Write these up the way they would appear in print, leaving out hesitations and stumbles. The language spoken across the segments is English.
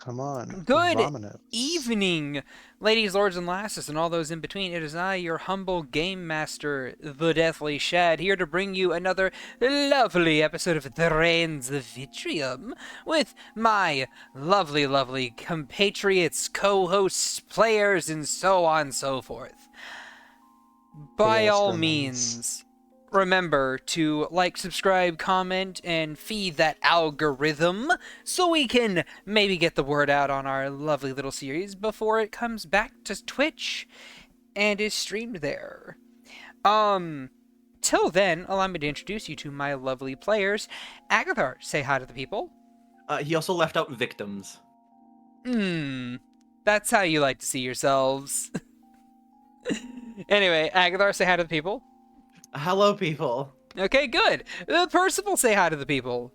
Come on. Good Vominos. evening, ladies, lords, and lasses, and all those in between. It is I, your humble game master, the Deathly Shad, here to bring you another lovely episode of the Rains of Vitrium with my lovely, lovely compatriots, co-hosts, players, and so on and so forth. By all means, remember to like, subscribe, comment, and feed that algorithm so we can maybe get the word out on our lovely little series before it comes back to Twitch and is streamed there. Till then, allow me to introduce you to my lovely players. Agathar, say hi to the people. He also left out victims. That's how you like to see yourselves. Anyway, Agathar, say hi to the people. Hello, people. Okay, good. Percival, say hi to the people.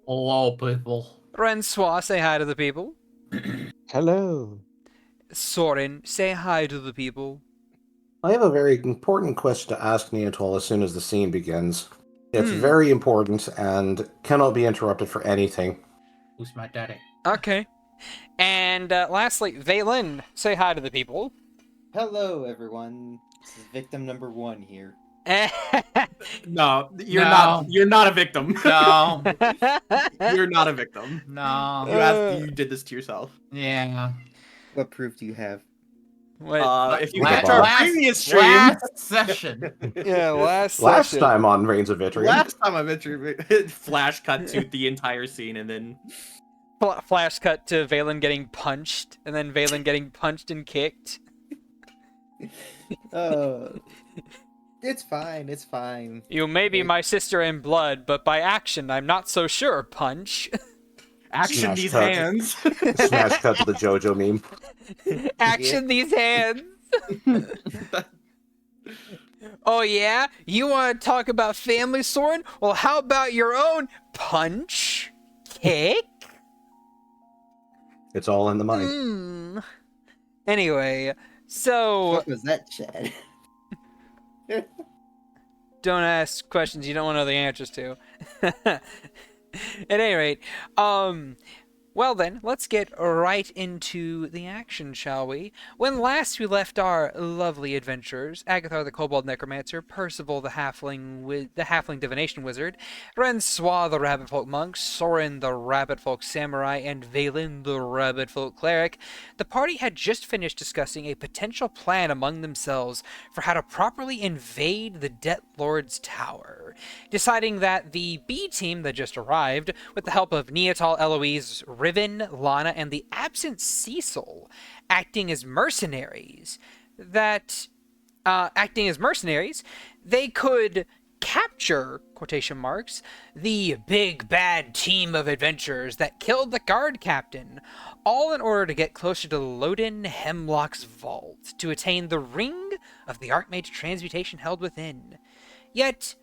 Hello, people. Rencoid, say hi to the people. Hello. Soren, say hi to the people. I have a very important question to ask Niatal as soon as the scene begins. It's very important and cannot be interrupted for anything. Who's my daddy? Okay. And lastly, Vaelyn, say hi to the people. Hello, everyone. This is victim number 1 here. No, you're No. not. You're not a victim. No. You're not a victim. No. You did this to yourself. Yeah. What proof do you have? Wait, If you Last- watch our previous stream, Last session. yeah, last Last time on Rains of Vitrium. last time I mentioned flash cut to the entire scene, and then flash cut to Vaelyn getting punched, and then Vaelyn getting punched and kicked. It's fine. It's fine. You may be my sister in blood, but by action, I'm not so sure, punch. action Smash these cut. hands. Smash cut to the JoJo meme. Action these hands. Oh yeah? You want to talk about family, Soren? Well, how about your own punch? Kick? It's all in the mind. Anyway, so What was that, Chad? don't ask questions you don't want to know the answers to. At any rate, well then, let's get right into the action, shall we? When last we left our lovely adventurers, Agathar the Kobold Necromancer, Percival the Halfling Divination Wizard, Rencoid the Rabbit Folk Monk, Soren the Rabbit Folk Samurai, and Vaelyn the Rabbit Folk Cleric, the party had just finished discussing a potential plan among themselves for how to properly invade the Death Lord's Tower, deciding that the B team that just arrived, with the help of Niatal, Eloise, Riven, Lana, and the absent Cecil, acting as mercenaries, they could capture, quotation marks, the big bad team of adventurers that killed the guard captain, all in order to get closer to Loden Hemlock's vault to attain the ring of the Archmage of Transmutation held within. Yet,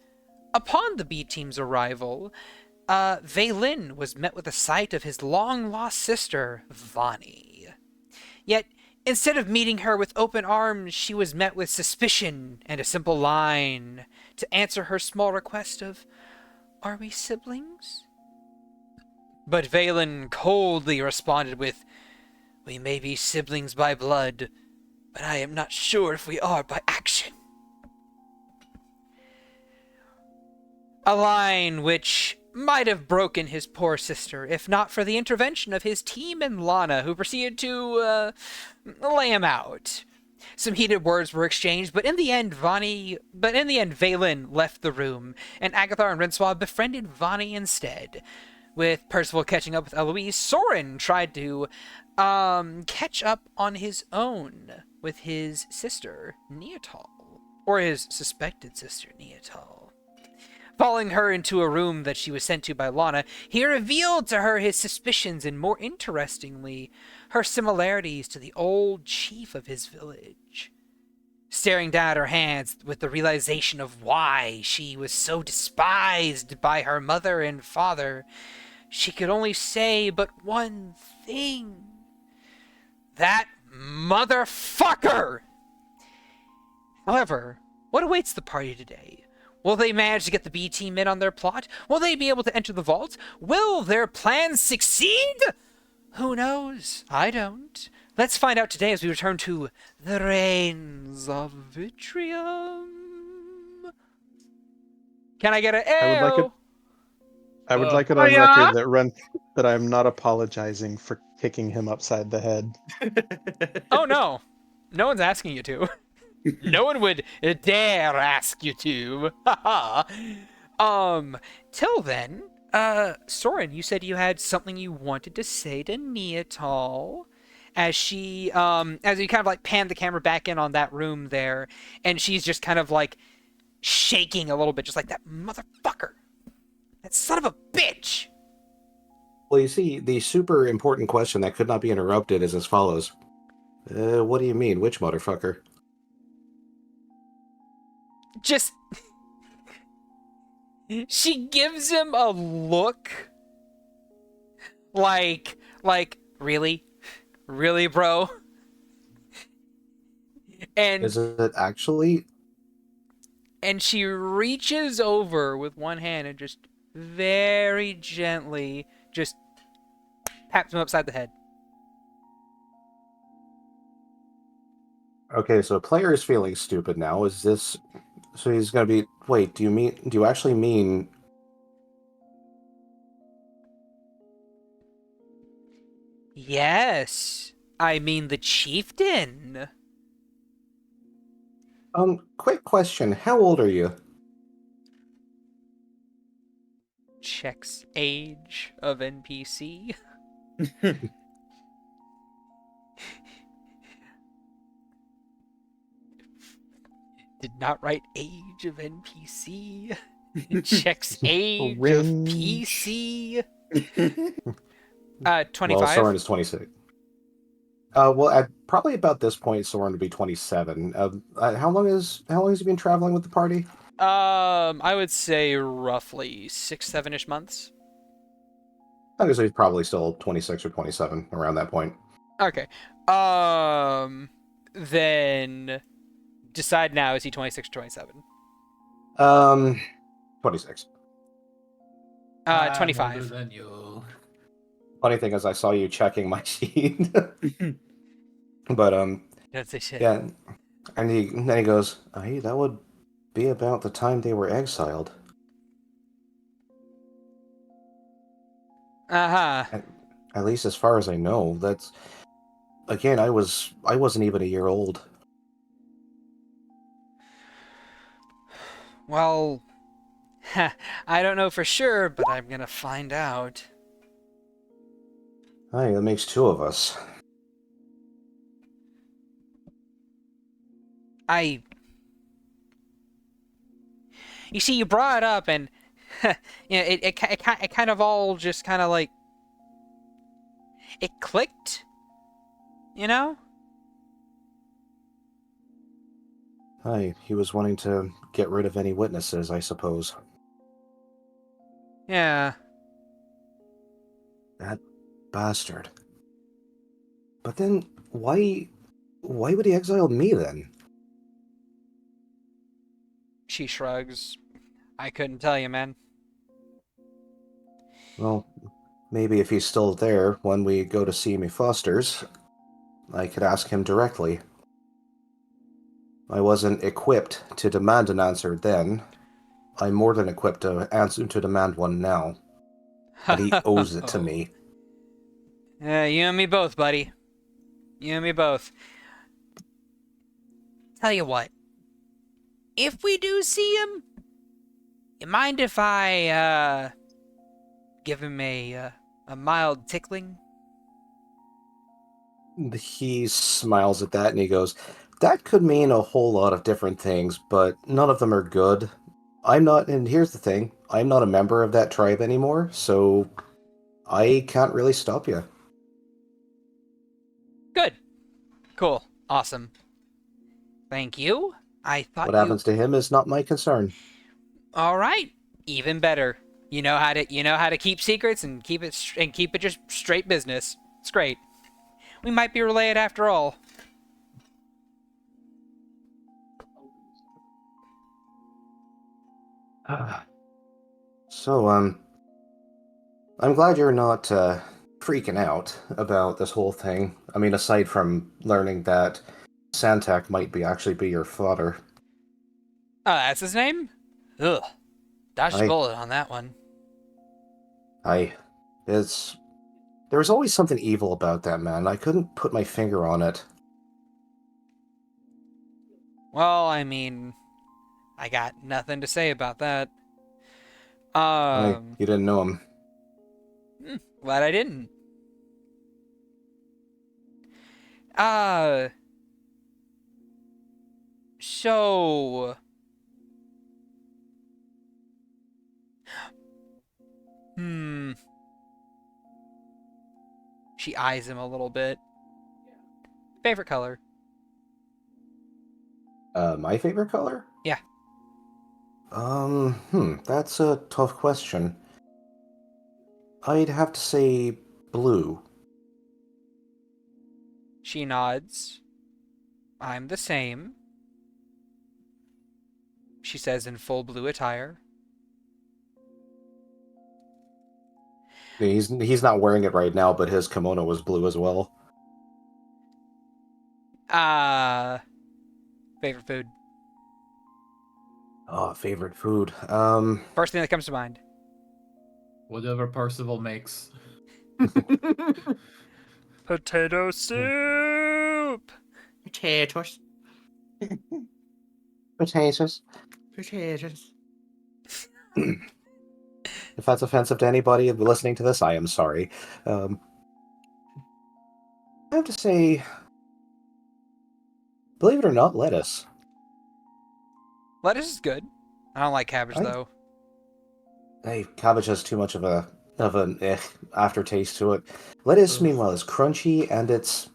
upon the B team's arrival, Vaelyn was met with the sight of his long-lost sister, Vani. Yet, instead of meeting her with open arms, she was met with suspicion and a simple line to answer her small request of, "Are we siblings?" But Vaelyn coldly responded with, "We may be siblings by blood, but I am not sure if we are by action." A line which might have broken his poor sister, if not for the intervention of his team and Lana, who proceeded to, lay him out. Some heated words were exchanged, but in the end, Vaelyn left the room, and Agathar and Rencoid befriended Vani instead. With Percival catching up with Eloise, Soren tried to, catch up on his own with his sister, Niatal. Or his suspected sister, Niatal. Following her into a room that she was sent to by Lana, he revealed to her his suspicions and, more interestingly, her similarities to the old chief of his village. Staring down at her hands with the realization of why she was so despised by her mother and father, she could only say but one thing. That motherfucker! However, what awaits the party today? Will they manage to get the B team in on their plot? Will they be able to enter the vault? Will their plans succeed? Who knows? I don't. Let's find out today as we return to the Rains of Vitrium. Can I get an I would like it. Ayo? I would Oh. like it on record that I'm not apologizing for kicking him upside the head. Oh no. No one's asking you to. No one would dare ask you to. Till then, Soren, you said you had something you wanted to say to Niatal. As she, as you kind of like pan the camera back in on that room there, and she's just kind of like shaking a little bit, just like that motherfucker. That son of a bitch! Well, you see, the super important question that could not be interrupted is as follows. What do you mean, which motherfucker? Just... She gives him a look like, really? Really, bro? And Is it actually? and she reaches over with one hand and just very gently just taps him upside the head. Okay, so player is feeling stupid now. Is this... So he's gonna be... Wait, do you actually mean... Yes, I mean the chieftain. Quick question. How old are you? Checks age of NPC. Did not write age of NPC. Checks age of Cringe. PC. Well, 25. Soren is 26. Well, at probably about this point, Soren would be 27. How long has he been traveling with the party? I would say roughly 6-7ish months. I guess he's probably still 26 or 27 around that point. Okay. Then decide now, is he 26 or 27? 26. 25. I'm older than you. Funny thing is, I saw you checking my sheet. But, Don't say shit. yeah. And then he goes, hey, that would be about the time they were exiled. Uh-huh. At least as far as I know. That's... Again, I wasn't even a year old. Well, I don't know for sure, but I'm gonna find out. Hey, that makes two of us. You see, you brought it up, and it kind of all just kind of like it clicked, you know? Hey, he was wanting to get rid of any witnesses, I suppose. Yeah. That bastard. But then, why would he exile me then? She shrugs. I couldn't tell you, man. Well, maybe if he's still there when we go to see me Foster's, I could ask him directly. I wasn't equipped to demand an answer then. I'm more than equipped to demand one now. And he owes it to me. You and me both, buddy. You and me both. Tell you what. If we do see him, you mind if I, give him a mild tickling? He smiles at that and he goes, that could mean a whole lot of different things, but none of them are good. And here's the thing, I'm not a member of that tribe anymore, so I can't really stop you. Good. Cool. Awesome. Thank you. I thought What happens to him is not my concern. All right. Even better. You know how to keep secrets and keep it just straight business. It's great. We might be related after all. So, I'm glad you're not freaking out about this whole thing. I mean, aside from learning that Santak might actually be your father. Oh, that's his name? Ugh. Dodged a I- bullet on that one. There was always something evil about that man. I couldn't put my finger on it. Well, I mean, I got nothing to say about that. You didn't know him. Glad I didn't. Uh, so... She eyes him a little bit. Favorite color? My favorite color? Yeah. That's a tough question. I'd have to say blue. She nods. I'm the same. She says in full blue attire. He's not wearing it right now, but his kimono was blue as well. Favorite food? Oh, favorite food. First thing that comes to mind. Whatever Percival makes. Potato soup! Potatoes. Potatoes. Potatoes. If that's offensive to anybody listening to this, I am sorry. I have to say, believe it or not, lettuce. Lettuce is good. I don't like cabbage, I- though. Hey, cabbage has too much of an aftertaste to it. Lettuce, Ugh. meanwhile, is crunchy and it's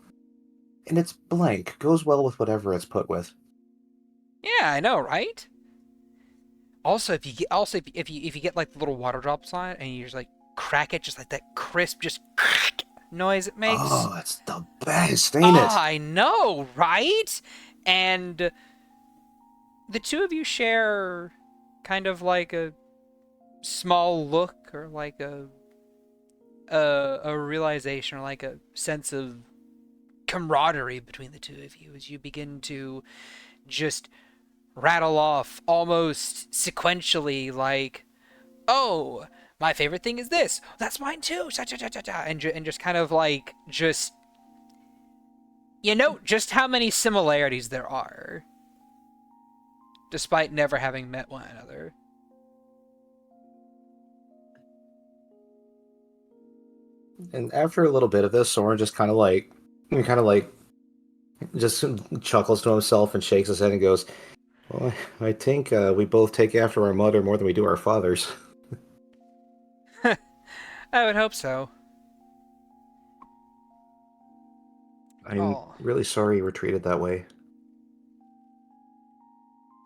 blank. Goes well with whatever it's put with. Yeah, I know, right? Also, if you get like the little water drops on it and you just like crack it, just like that crisp, just noise it makes. Oh, it's the best, ain't Oh, it? I know, right? And the two of you share kind of like a small look or like a realization or like a sense of camaraderie between the two of you as you begin to just rattle off almost sequentially like, oh, my favorite thing is this. That's mine too. And just kind of like just just how many similarities there are, despite never having met one another. And after a little bit of this, Soren just kind of like just chuckles to himself and shakes his head and goes, "Well, I think we both take after our mother more than we do our fathers." I would hope so. I'm Oh. really sorry you were treated that way.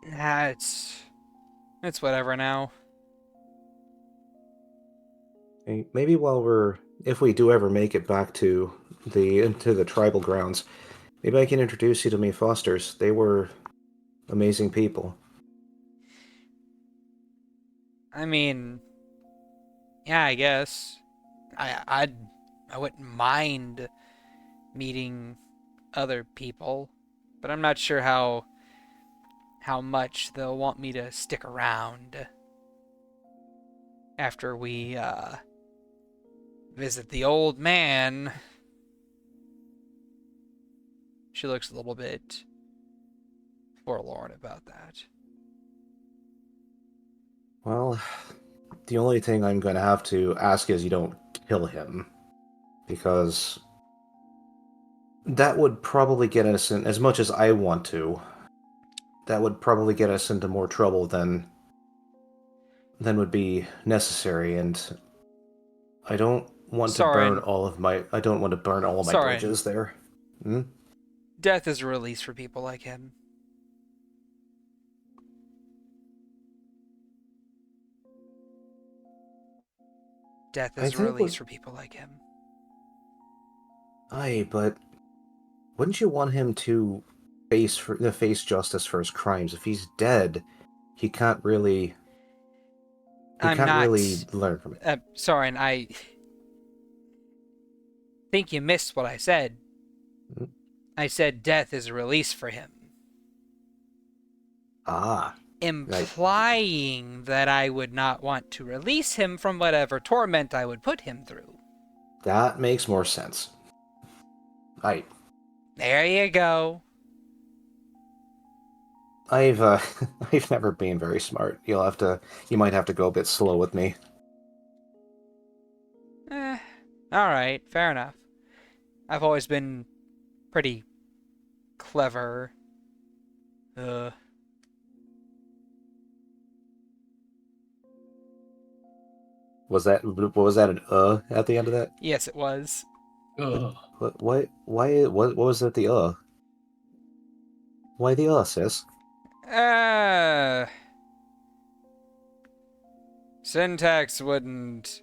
Nah, it's whatever now. Hey, maybe if we do ever make it back to the tribal grounds, maybe I can introduce you to me Fosters. They were amazing people. I mean, yeah, I guess. I wouldn't mind meeting other people, but I'm not sure how much they'll want me to stick around after we visit the old man. She looks a little bit forlorn about that. Well, the only thing I'm going to have to ask is you don't kill him, because that would probably get us in, as much as I want to, that would probably get us into more trouble than would be necessary, and I don't want to Soren. burn all of my Soren. bridges there. Hmm? Death is a release for people like him. Death I is a think release what- for people like him. Aye, but wouldn't you want him to face justice for his crimes? If he's dead, he can't really I'm can't not really learn from it. Soren, think you missed what I said. Hmm? I said death is a release for him. Ah. Implying that I would not want to release him from whatever torment I would put him through. That makes more sense. There you go. I've I've never been very smart. You might have to go a bit slow with me. Alright, fair enough. I've always been pretty clever. Was that an at the end of that? Yes, it was. Ugh. What was it the Why the sis? Syntax wouldn't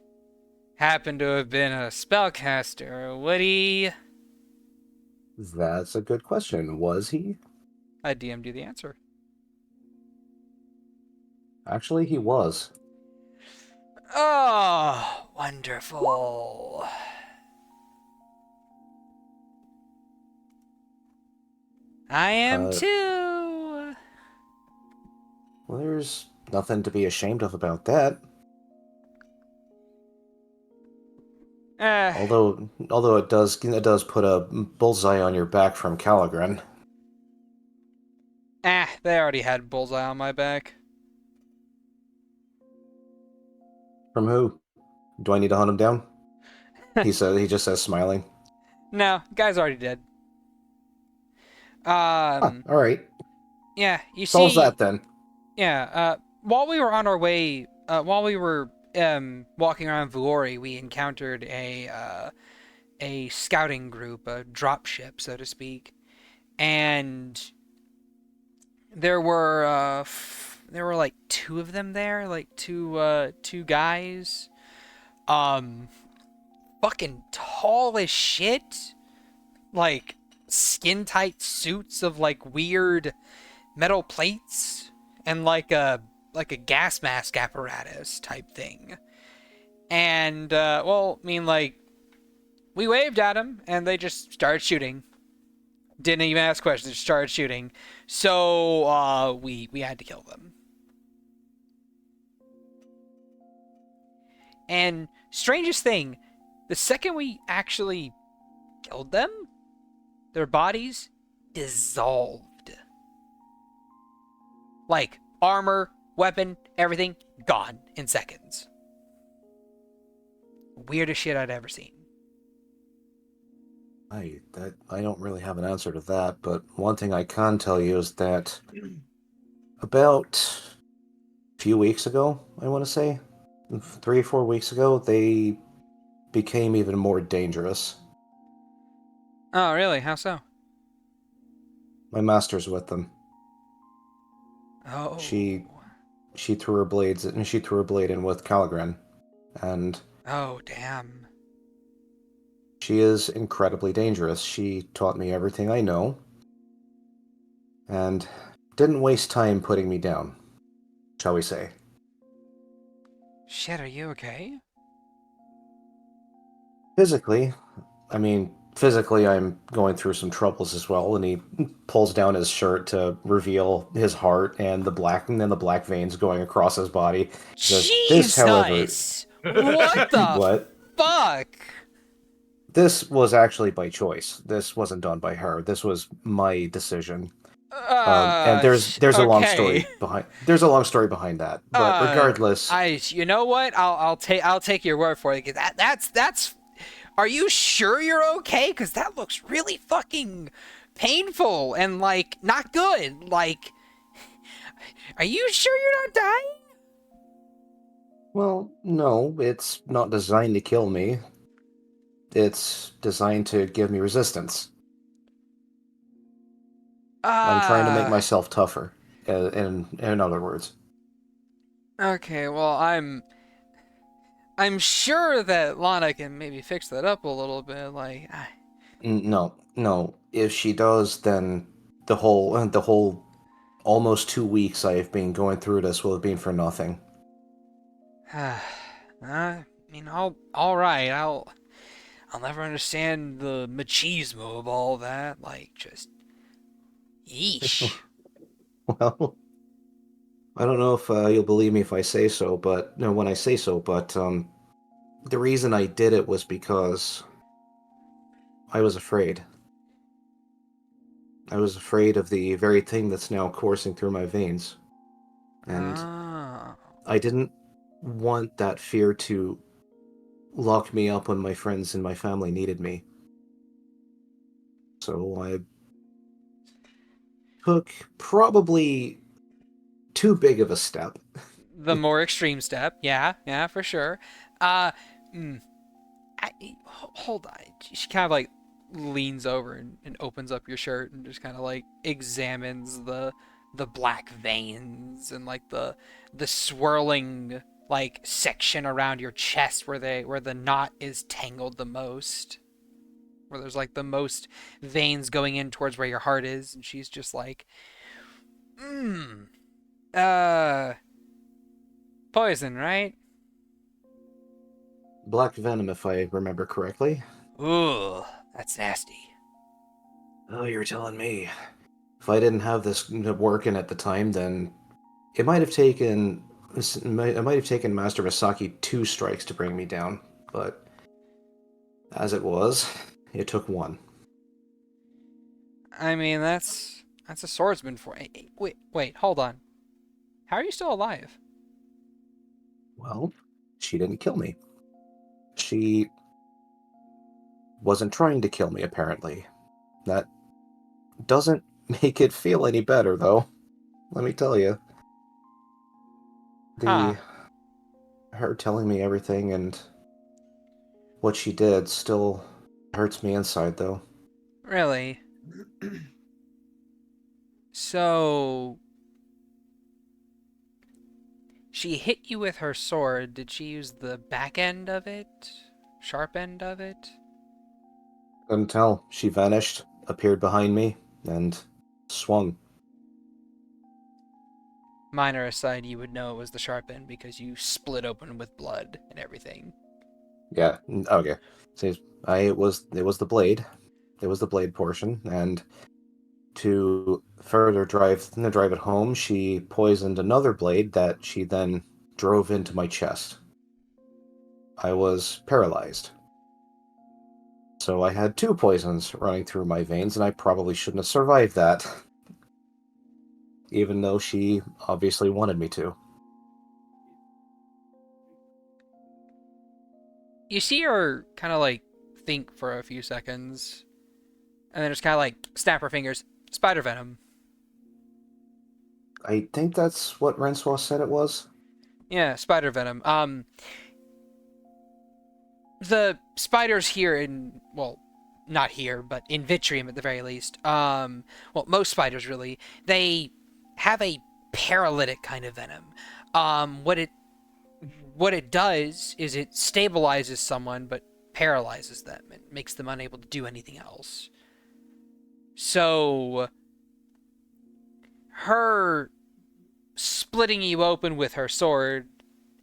happen to have been a spellcaster, would he? That's a good question. Was he? I DM'd you the answer. Actually, he was. Oh, wonderful. I am too. Well, there's nothing to be ashamed of about that. Although it does put a bullseye on your back from Callaghan. They already had bullseye on my back. From who? Do I need to hunt him down? He just says smiling. No, guy's already dead. All right. Yeah, you Solves see. that then. Yeah. While we were on our way, while we were walking around Vuori, we encountered a scouting group, a dropship, so to speak, and there were like two of them there, like two guys, fucking tall as shit, like skin tight suits of like weird metal plates and like a gas mask apparatus type thing. And we waved at them and they just started shooting. Didn't even ask questions, just started shooting. So we had to kill them. And strangest thing, the second we actually killed them, their bodies dissolved. Like, armor, weapon, everything, gone in seconds. Weirdest shit I'd ever seen. I don't really have an answer to that, but one thing I can tell you is that about a few weeks ago, I want to say, 3 or 4 weeks ago, they became even more dangerous. Oh, really? How so? My master's with them. Oh. She threw her blades, and she threw her blade in with Callaghan, and Oh, damn. she is incredibly dangerous. She taught me everything I know, and didn't waste time putting me down, shall we say. Shit, are you okay? Physically, I'm going through some troubles as well, and he pulls down his shirt to reveal his heart and the black veins going across his body. He says, Jesus! however, What the what? fuck? This was actually by choice. This wasn't done by her. This was my decision. And there's a long story behind. There's a long story behind that. But regardless, you know what? I'll take your word for it. That's. Are you sure you're okay? Because that looks really fucking painful and like not good. Like, are you sure you're not dying? well, no, it's not designed to kill me. It's designed to give me resistance. I'm trying to make myself tougher, in other words. Okay, well, I'm sure that Lana can maybe fix that up a little bit. Like, No. If she does, then the whole almost 2 weeks I've been going through this will have been for nothing. I mean, all right. I'll I'll never understand the machismo of all that. Like, just... Yeesh. Well, I don't know if you'll believe me if I say so, but no, when I say so, but the reason I did it was because I was afraid. I was afraid of the very thing that's now coursing through my veins. And Ah. I didn't want that fear to lock me up when my friends and my family needed me. So I took probably too big of a step. The more extreme step. Yeah, for sure. Uh, mm, hold on. She kind of like leans over and opens up your shirt and just kind of like examines the black veins and like the swirling like section around your chest where the knot is tangled the most, where there's like the most veins going in towards where your heart is, and she's just like, uh, poison, right? Black venom, if I remember correctly. Ooh, that's nasty. Oh, you're telling me. If I didn't have this working at the time, then it might have taken Master Masaki 2 strikes to bring me down. But as it was, it took 1. I mean, that's a swordsman for. Wait, hold on. How are you still alive? Well, she didn't kill me. She wasn't trying to kill me, apparently. That doesn't make it feel any better, though. Let me tell you. Huh. Her telling me everything and what she did still hurts me inside, though. Really? So she hit you with her sword. Did she use the back end of it? Sharp end of it? Couldn't tell. She vanished, appeared behind me, and swung. Minor aside, you would know it was the sharp end because you split open with blood and everything. Yeah, okay. See, it was the blade. It was the blade portion, and to further drive it home, she poisoned another blade that she then drove into my chest. I was paralyzed. So I had 2 poisons running through my veins, and I probably shouldn't have survived that. Even though she obviously wanted me to. You see her kind of like think for a few seconds, and then just kind of like snap her fingers. Spider venom. I think that's what Rensois said it was. Yeah, spider venom. The spiders here in, well, not here, but in Vitrium at the very least. Well, most spiders really, they have a paralytic kind of venom. What it does is it stabilizes someone but paralyzes them and makes them unable to do anything else. So her splitting you open with her sword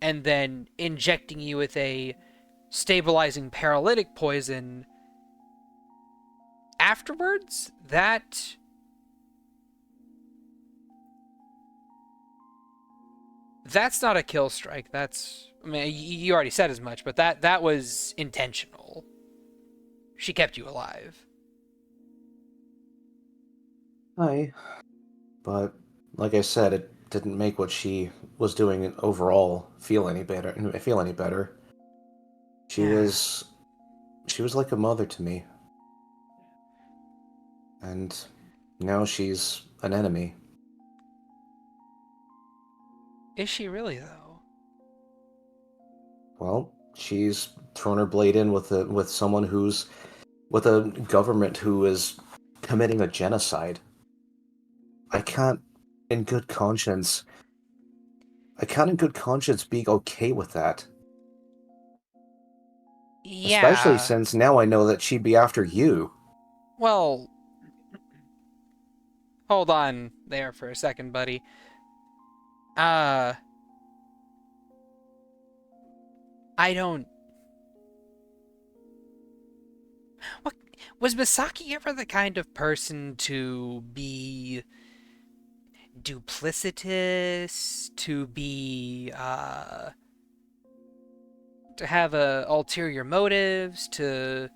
and then injecting you with a stabilizing paralytic poison afterwards, that's not a kill strike. That's, I mean, you already said as much, but that was intentional. She kept you alive. Aye. But, like I said, it didn't make what she was doing overall feel any better. She Yeah. was like a mother to me. And now she's an enemy. Is she really though? Well, she's thrown her blade in with someone who's with a government who is committing a genocide. I can't in good conscience be okay with that. Especially Yeah. since now I know that she'd be after you. Well, hold on there for a second, buddy. I don't. Was Misaki ever the kind of person to be duplicitous, to have ulterior motives, that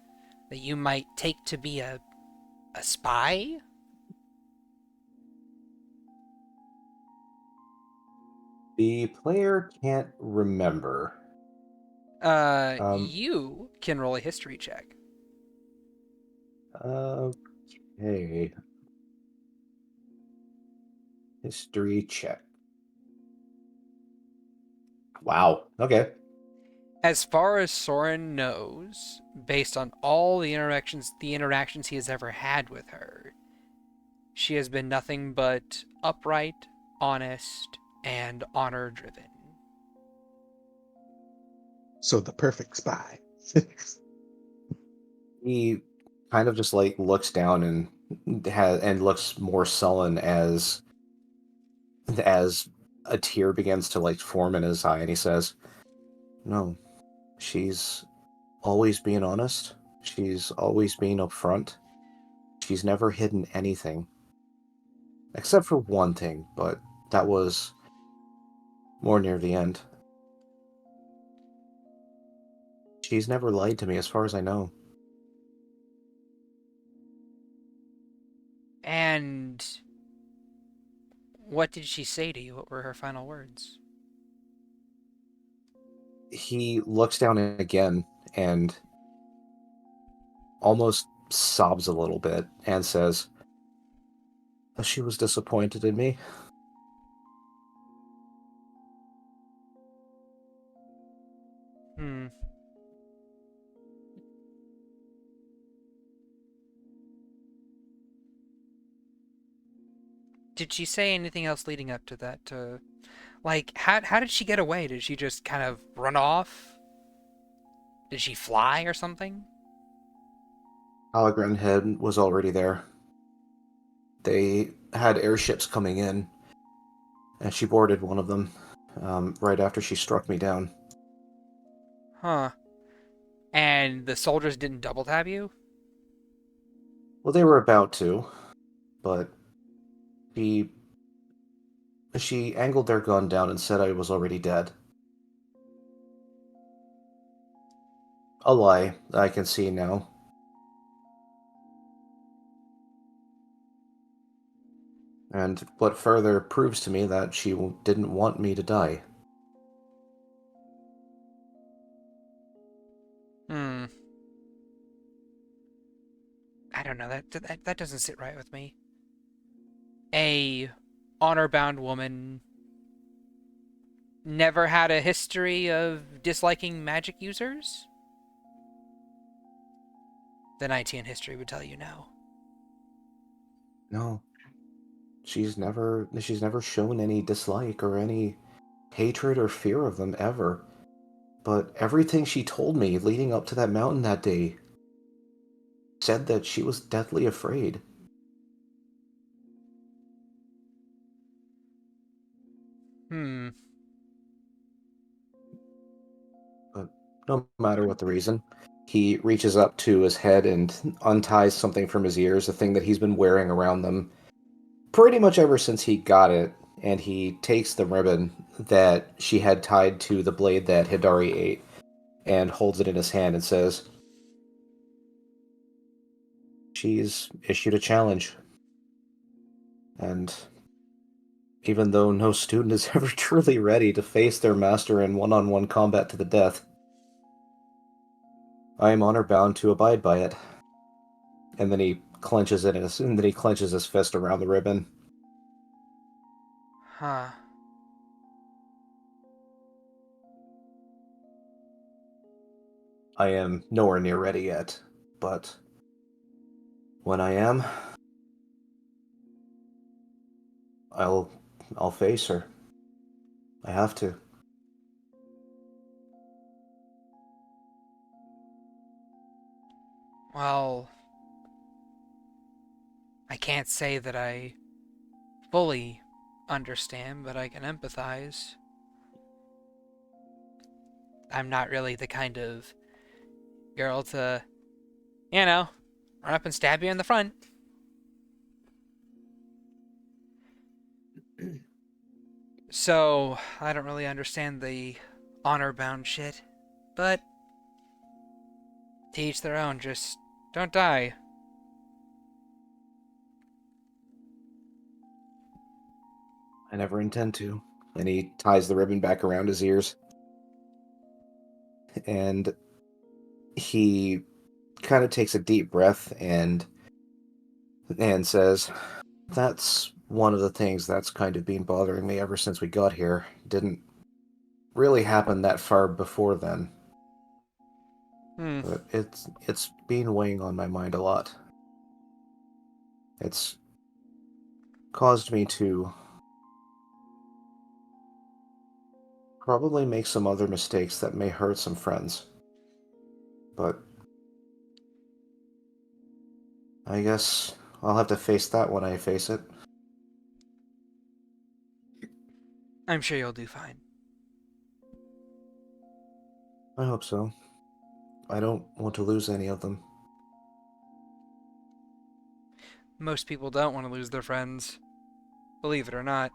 you might take to be a spy? The player can't remember. Um, You can roll a history check. okay. History check. Wow. Okay. As far as Soren knows, based on all the interactions he has ever had with her, she has been nothing but upright, honest, and honor-driven. So the perfect spy. He kind of just like looks down and looks more sullen as a tear begins to like form in his eye, and he says, "No, she's always being honest. She's always being upfront. She's never hidden anything, except for one thing, but that was more near the end. She's never lied to me, as far as I know." And what did she say to you? What were her final words? He looks down again and almost sobs a little bit and says, "She was disappointed in me." Hmm. Did she say anything else leading up to that? Like, how did she get away? Did she just kind of run off? Did she fly or something? Allegren Head was already there. They had airships coming in, and she boarded one of them right after she struck me down. Huh. And the soldiers didn't double tap you? Well, they were about to, but she angled their gun down and said I was already dead. A lie, I can see now. And what further proves to me that she didn't want me to die. Hmm. I don't know. That doesn't sit right with me. A honor-bound woman never had a history of disliking magic users? Then IT and history would tell you no. No. She's never shown any dislike or any hatred or fear of them ever. But everything she told me leading up to that mountain that day said that she was deathly afraid. Hmm. But no matter what the reason, he reaches up to his head and unties something from his ears, a thing that he's been wearing around them pretty much ever since he got it, and he takes the ribbon that she had tied to the blade that Hidari ate and holds it in his hand and says, "She's issued a challenge. And even though no student is ever truly ready to face their master in one-on-one combat to the death, I am honor-bound to abide by it." And then he clenches his fist around the ribbon. Huh. I am nowhere near ready yet, but when I am, I'll face her. I have to. Well, I can't say that I fully understand, but I can empathize. I'm not really the kind of girl to, run up and stab you in the front. So, I don't really understand the honor-bound shit, but to each their own, just don't die. I never intend to. And he ties the ribbon back around his ears. And he kind of takes a deep breath and says, "That's one of the things that's kind of been bothering me ever since we got here. Didn't really happen that far before then. But it's been weighing on my mind a lot. It's caused me to probably make some other mistakes that may hurt some friends. But I guess I'll have to face that when I face it." I'm sure you'll do fine. I hope so. I don't want to lose any of them. Most people don't want to lose their friends, believe it or not.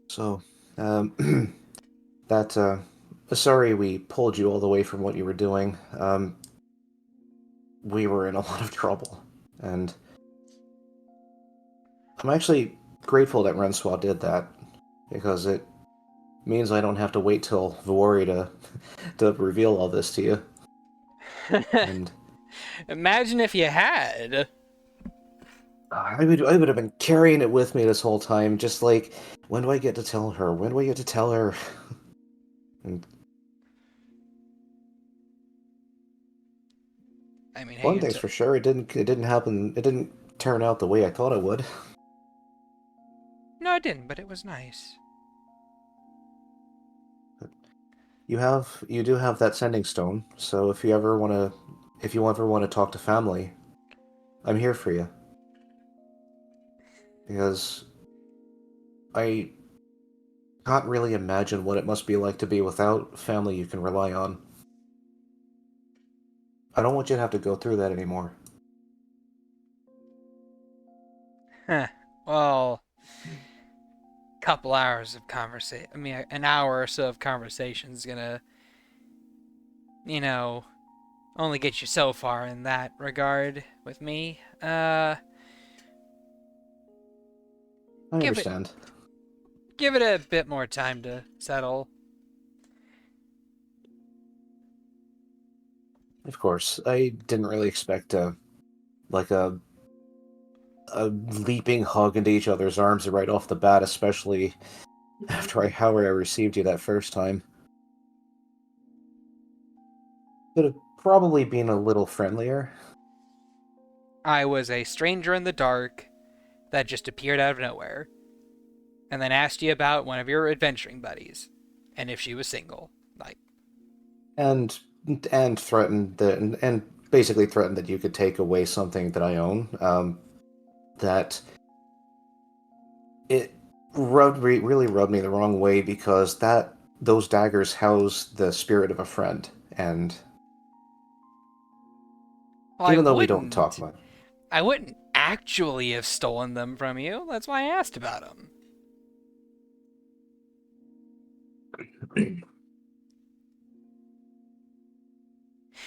So, sorry we pulled you all the way from what you were doing. We were in a lot of trouble, and I'm actually grateful that Rencoid did that, because it means I don't have to wait till Vori to reveal all this to you. And Imagine if you had. I would have been carrying it with me this whole time, just like, when do I get to tell her? When do I get to tell her? And I mean, hey, one thing's for sure, it didn't happen. It didn't turn out the way I thought it would. No, it didn't, but it was nice. You do have that sending stone, so if you ever want to talk to family, I'm here for you. Because I can't really imagine what it must be like to be without family you can rely on. I don't want you to have to go through that anymore. Huh. Well, couple hours of conversation. I mean, an hour or so of conversation is gonna, only get you so far in that regard with me. I Give it- understand. Give it a bit more time to settle. Of course, I didn't really expect a leaping hug into each other's arms right off the bat, especially after how I received you that first time. Could have probably been a little friendlier. I was a stranger in the dark that just appeared out of nowhere, and then asked you about one of your adventuring buddies, and if she was single. Like, and threatened and basically threatened that you could take away something that I own. That it really rubbed me the wrong way, because those daggers house the spirit of a friend, and well, even though we don't talk much. I wouldn't actually have stolen them from you. That's why I asked about them.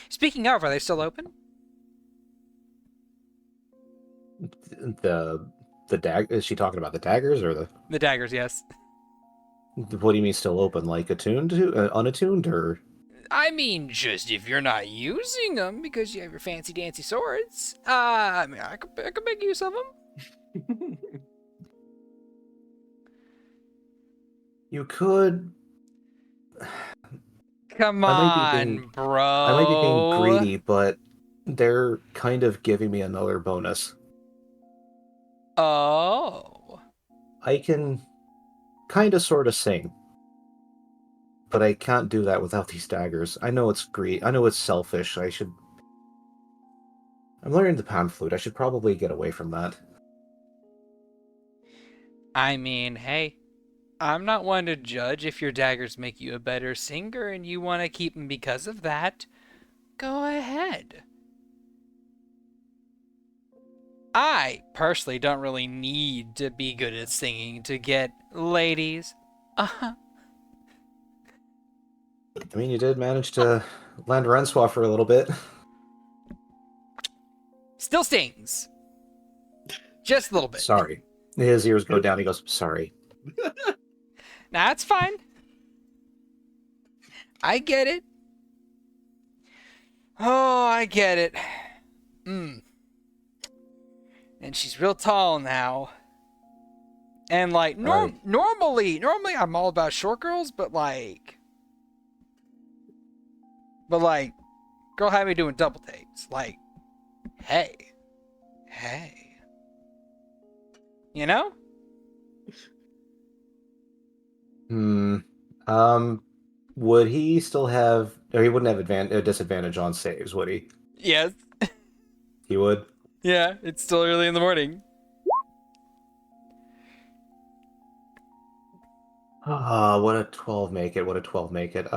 Speaking of, are they still open? The is she talking about the daggers or the? The daggers, yes. What do you mean still open? Like attuned to, unattuned, or? I mean, just if you're not using them because you have your fancy dancy swords. I mean, I could make use of them. You could. Come I on, bro. might be being greedy, but they're kind of giving me another bonus. Oh. I can kind of sort of sing, but I can't do that without these daggers. I know it's greed. I know it's selfish. I'm learning the pan flute. I should probably get away from that. I mean, hey, I'm not one to judge if your daggers make you a better singer and you want to keep them because of that. Go ahead. I personally don't really need to be good at singing to get ladies. I mean, you did manage to land Rensois for a little bit. Still stings. Just a little bit. Sorry. His ears go down. He goes, sorry. Nah, it's fine. I get it. Oh, I get it. And she's real tall now. And like normally I'm all about short girls, but like girl had me doing double takes. Like, hey. You know? Would he still have, or he wouldn't have a disadvantage on saves, would he? Yes. He would? Yeah, it's still early in the morning. What a 12 make it, what a 12 make it.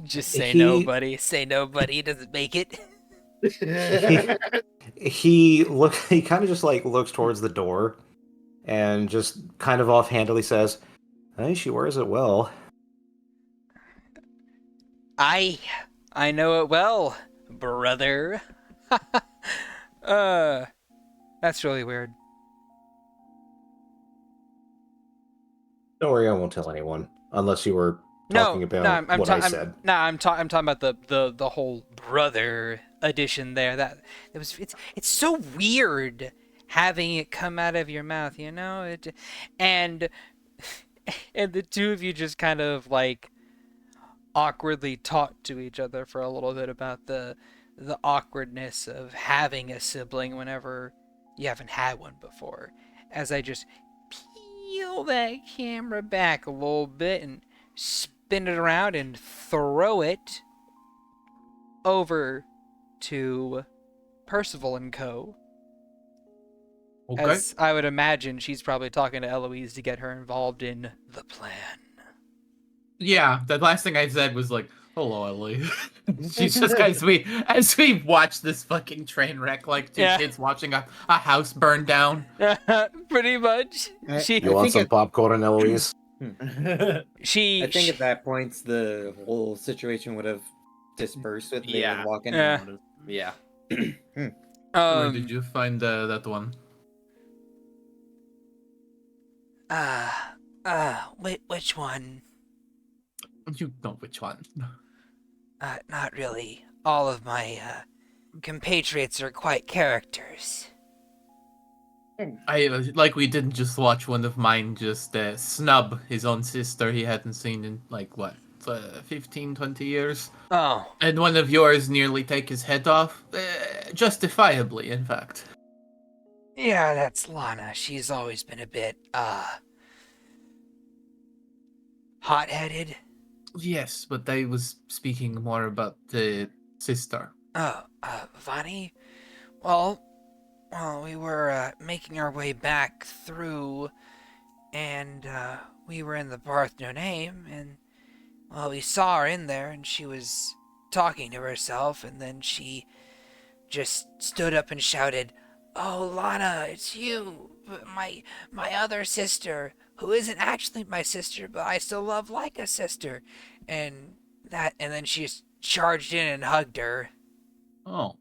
Just say nobody. Say nobody doesn't make it. He kind of just like looks towards the door and just kind of offhandedly says, hey, she wears it well. I know it well, brother. That's really weird. Don't worry, I won't tell anyone. Unless you were talking about what I said. I'm talking about the whole brother addition there. It's so weird having it come out of your mouth, you know? And the two of you just kind of like awkwardly talk to each other for a little bit about the awkwardness of having a sibling whenever you haven't had one before. As I just peel that camera back a little bit and spin it around and throw it over to Percival and Co. Okay. As I would imagine she's probably talking to Eloise to get her involved in the plan. Yeah, the last thing I said was like, hello, Ellie. She's just as we watch this fucking train wreck, like two kids watching a house burn down. Pretty much. You want some popcorn, Eloise? I think at that point the whole situation would have dispersed with they would walk in. Yeah. Where did you find that one? Which one? You know which one. Not really. All of my compatriots are quite characters. We didn't just watch one of mine just snub his own sister he hadn't seen in, 15, 20 years. Oh. And one of yours nearly take his head off. Justifiably, in fact. Yeah, that's Lana. She's always been a bit, hot-headed. Yes, but I was speaking more about the sister. Vani? Well, we were, making our way back through, and, we were in the Parthenon name, and, well, we saw her in there, and she was talking to herself, and then she just stood up and shouted, "Oh, Lana, it's you, my other sister, who isn't actually my sister, but I still love like a sister." And then she just charged in and hugged her. Oh.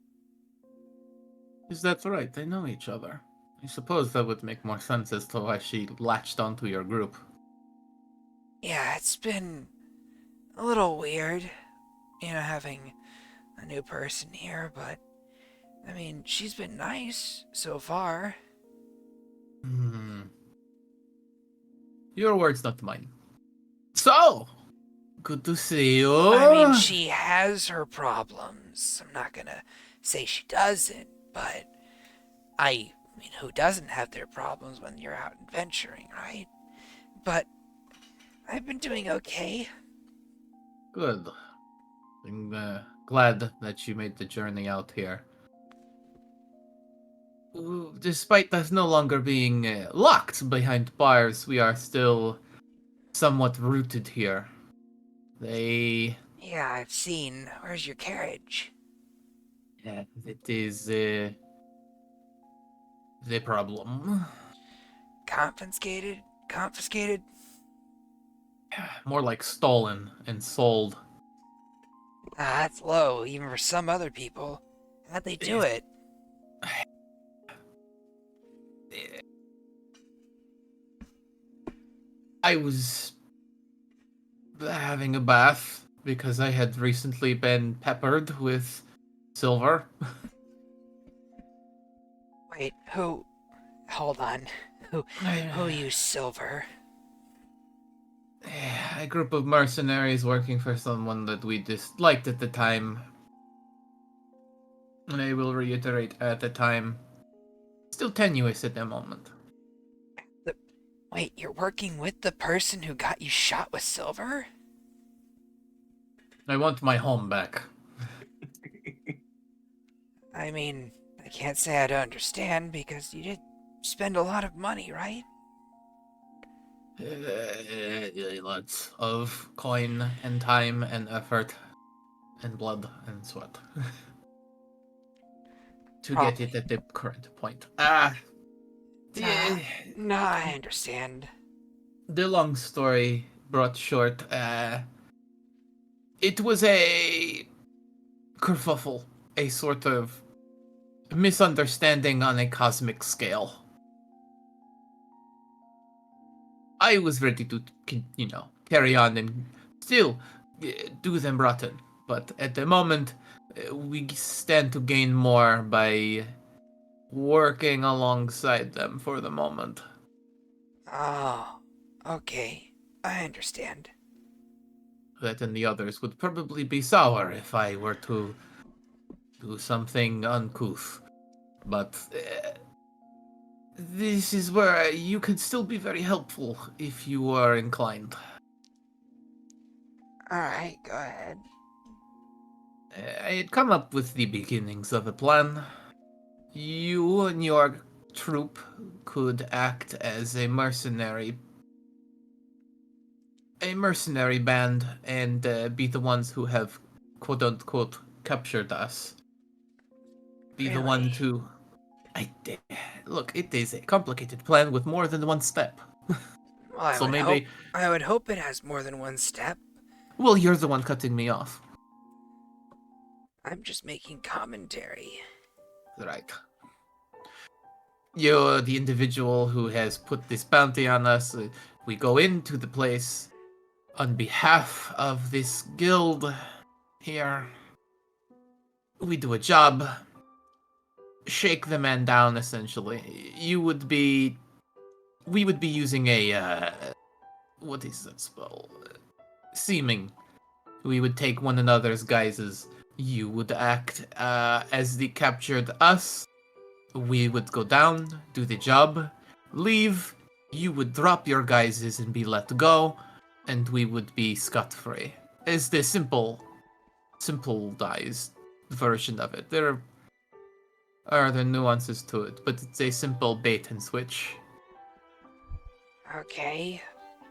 Is that right? They know each other. I suppose that would make more sense as to why she latched onto your group. Yeah, it's been a little weird, having a new person here, but, I mean, she's been nice so far. Your words, not mine. So, good to see you. I mean, she has her problems. I'm not gonna say she doesn't, but I mean, who doesn't have their problems when you're out adventuring, right? But I've been doing okay. Good. I'm glad that you made the journey out here. despite us no longer being locked behind bars, we are still somewhat rooted here. They... Yeah, I've seen. Where's your carriage? Yeah, it is the problem. Confiscated? Confiscated? More like stolen and sold. Ah, that's low, even for some other people. How'd they do it? I was having a bath because I had recently been peppered with silver. Wait, who? Hold on. Who used silver? A group of mercenaries working for someone that we disliked at the time. And I will reiterate, at the time, still tenuous at the moment. Wait, you're working with the person who got you shot with silver? I want my home back. I mean, I can't say I don't understand, because you did spend a lot of money, right? Lots of coin and time and effort and blood and sweat to get it at the current point. No, I understand. The long story brought short, it was a kerfuffle, a sort of misunderstanding on a cosmic scale. I was ready to, carry on and still do them rotten, but at the moment, we stand to gain more by working alongside them for the moment. Oh, okay. I understand. That and the others would probably be sour if I were to do something uncouth. But this is where you could still be very helpful if you are inclined. Alright, go ahead. I had come up with the beginnings of a plan. You and your troop could act as a mercenary band and be the ones who have quote-unquote captured us. Be the one to... Look, it is a complicated plan with more than one step. Well, I would hope it has more than one step. Well, you're the one cutting me off. I'm just making commentary. Right. You're the individual who has put this bounty on us. We go into the place on behalf of this guild here. We do a job. Shake the man down, essentially. We would be using a, what is that spell? Seeming. We would take one another's guises. You would act as the captured us. We would go down, do the job, leave. You would drop your guises and be let go, and we would be scot-free. It's the simplified version of it. There are the nuances to it, but it's a simple bait and switch. Okay.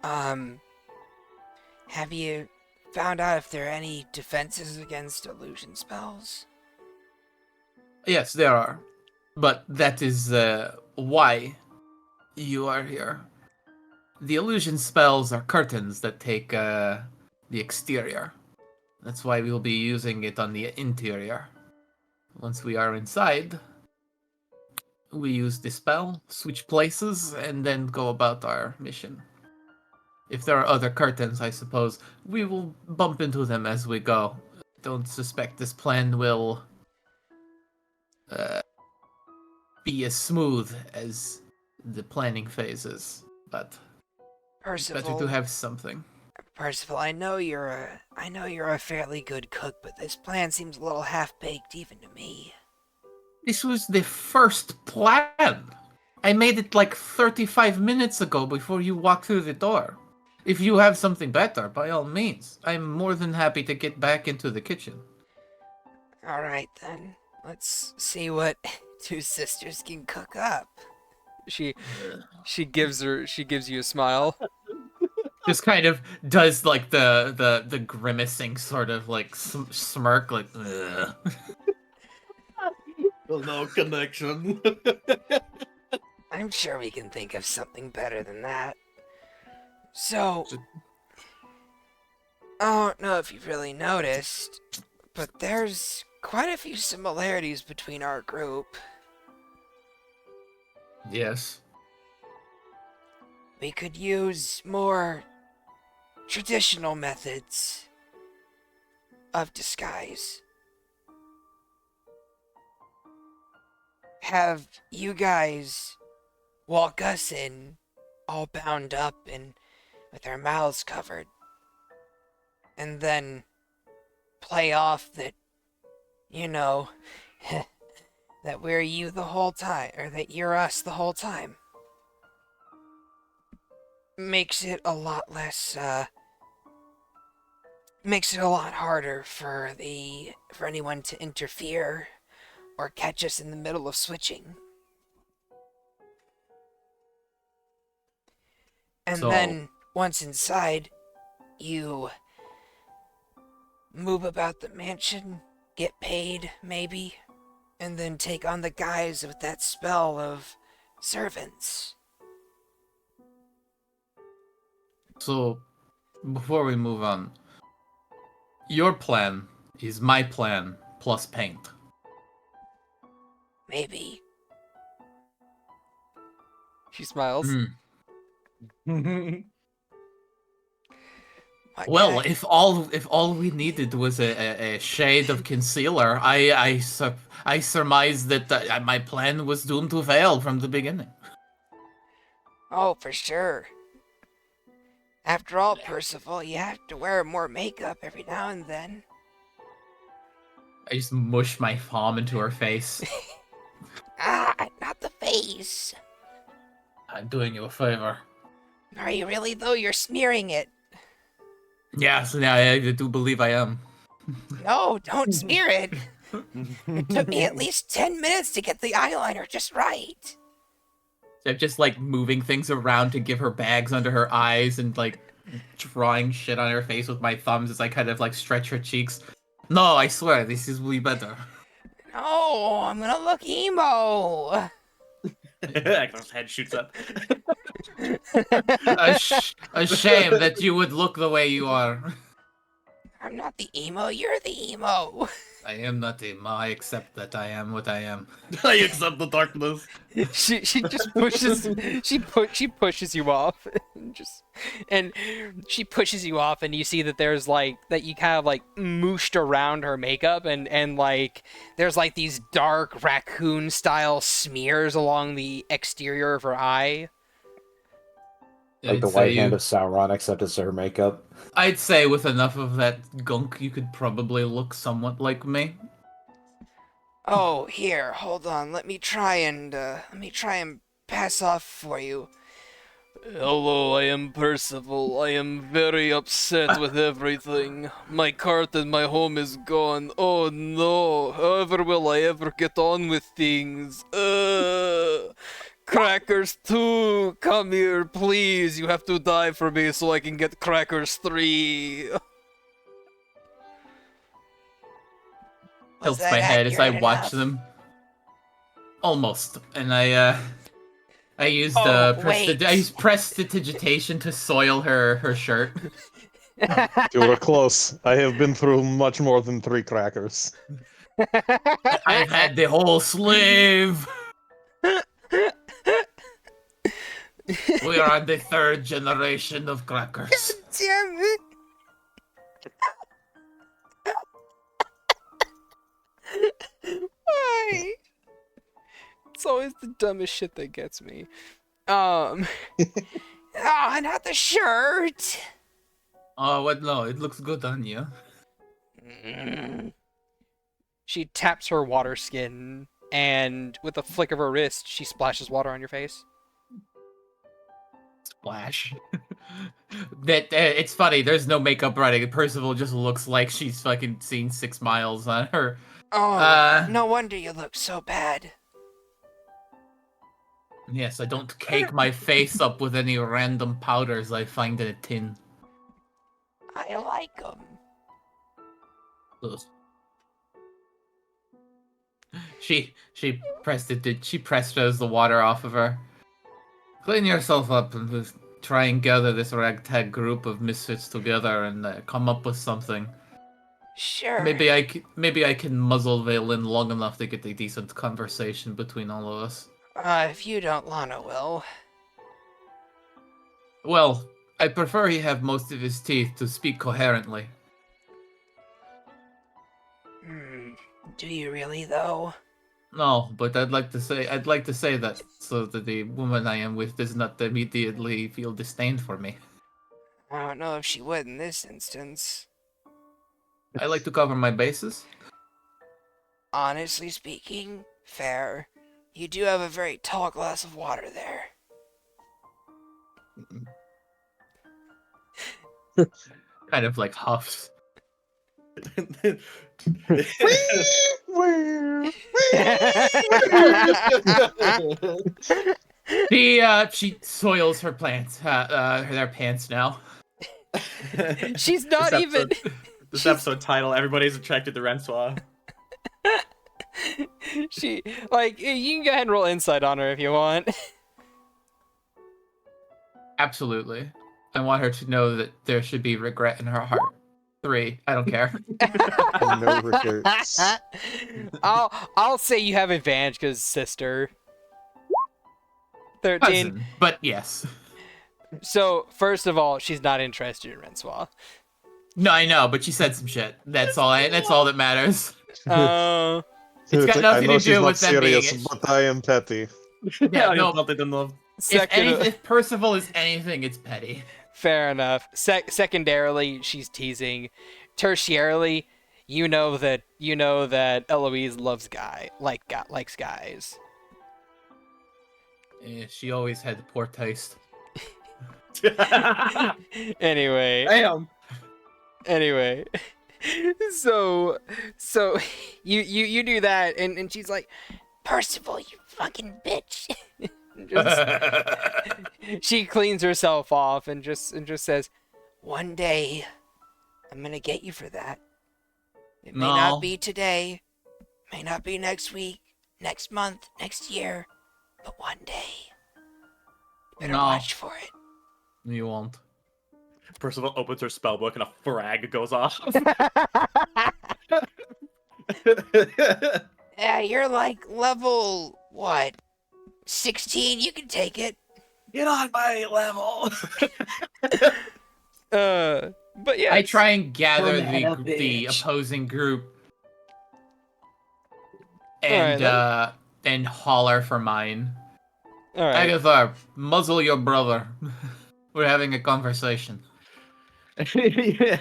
Have you found out if there are any defenses against illusion spells? Yes, there are. But that is why you are here. The illusion spells are curtains that take the exterior. That's why we will be using it on the interior. Once we are inside, we use the spell, switch places, and then go about our mission. If there are other curtains, I suppose, we will bump into them as we go. Don't suspect this plan will be as smooth as the planning phases, but Percival, it's better to have something. Percival, I know you're a fairly good cook, but this plan seems a little half-baked even to me. This was the first plan. I made it like 35 minutes ago before you walked through the door. If you have something better, by all means, I'm more than happy to get back into the kitchen. Alright then, let's see what Two sisters can cook up. She gives you a smile. Just kind of does like the grimacing sort of like smirk, like. Ugh. Well, no connection. I'm sure we can think of something better than that. So, I don't know if you've really noticed, but there's quite a few similarities between our group. Yes. We could use more traditional methods of disguise. Have you guys walk us in, all bound up and with our mouths covered, and then play off that, you know, that we're you the whole time, or that you're us the whole time. Makes it a lot less, makes it a lot harder for anyone to interfere or catch us in the middle of switching. And then, once inside, you move about the mansion, get paid, maybe, and then take on the guise with that spell of servants. So, before we move on, your plan is my plan plus paint. Maybe. She smiles. Well, if all we needed was a shade of concealer, I surmised that my plan was doomed to fail from the beginning. Oh, for sure. After all, Percival, you have to wear more makeup every now and then. I just mush my palm into her face. Not the face. I'm doing you a favor. Are you really, though? You're smearing it. Yes, yeah, I do believe I am. No, don't smear it. It took me at least 10 minutes to get the eyeliner just right. I'm just like moving things around to give her bags under her eyes and like drawing shit on her face with my thumbs as I kind of like stretch her cheeks. No, I swear, this is way better. No, I'm gonna look emo. Agnes' head shoots up. A shame that you would look the way you are. I'm not the emo, you're the emo. I am not emo, I accept that I am what I am. I accept the darkness. She just pushes she pushes you off and she pushes you off, and you see that there's like that you kind of like mooshed around her makeup, and like there's like these dark raccoon style smears along the exterior of her eye. Like the white hand of Sauron, except it's her makeup. I'd say with enough of that gunk, you could probably look somewhat like me. Oh, here, hold on. Let me try and pass off for you. Hello, I am Percival. I am very upset with everything. My cart and my home is gone. Oh no, however will I ever get on with things? Crackers 2, come here, please. You have to die for me so I can get Crackers 3. Tilts my head as I watch them. Almost. And I used prestidigitation to soil her shirt. You were close. I have been through much more than 3 crackers. I've had the whole sleeve. We are on the 3rd generation of crackers. Damn it. Why? It's always the dumbest shit that gets me. Not the shirt. Oh, what? No, it looks good on you. She taps her water skin, and with a flick of her wrist, she splashes water on your face. Splash. It's funny, there's no makeup running. Percival just looks like she's fucking seen 6 miles on her. Oh, no wonder you look so bad. Yes, I don't cake my face up with any random powders I find in a tin. I like them. Ugh. She pressed it. She pressed the water off of her. Clean yourself up and just try and gather this ragtag group of misfits together and come up with something. Sure. Maybe I can muzzle Vaelyn long enough to get a decent conversation between all of us. If you don't, Lana will. Well, I prefer he have most of his teeth to speak coherently. Do you really, though? No, but I'd like to say that so that the woman I am with does not immediately feel disdain for me. I don't know if she would in this instance. I like to cover my bases. Honestly speaking, fair. You do have a very tall glass of water there. Kind of like huffs. She soils her plants, their pants now. She's not This even. This episode title: Everybody's attracted to Rensois. You can go ahead and roll insight on her if you want. Absolutely. I want her to know that there should be regret in her heart. 3. I don't care. No regrets. I'll say you have advantage because sister. 13. Cousin, but yes. So first of all, she's not interested in Rensois. No, I know, but she said some shit. That's all that matters. Uh, It's got like, nothing I know to do she's not with them being serious, but I am petty. Yeah, no. Nothing in love. If Percival is anything, it's petty. Fair enough. Secondarily, she's teasing. Tertiarily, you know that Eloise loves likes guys. Yeah, she always had poor taste. Anyway. Damn. Anyway. So you do that and she's like, Percival, you fucking bitch. She cleans herself off and just says, one day I'm gonna get you for that. It may not be today, may not be next week, next month, next year, but one day. You better watch for it. You won't. Percival opens her spellbook and a frag goes off. Yeah, you're like level, what, 16? You can take it. Get on my level. But yeah. I try and gather Banana the bitch. opposing group Alright, and holler for mine. Alright. Agathar, muzzle your brother. We're having a conversation. Yeah.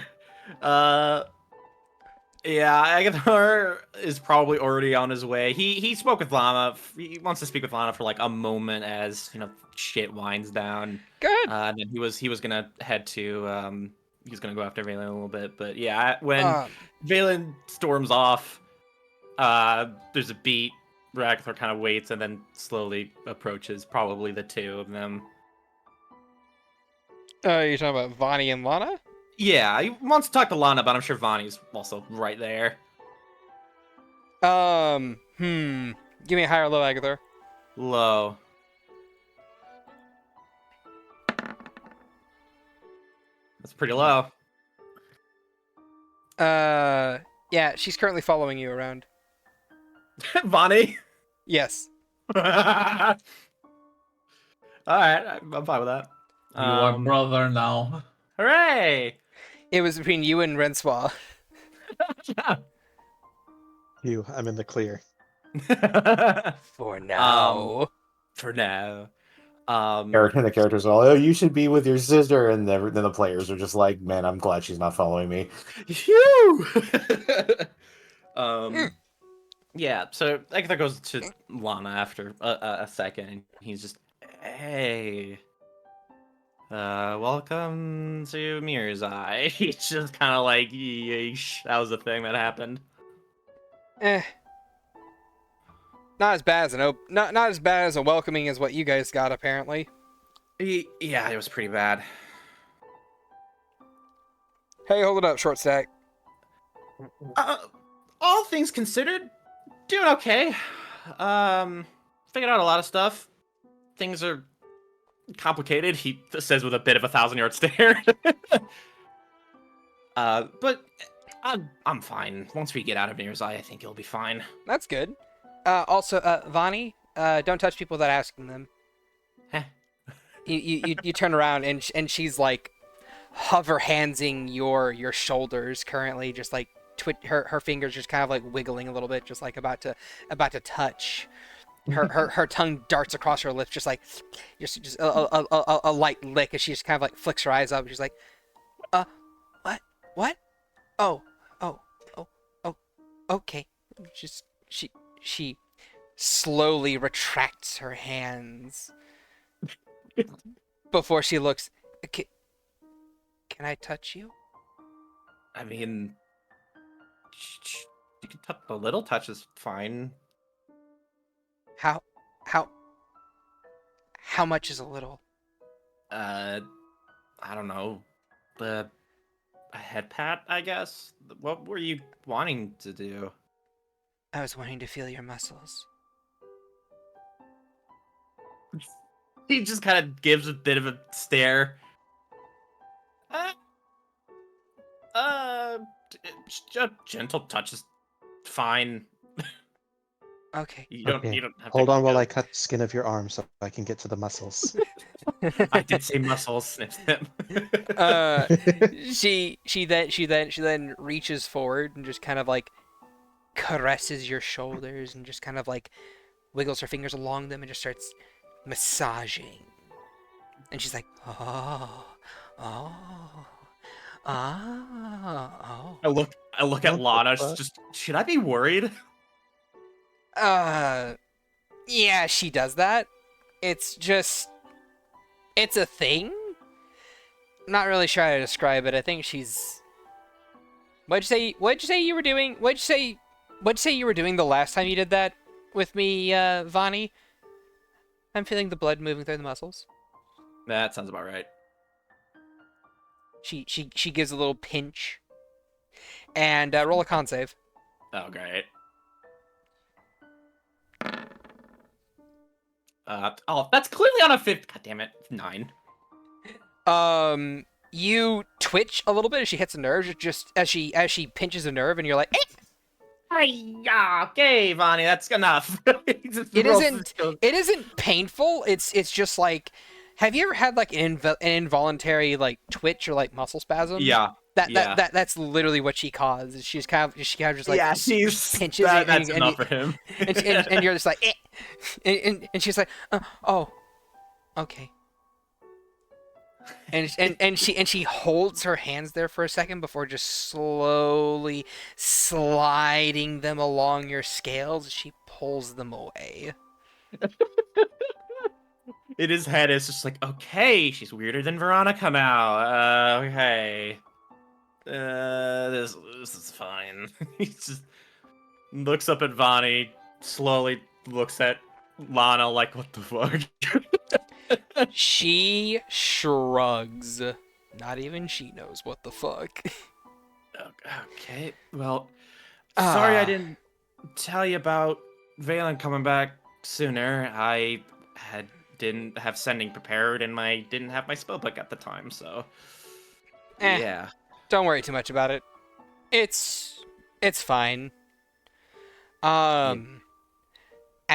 Yeah, Agathar is probably already on his way. He spoke with Lana. He wants to speak with Lana for like a moment as shit winds down. Good. And then he was gonna head to he's gonna go after Vaelyn a little bit. But yeah, when Vaelyn storms off, there's a beat. Agathar kind of waits and then slowly approaches. Probably the two of them. You're talking about Vani and Lana? Yeah, he wants to talk to Lana, but I'm sure Vani's also right there. Give me a high or low, Agathar. Low. That's pretty low. Yeah, she's currently following you around. Vani? Yes. Alright, I'm fine with that. You are brother now. Hooray! It was between you and Rensois. I'm in the clear. For now. For now. The characters are all, oh, you should be with your sister, and then the players are just like, man, I'm glad she's not following me. Phew! Yeah, so Agathar goes to Lana after a second, and he's just, hey, welcome to Mirror's Eye. He's just kind of like, yeesh, that was the thing that happened. Not as bad as not as bad as a welcoming as what you guys got, apparently. Yeah, it was pretty bad. Hey, hold it up, short stack. All things considered, doing okay. Figured out a lot of stuff. Things are complicated, he says with a bit of a 1,000-yard stare. But I'm fine. Once we get out of Near's Eye, I think it'll be fine. That's good. Also, Vani, don't touch people without asking them. Heh. You turn around and she's like hover handsing your shoulders currently, just like her fingers just kind of like wiggling a little bit, just like about to touch. Her tongue darts across her lips, just like just a light lick as she just kind of like flicks her eyes up. She's like, what? Oh, okay. Just she slowly retracts her hands before she looks. Can I touch you? I mean, you can touch a little. Touch is fine. How much is a little? I don't know. A head pat, I guess. What were you wanting to do? I was wanting to feel your muscles. He just kind of gives a bit of a stare. A gentle touch is fine. Okay. You don't have Hold to on while go. I cut the skin of your arm so I can get to the muscles. I did say muscles. Snip, snip. She then reaches forward and just kind of like caresses your shoulders and just kind of like wiggles her fingers along them and just starts massaging. And she's like, oh. I look at Lana. Just should I be worried? Yeah, she does that. It's a thing. I'm not really sure how to describe it. I think she's. What'd you say you were doing? What'd you say you were doing the last time you did that with me, Vani? I'm feeling the blood moving through the muscles. That sounds about right. She gives a little pinch. And roll a con save. Oh, great. That's clearly on a 5th. God damn it, 9. You twitch a little bit as she hits a nerve, just as she pinches a nerve, and you're like, Okay, Vani, that's enough. it isn't painful. It's just like, have you ever had like an involuntary like twitch or like muscle spasm? Yeah. That's literally what she caused. She's kind of just like she's pinches that's enough for him. and you're just like and she's like, oh, okay. And she holds her hands there for a second before just slowly sliding them along your scales. She pulls them away. In his head, it's just like, okay, she's weirder than Veronica now. Okay. This is fine. He just looks up at Vani, slowly looks at Lana like, what the fuck? She shrugs. Not even she knows what the fuck. Okay, well, sorry I didn't tell you about Vaelyn coming back sooner. I didn't have sending prepared, and I didn't have my spellbook at the time, so yeah. Don't worry too much about it. It's fine. I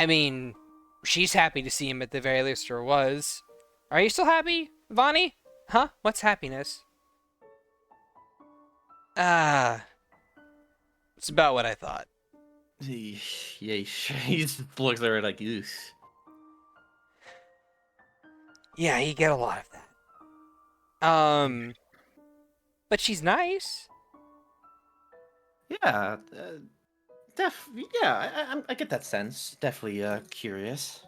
mean, she's happy to see him at the very least, or was. Are you still happy, Vani? Huh? What's happiness? It's about what I thought. Yeah, he just looks at her like, ugh. Yeah, you get a lot of that. But she's nice. Yeah, I get that sense. Definitely curious.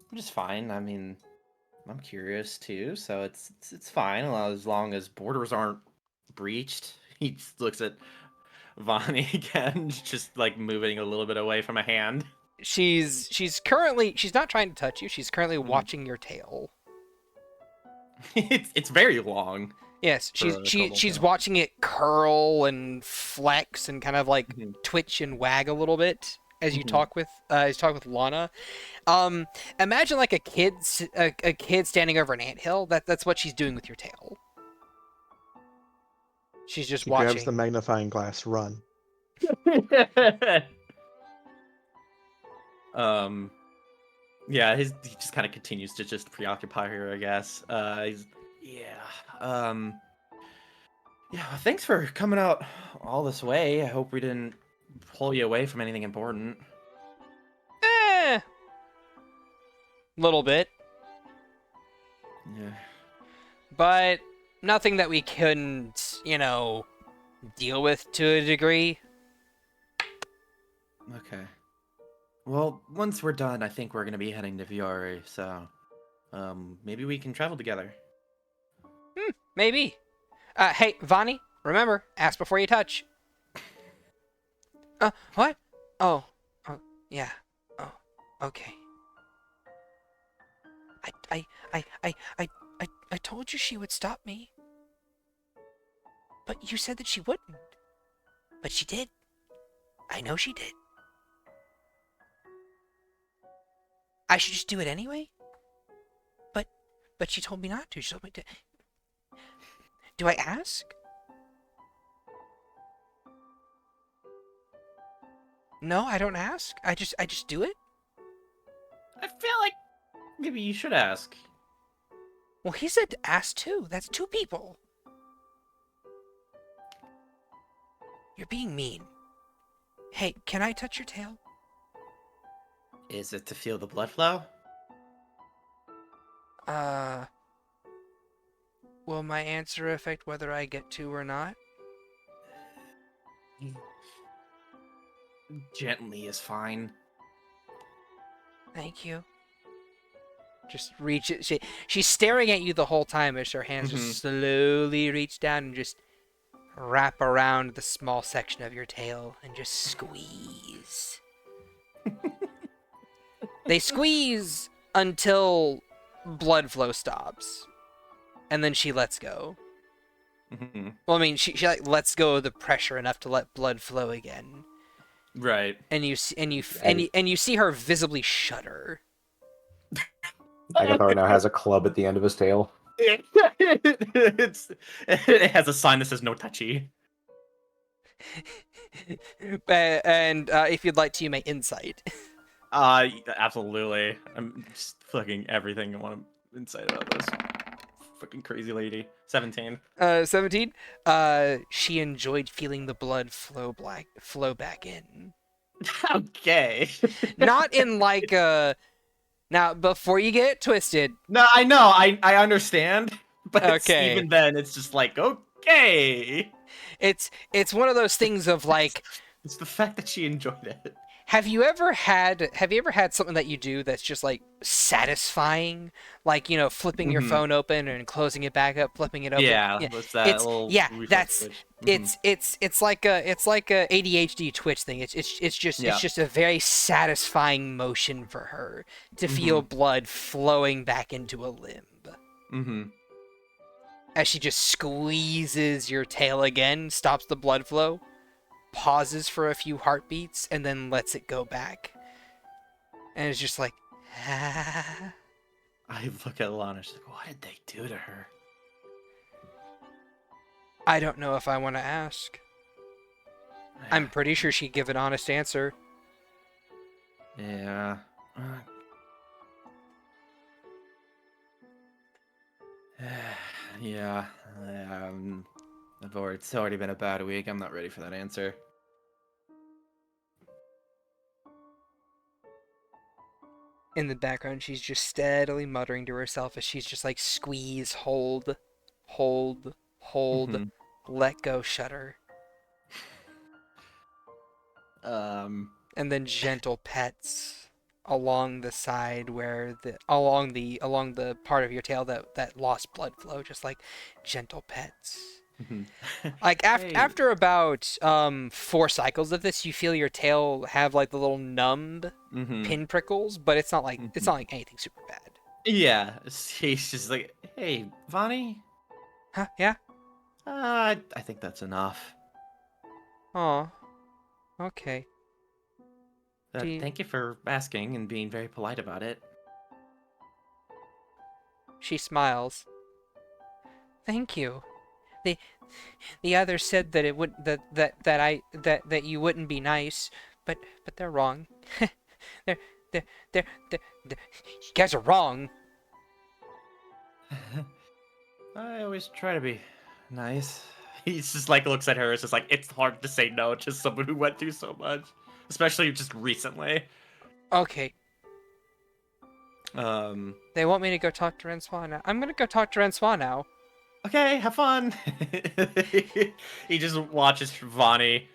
Which is fine. I mean, I'm curious too, so it's fine as long as borders aren't breached. He just looks at Vani again, just like moving a little bit away from a hand. she's not trying to touch you. She's currently watching your tail. It's very long. Yes, she's watching it curl and flex and kind of like twitch and wag a little bit as you talk with Lana. Imagine like a kid standing over an anthill. That's what she's doing with your tail. She's just watching. Grabs the magnifying glass. Run. Yeah, he just kind of continues to just preoccupy her, I guess. Thanks for coming out all this way. I hope we didn't pull you away from anything important. Little bit. Yeah. But nothing that we couldn't, deal with to a degree. Okay. Well, once we're done, I think we're going to be heading to Viore, so maybe we can travel together. Maybe. Hey, Vani, remember, ask before you touch. What? Oh, yeah. Oh, okay. I told you she would stop me. But you said that she wouldn't. But she did. I know she did. I should just do it anyway? But she told me not to. She told me to. Do I ask? No, I don't ask. I just do it? I feel like maybe you should ask. Well, he said to ask too. That's two people. You're being mean. Hey, can I touch your tail? Is it to feel the blood flow? Will my answer affect whether I get to or not? Gently is fine. Thank you. Just reach it. She's staring at you the whole time as her hands just slowly reach down and just wrap around the small section of your tail and just squeeze. They squeeze until blood flow stops. And then she lets go. Well, I mean, she like lets go of the pressure enough to let blood flow again. Right. And you see her visibly shudder. Agathar now has a club at the end of his tail. It has a sign that says no touchy. And if you'd like to, you may insight. Absolutely. I'm just fucking everything I want to insight about this. Fucking crazy lady. 17. 17. She enjoyed feeling the blood flow back in. Okay. Not in like a. Now, before you get it twisted. No, I know. I understand. But okay. Even then, it's just like, okay. It's one of those things of like. It's the fact that she enjoyed it. Have you ever had something that you do that's just like satisfying, like flipping your phone open and closing it back up, flipping it open? Yeah, what's that? It's like a ADHD Twitch thing. It's just a very satisfying motion for her to feel blood flowing back into a limb. As she just squeezes your tail again, stops the blood flow, pauses for a few heartbeats, and then lets it go back. And it's just like, ah. I look at Lana, she's like, what did they do to her? I don't know if I want to ask. I'm pretty sure she'd give an honest answer. Yeah. Yeah. It's already been a bad week. I'm not ready for that answer. In the background, she's just steadily muttering to herself as she's just like, squeeze, hold, let go, shudder. And then gentle pets along the side where along the part of your tail that lost blood flow, just like gentle pets. Like Hey. after about 4 cycles of this, you feel your tail have like the little numb pin prickles, but it's not like anything super bad. Yeah, he's just like, hey, Vani, Huh? Yeah. I think that's enough. Oh. Okay. Thank you for asking and being very polite about it. She smiles. Thank you. The others said that it would that you wouldn't be nice, but they're wrong. they're, you guys are wrong. I always try to be nice. He's just like looks at her. It's just like it's hard to say no to someone who went through so much, especially just recently. Okay. They want me to go talk to Rensois now. I'm gonna go talk to Rensois now. Okay, have fun. He just watches Vani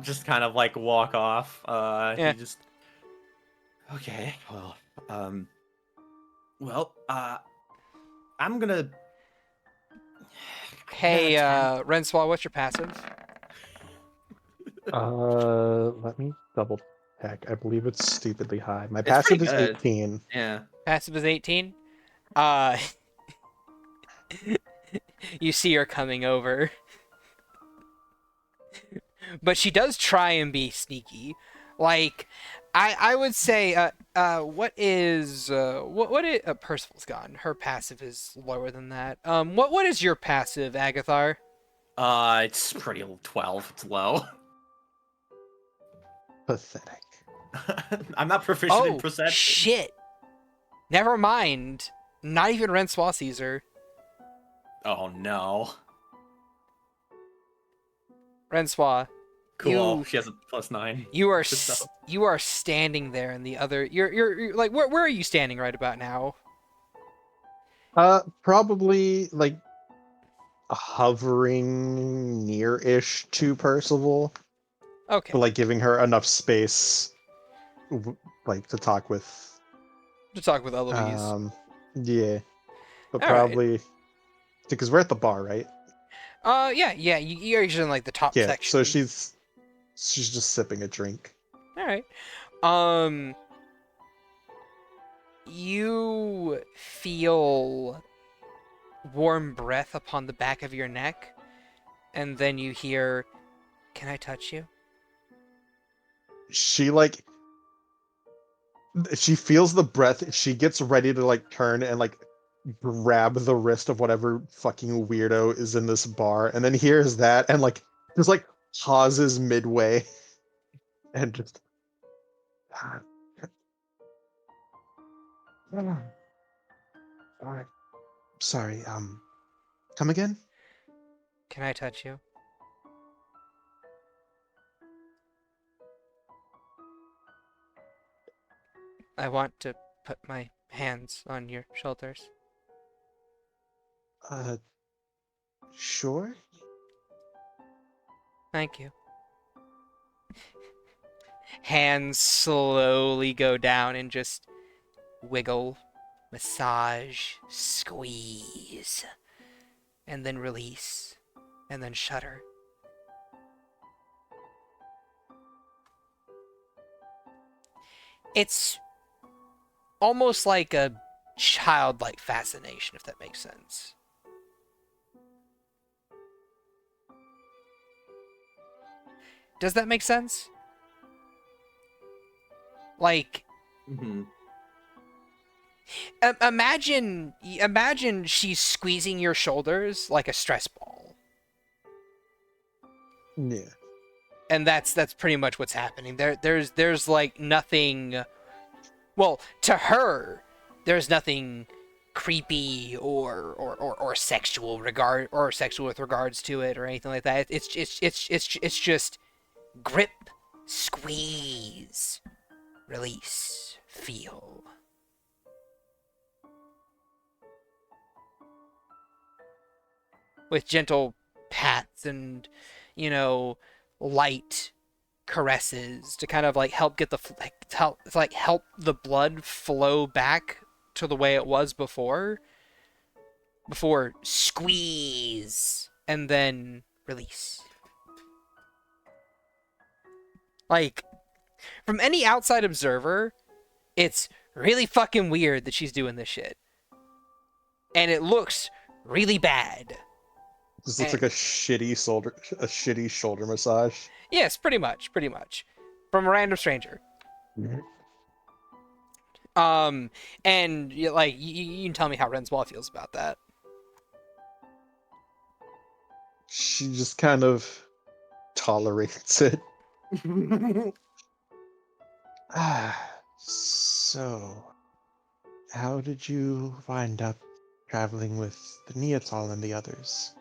just kind of like walk off. Yeah. He just okay. Well, I'm gonna. Hey, Rensois, what's your passive? Let me double check. I believe it's stupidly high. My It's passive pretty is good. 18. Yeah. Passive is 18. You see her coming over. But she does try and be sneaky. Like, I would say, what is Percival's gone. Her passive is lower than that. What is your passive, Agathar? It's pretty 12. It's low. Pathetic. I'm not proficient in perception. Shit. Never mind. Not even Rensois sees her. Oh no. Rensois. Cool. She has a +9. You are standing there in the other. You're like where are you standing right about now? Probably like hovering near-ish to Percival. Okay. But like giving her enough space, like to talk with. Eloise. Yeah. But All probably because we're at the bar, right? Yeah. You're usually in like the top section. So she's just sipping a drink. All right. You feel warm breath upon the back of your neck, and then you hear, "Can I touch you?" She feels the breath. She gets ready to like turn and like grab the wrist of whatever fucking weirdo is in this bar, and then hears that and like just like pauses midway and just sorry, come again? Can I touch you? I want to put my hands on your shoulders. Sure. Thank you. Hands slowly go down and just wiggle, massage, squeeze, and then release, and then shudder. It's almost like a childlike fascination, if that makes sense. Does that make sense? Like, imagine she's squeezing your shoulders like a stress ball. Yeah. And that's pretty much what's happening. There's like nothing. Well, to her, there's nothing creepy or sexual with regards to it or anything like that. It's just grip, squeeze, release, feel. With gentle pats and, light caresses to kind of like help get help the blood flow back to the way it was before squeeze and then release. Like, from any outside observer, it's really fucking weird that she's doing this shit. And it looks really bad. This looks like a shitty shoulder massage. Yes, pretty much. From a random stranger. Mm-hmm. And like, you can tell me how Ren's Wall feels about that. She just kind of tolerates it. So, how did you wind up traveling with the Niatal and the others?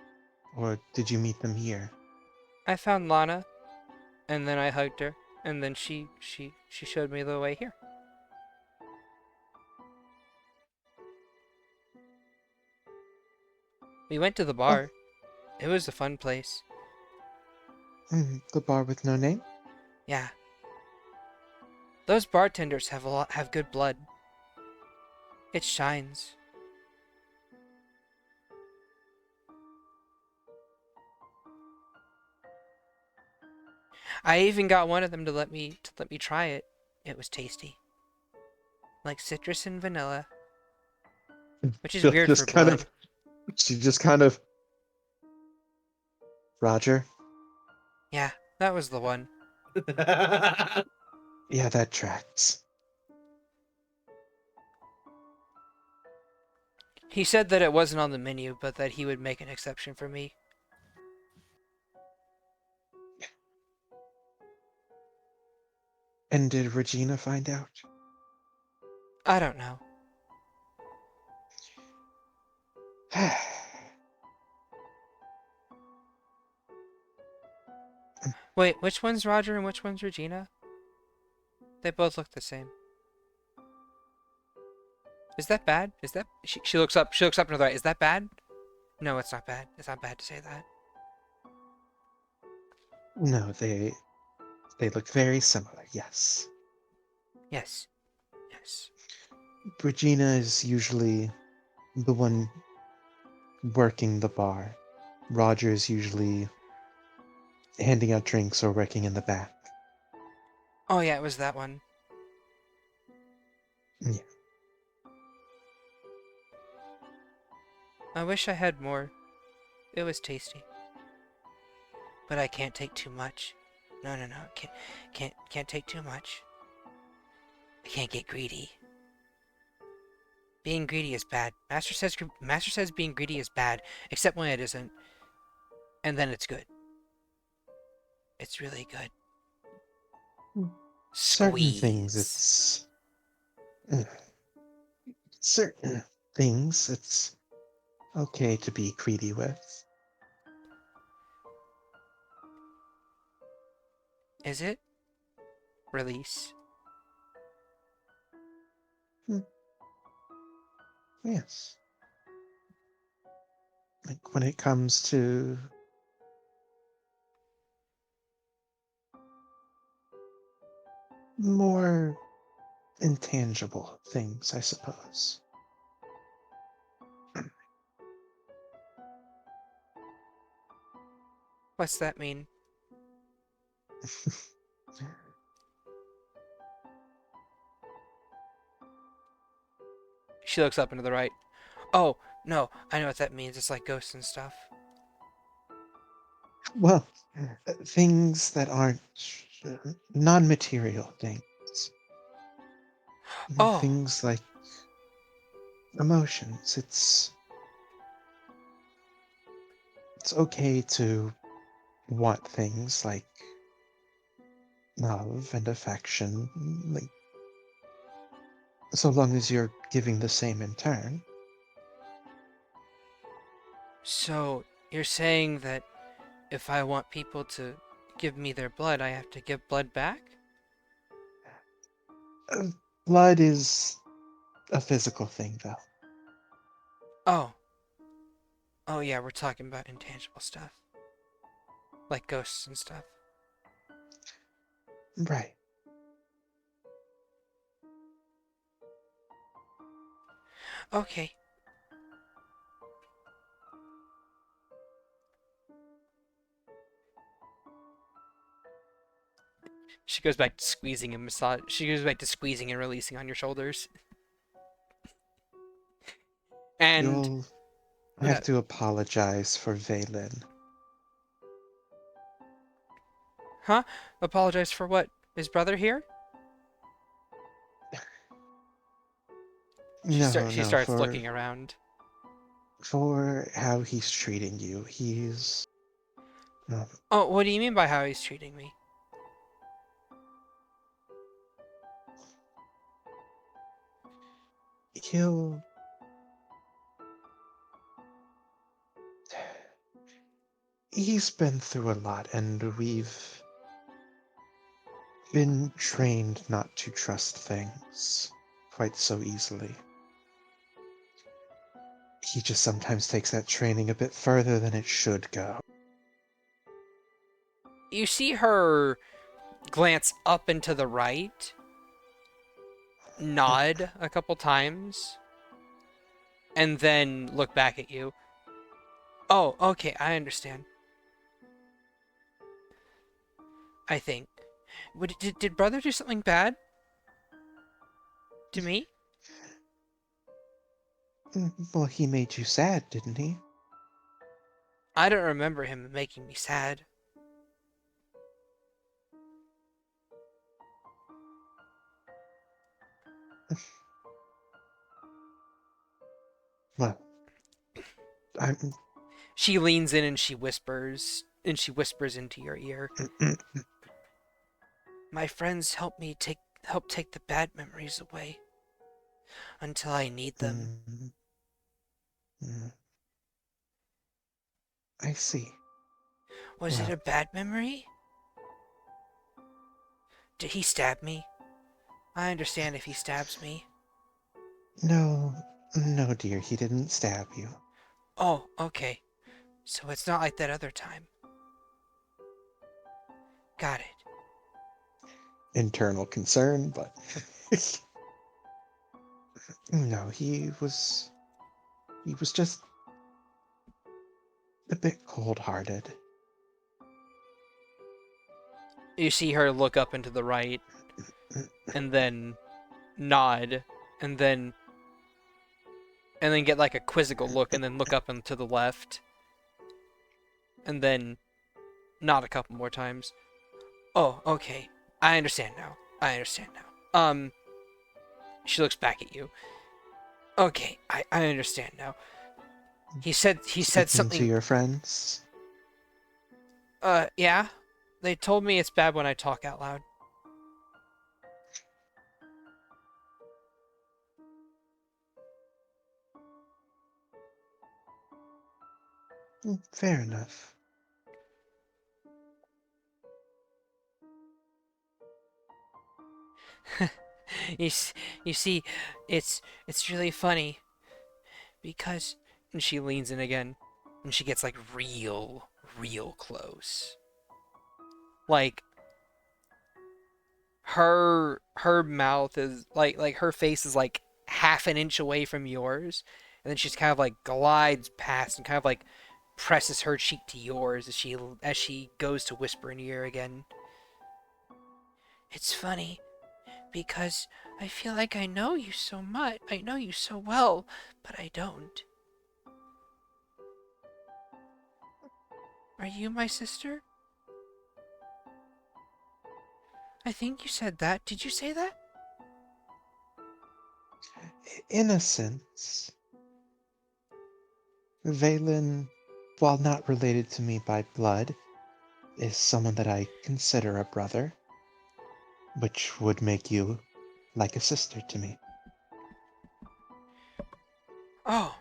Or did you meet them here? I found Lana, and then I hugged her, and then she showed me the way here. We went to the bar. It was a fun place. The bar with no name? Yeah. Those bartenders have good blood. It shines. I even got one of them to let me try it. It was tasty. Like citrus and vanilla. Which is weird for blood. She just kind of Roger? Yeah, that was the one. Yeah, that tracks. He said that it wasn't on the menu, but that he would make an exception for me. And did Regina find out? I don't know. Wait, which one's Roger and which one's Regina? They both look the same. Is that bad? Is that... She looks up to the right. Is that bad? No, it's not bad. It's not bad to say that. No, they look very similar, yes. Yes. Yes. Regina is usually the one working the bar. Roger is usually handing out drinks or working in the back. Oh yeah, it was that one. Yeah. I wish I had more. It was tasty. But I can't take too much. No. Can't take too much. I can't get greedy. Being greedy is bad. Master says being greedy is bad, except when it isn't. And then it's good. It's really good. Certain Squeeze. things it's okay to be greedy with. Is it? Release. Yes. Like when it comes to more intangible things, I suppose. What's that mean? She looks up and to the right. Oh, no, I know what that means. It's like ghosts and stuff. Well, things that aren't non-material things. Oh. Things like emotions. It's okay to want things like love and affection, like so long as you're giving the same in turn. So, you're saying that if I want people to give me their blood, I have to give blood back? Blood is a physical thing, though. Oh. Oh yeah, we're talking about intangible stuff. Like ghosts and stuff. Right. Okay. She goes back to squeezing and massage. She goes back to squeezing and releasing on your shoulders. And You'll have to apologize for Vaelyn. Huh? Apologize for what? His brother here? She starts looking around. For how he's treating you. He's... Oh, what do you mean by how he's treating me? He's been through a lot, and we've been trained not to trust things quite so easily. He just sometimes takes that training a bit further than it should go. You see her glance up and to the right, nod a couple times, and then look back at you. Oh, okay, I understand. I think. Did brother do something bad? To me? Well, he made you sad, didn't he? I don't remember him making me sad. Well, She leans in and she whispers into your ear. My friends help take the bad memories away until I need them. I see. Was it a bad memory? Did he stab me? I understand if he stabs me. No, dear, he didn't stab you. Oh, okay. So it's not like that other time. Got it. Internal concern, but... No, he was just a bit cold-hearted. You see her look up and to the right, and then nod, and then get like a quizzical look, and then look up and to the left, and then nod a couple more times. Oh, okay. I understand now. She looks back at you. Okay, I understand now. He said something to your friends? Yeah. They told me it's bad when I talk out loud. Fair enough. You see, it's really funny because, and she leans in again, and she gets like real close. Like her mouth is like her face is like half an inch away from yours, and then she's kind of like glides past and kind of like presses her cheek to yours as she goes to whisper in your ear again. It's funny because I feel like I know you so much. I know you so well, but I don't. Are you my sister? I think you said that. Did you say that? In a sense, Vaelyn, while not related to me by blood, is someone that I consider a brother, which would make you like a sister to me. Oh,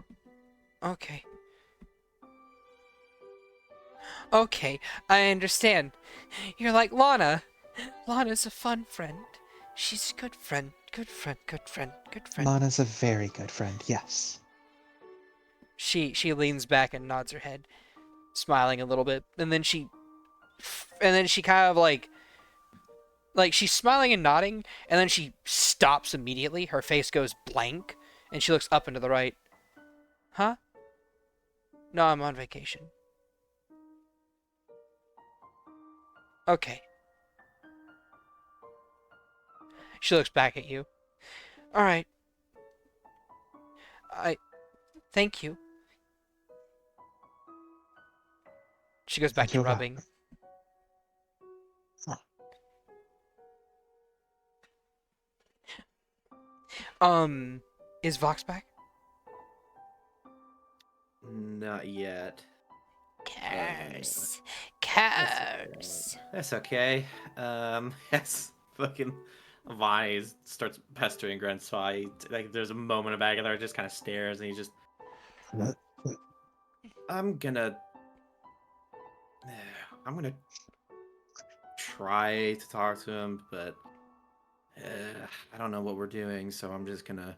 okay. Okay, I understand. You're like Lana. Lana's a fun friend. She's a good friend. Good friend. Lana's a very good friend, yes. She leans back and nods her head, smiling a little bit, and then she kind of like she's smiling and nodding, and then she stops immediately. Her face goes blank, and she looks up and to the right. Huh? No, I'm on vacation. Okay. She looks back at you. All right. Thank you. She goes back to rubbing. Is Vox back? Not yet. Curse. That's okay. Yes, fucking Vani starts pestering Grandpa. Like, there's a moment of Agathar just kind of stares, and he just... I'm gonna try to talk to him, but I don't know what we're doing, so I'm just gonna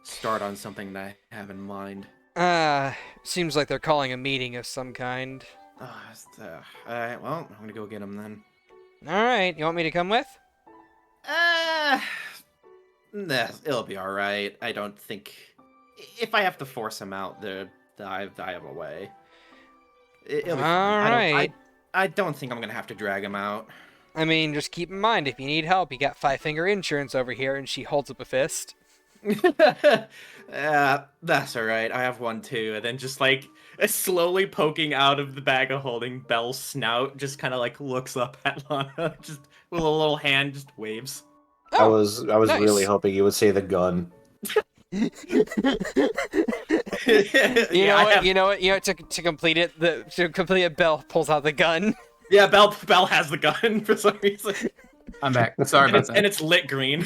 start on something that I have in mind. Seems like they're calling a meeting of some kind. Alright, well, I'm gonna go get him then. Alright, you want me to come with? Nah, it'll be alright. I don't think... If I have to force him out, I have a way. It'll be fine. Alright. I don't think I'm gonna have to drag him out. I mean, just keep in mind, if you need help, you got 5-finger insurance over here, and she holds up a fist. That's alright. I have one too. And then just like slowly poking out of the bag of holding, Belle's snout just kind of like looks up at Lana, just with a little hand, just waves. I was nice. really hoping you would say the gun. You know what? To complete it, Belle pulls out the gun. Yeah, Belle has the gun for some reason. I'm back. Sorry about that. And it's lit green.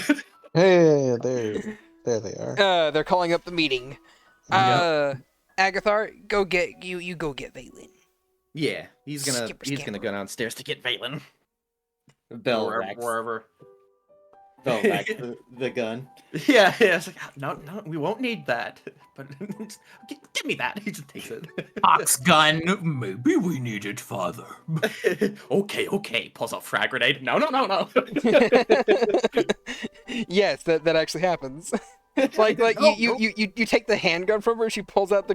Hey, there they are. They're calling up the meeting. Agathar, go get Vaelyn. Yeah, he's gonna go downstairs to get Vaelyn. Bell Wherever. Bell back the gun. Yeah. It's like, no, we won't need that. But give me that. He just takes it. Fox gun. Maybe we need it, father. Okay. Pulls out frag grenade. No. Yes, that actually happens. like you take the handgun from her. She pulls out the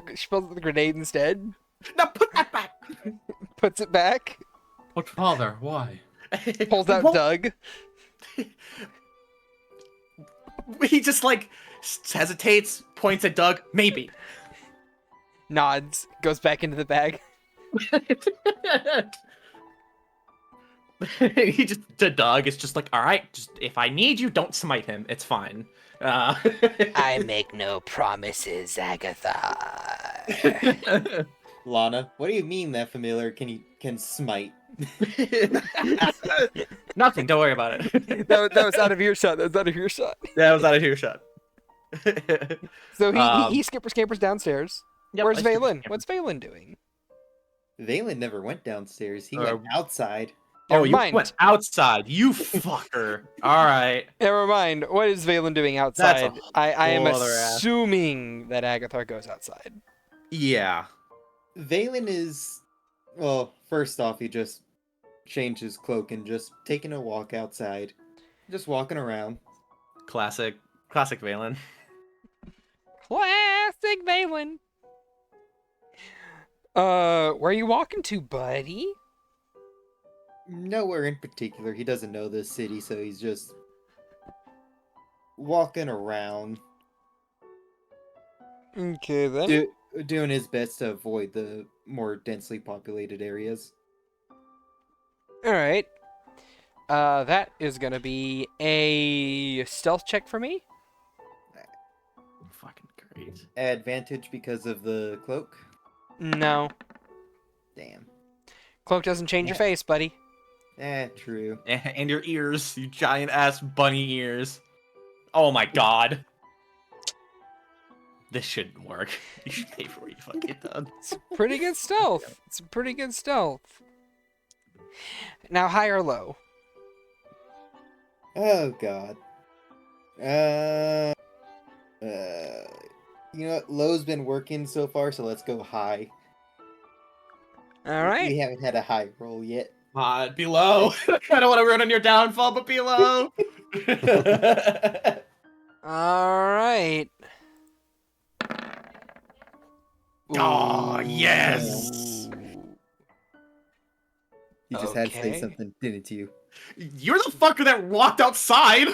grenade instead. Now put that back. Puts it back. But father, why? Pulls out Doug. He just like hesitates, points at Doug. Maybe. Nods. Goes back into the bag. The dog is just like, all right, just if I need you, don't smite him. It's fine. I make no promises, Agathar. Lana, what do you mean that familiar can smite? Nothing. Don't worry about it. that was out of earshot. Yeah, that was out of earshot. So he scampers downstairs. Yep, Where's Vaelyn? What's Vaelyn doing? Vaelyn never went downstairs. He went outside. Oh, you mind. went outside, you fucker. All right. Never mind. What is Vaelyn doing outside? I am assuming that Agathar goes outside. Yeah. Vaelyn is... Well, first off, he just changed his cloak and just taking a walk outside. Just walking around. Classic Vaelyn. Classic Vaelyn. Where are you walking to, buddy? Nowhere in particular. He doesn't know this city, so he's just walking around. Okay, then. Doing his best to avoid the more densely populated areas. Alright. That is gonna be a stealth check for me. Fucking great. Advantage because of the cloak? No. Damn. Cloak doesn't change your face, buddy. True. And your ears, you giant ass bunny ears. Oh my god. This shouldn't work. You should pay for what you fucking done. It's pretty good stealth. Now, high or low? Oh god. You know what? Low's been working so far, so let's go high. Alright. We haven't had a high roll yet. Be low. I don't want to ruin on your downfall, but be low. Alright. Oh, yes! You just had to say something, didn't you? You're the fucker that walked outside!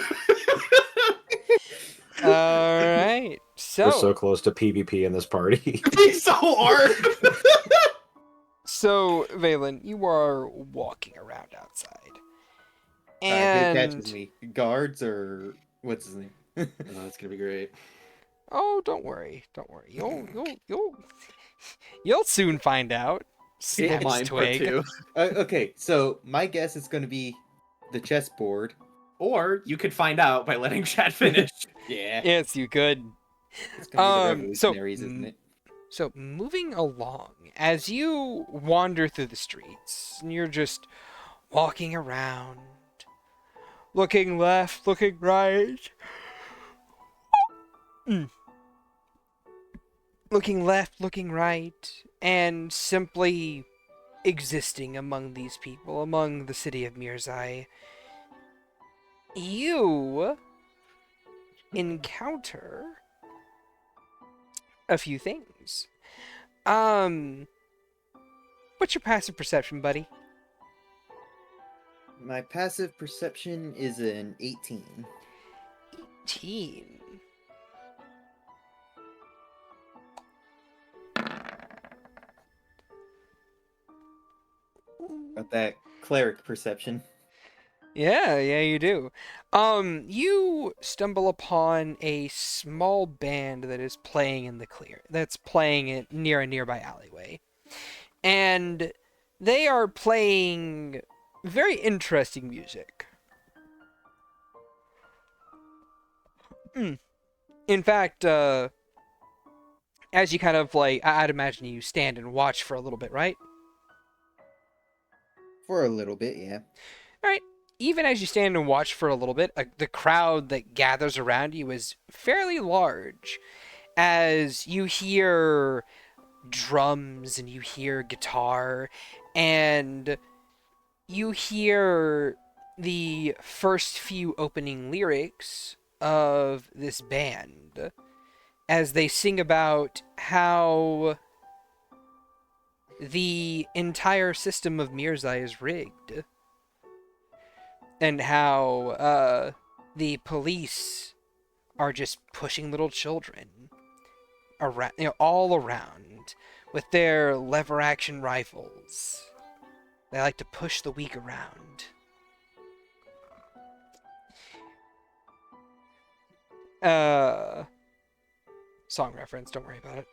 All right. We're so close to PvP in this party. He's so hard. So, Vaelyn, you are walking around outside. Who And catches me? Guards or what's his name? Oh, that's gonna be great. oh, don't worry. You'll soon find out. Snaps Mine part twig. 2. Okay, so my guess is going to be the chessboard. Or you could find out by letting Shad finish. Yeah, Yes, you could. it's going to be the so, revolutionaries, isn't it? So, moving along, as you wander through the streets, and you're just walking around, looking left, looking right, looking left, looking right, and simply existing among these people, among the city of Mirzai, you encounter a few things. What's your passive perception, buddy? My passive perception is an 18. 18. Got that cleric perception. Yeah, you do. You stumble upon a small band that is playing in the clear. That's playing it near a nearby alleyway. And they are playing very interesting music. In fact, as you kind of I'd imagine you stand and watch for a little bit, right? For a little bit, yeah. All right. Even as you stand and watch for a little bit, the crowd that gathers around you is fairly large. As you hear drums and you hear guitar and you hear the first few opening lyrics of this band as they sing about how the entire system of Mirzai is rigged. And how the police are just pushing little children around, all around with their lever action rifles. They like to push the weak around. Song reference, don't worry about it.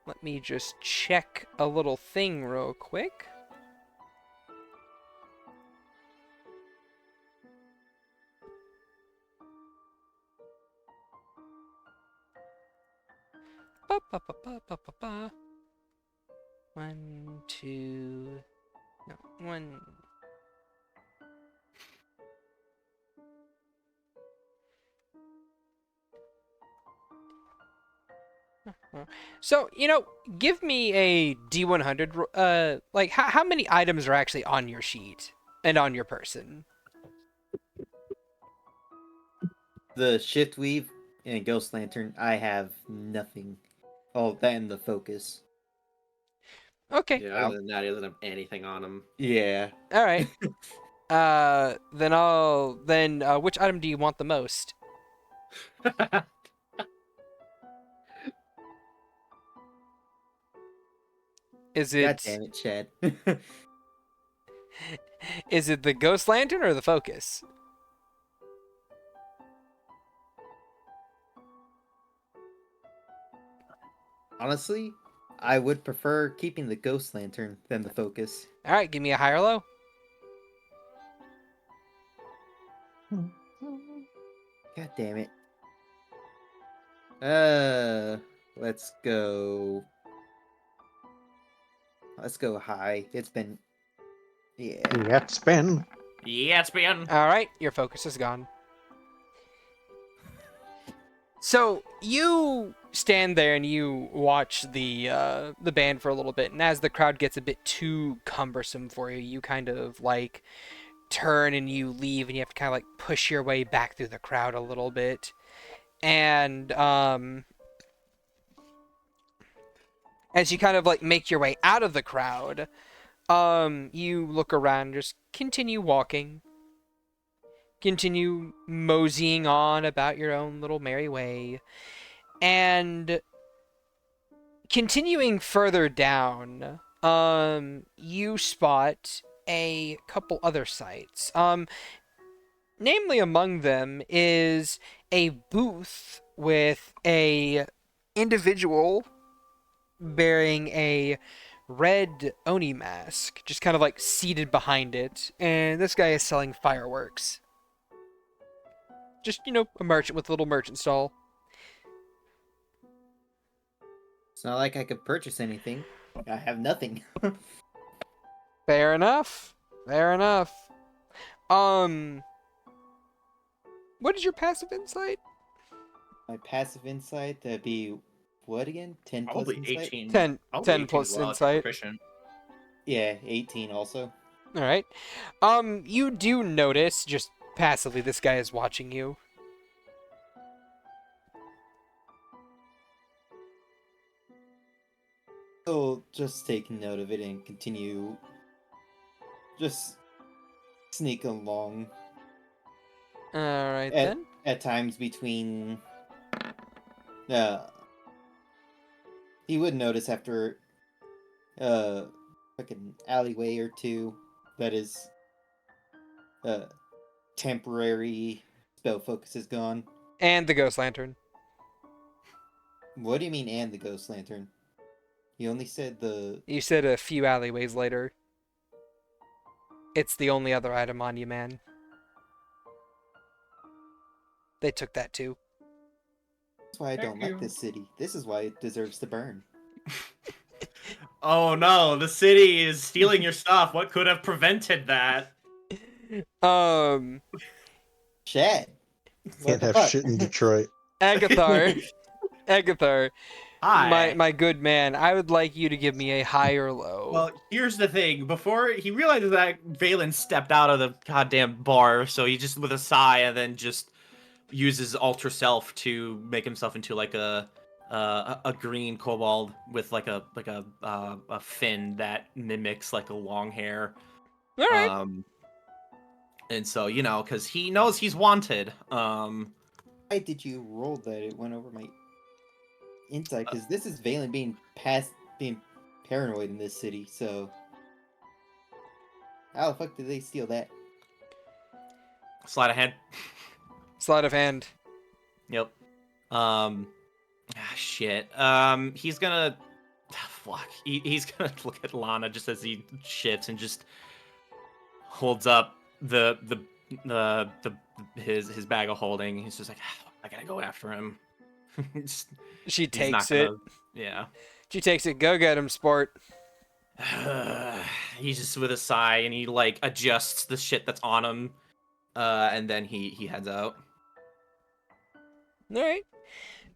Let me just check a little thing real quick. Ba, ba, ba, ba, ba, ba, ba. 1, 2... No, 1... So, give me a D100. How many items are actually on your sheet and on your person? The shift weave and ghost lantern, I have nothing. Oh, that and the focus. Okay. Yeah, other than that, he doesn't have anything on him. Yeah. All right. Then which item do you want the most? Is it? God damn it, Chad. Is it the ghost lantern or the focus? Honestly, I would prefer keeping the ghost lantern than the focus. All right, give me a high or low. God damn it. Let's go. Let's go high. It's been. Yeah. Yeah, it's been. Yeah, it's been. All right, your focus is gone. So you stand there and you watch the band for a little bit, and as the crowd gets a bit too cumbersome for you, you kind of turn and you leave, and you have to kind of push your way back through the crowd a little bit, and as you kind of make your way out of the crowd, You look around, just continue walking. Continue moseying on about your own little merry way. And continuing further down, you spot a couple other sites. Namely among them is a booth with a individual bearing a red Oni mask, just kind of like seated behind it, and this guy is selling fireworks. Just, a merchant with a little merchant stall. It's not like I could purchase anything. I have nothing. Fair enough. Fair enough. What is your passive insight? My passive insight, that'd be what again? 10 plus Probably insight? 18. 10 Probably 10 18 plus as well, it's insight. proficient. Yeah, 18 also. All right. You do notice just passively this guy is watching you. So just take note of it and continue. Just sneak along. All right then. At times between. He would notice after like an alleyway or two that is temporary spell focus is gone. And the ghost lantern. What do you mean and the ghost lantern? You only said the... You said a few alleyways later. It's the only other item on you, man. They took that too. That's why I don't like this city. This is why it deserves to burn. Oh no, the city is stealing your stuff. What could have prevented that? Shad. Can't have shit in Detroit. Agathar. Agathar. Hi. My good man, I would like you to give me a high or low. Well, here's the thing. Before he realizes that Vaelyn stepped out of the goddamn bar, so he just with a sigh and then just uses Ultra Self to make himself into like a green kobold with like a fin that mimics like a long hair. All right. And so because he knows he's wanted. Why did you roll that? It went over my insight because this is Vaelyn being paranoid in this city. So how the fuck did they steal that? Sleight of hand. Sleight of hand. Yep. Shit. He's gonna. Fuck. He's gonna look at Lana just as he shits and just holds up his bag of holding. He's just like, I gotta go after him. She takes it. Yeah. She takes it. Go get him, sport. He's just with a sigh and he like adjusts the shit that's on him, and then he heads out. All right.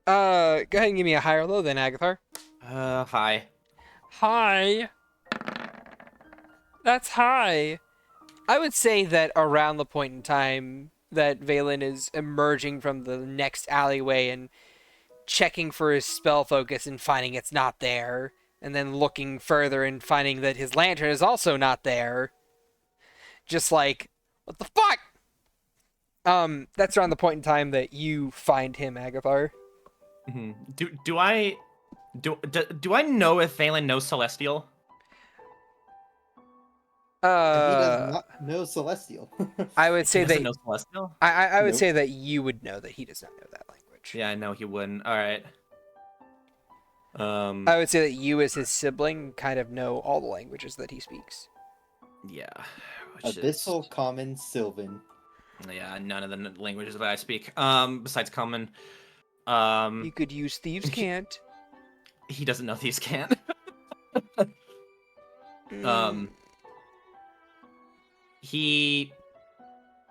Go ahead and give me a high or low then, Agathar. Hi. High. That's high. I would say that around the point in time that Vaelyn is emerging from the next alleyway and checking for his spell focus and finding it's not there, and then looking further and finding that his lantern is also not there. Just like, what the fuck? That's around the point in time that you find him, Agathar. Mm-hmm. Do I know if Vaelyn knows Celestial? He does not know Celestial. I would say that know Celestial? I would Nope. say that you would know that he does not know that language. Yeah, I know he wouldn't. All right. I would say that you, as his sibling, kind of know all the languages that he speaks. Yeah. Which Abyssal, Common, Sylvan. Yeah, none of the languages that I speak. Besides Common. You could use Thieves' Cant. He doesn't know these can't. He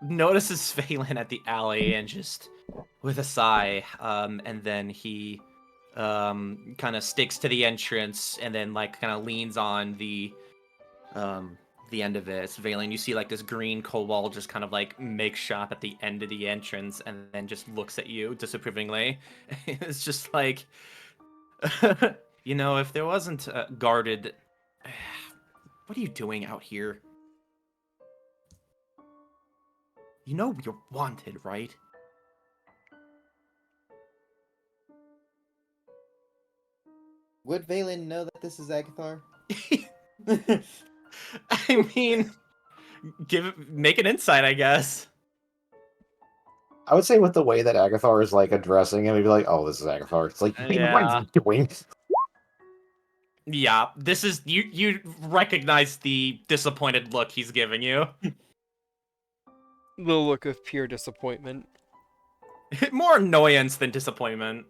notices Vaelyn at the alley and just with a sigh, and then he kind of sticks to the entrance and then like kind of leans on the end of it. It's Vaelyn, you see like this green kobold just kind of like make shop at the end of the entrance and then just looks at you disapprovingly. It's just like, if there wasn't guarded What are you doing out here? You know you're wanted, right? Would Vaelyn know that this is Agathar? I mean, make an insight, I guess. I would say with the way that Agathar is like addressing him, he'd be like, "Oh, this is Agathar." It's like, what are you doing? Yeah, this is you recognize the disappointed look he's giving you. The look of pure disappointment. More annoyance than disappointment.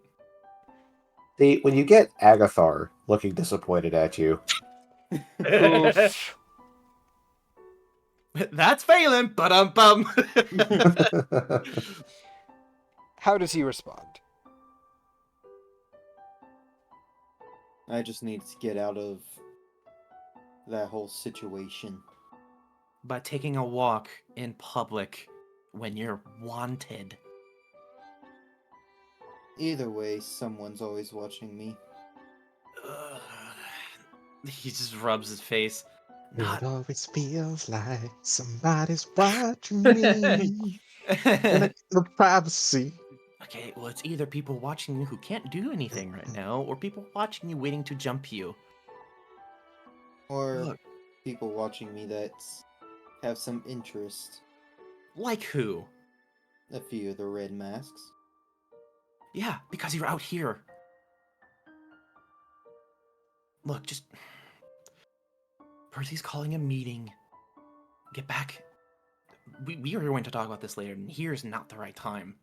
See, when you get Agathar looking disappointed at you, Oof. That's Vaelyn, bum. How does he respond? I just need to get out of that whole situation. But taking a walk in public when you're wanted. Either way, someone's always watching me. He just rubs his face. It always feels like somebody's watching me in the privacy. Okay, well, it's either people watching you who can't do anything right now, or people watching you waiting to jump you. Or Look. people watching me that have some interest. Like who? A few of the red masks. Yeah, because you're out here. Look, just... Percy's calling a meeting. Get back. We are going to talk about this later, and here's not the right time.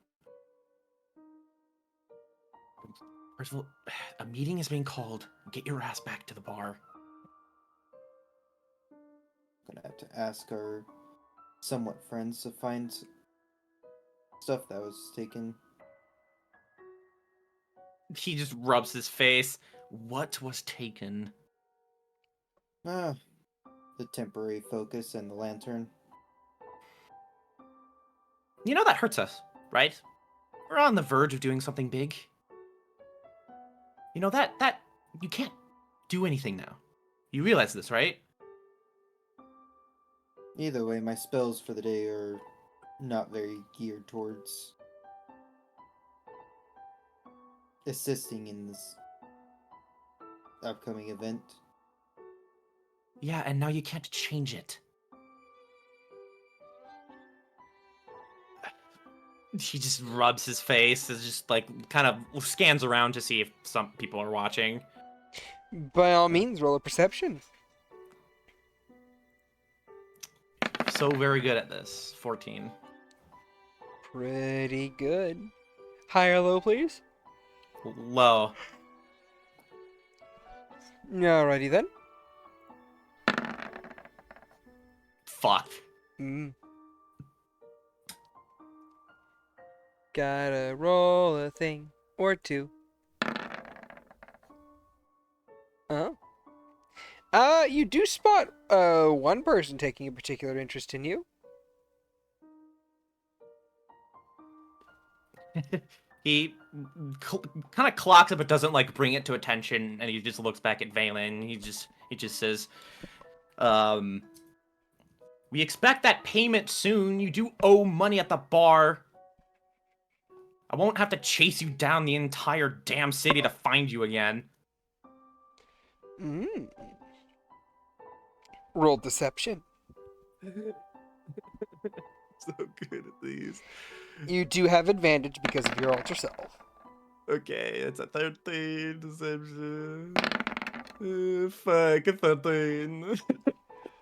Percival, a meeting is being called. Get your ass back to the bar. Gonna have to ask our somewhat friends to find stuff that was taken. He just rubs his face. What was taken? The temporary focus and the lantern. You know that hurts us, right? We're on the verge of doing something big. You know that you can't do anything now. You realize this, right? Either way, my spells for the day are not very geared towards assisting in this upcoming event. Yeah, and now you can't change it. He just rubs his face, is just like kind of scans around to see if some people are watching. By all means, roll a perception. So very good at this. 14. Pretty good. High or low, please? Low. Alrighty then. Fuck. Gotta roll a thing or two. You do spot one person taking a particular interest in you. He kind of clocks it, but doesn't like bring it to attention, and he just looks back at Vaelyn. He just says, "We expect that payment soon. You do owe money at the bar. I won't have to chase you down the entire damn city to find you again." Roll deception. So good at these. You do have advantage because of your alter self. Okay, it's a 13 deception. Fuck, a 13.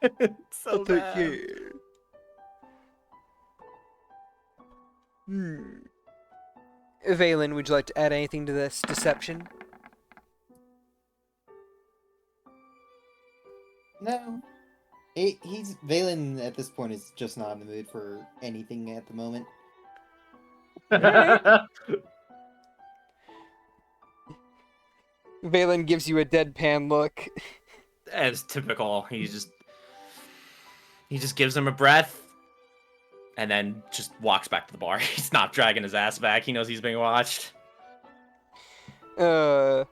It's so bad. Vaelyn, would you like to add anything to this deception? No. Vaelyn at this point is just not in the mood for anything at the moment. Vaelyn gives you a deadpan look. As typical, he just gives him a breath, and then just walks back to the bar. He's not dragging his ass back. He knows he's being watched. I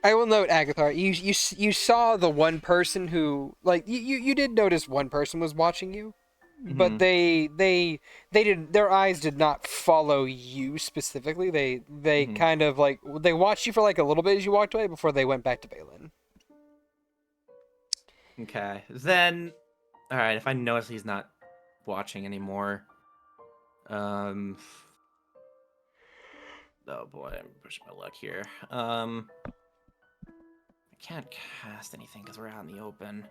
I will note, Agathar, you saw the one person who, like, you did notice one person was watching you, but Mhm. they did, their eyes did not follow you specifically. They Mhm. kind of like, they watched you for like a little bit as you walked away before they went back to Vaelyn. Okay. Then, all right. If I notice he's not watching anymore, um, oh boy, I'm pushing my luck here. I can't cast anything because we're out in the open.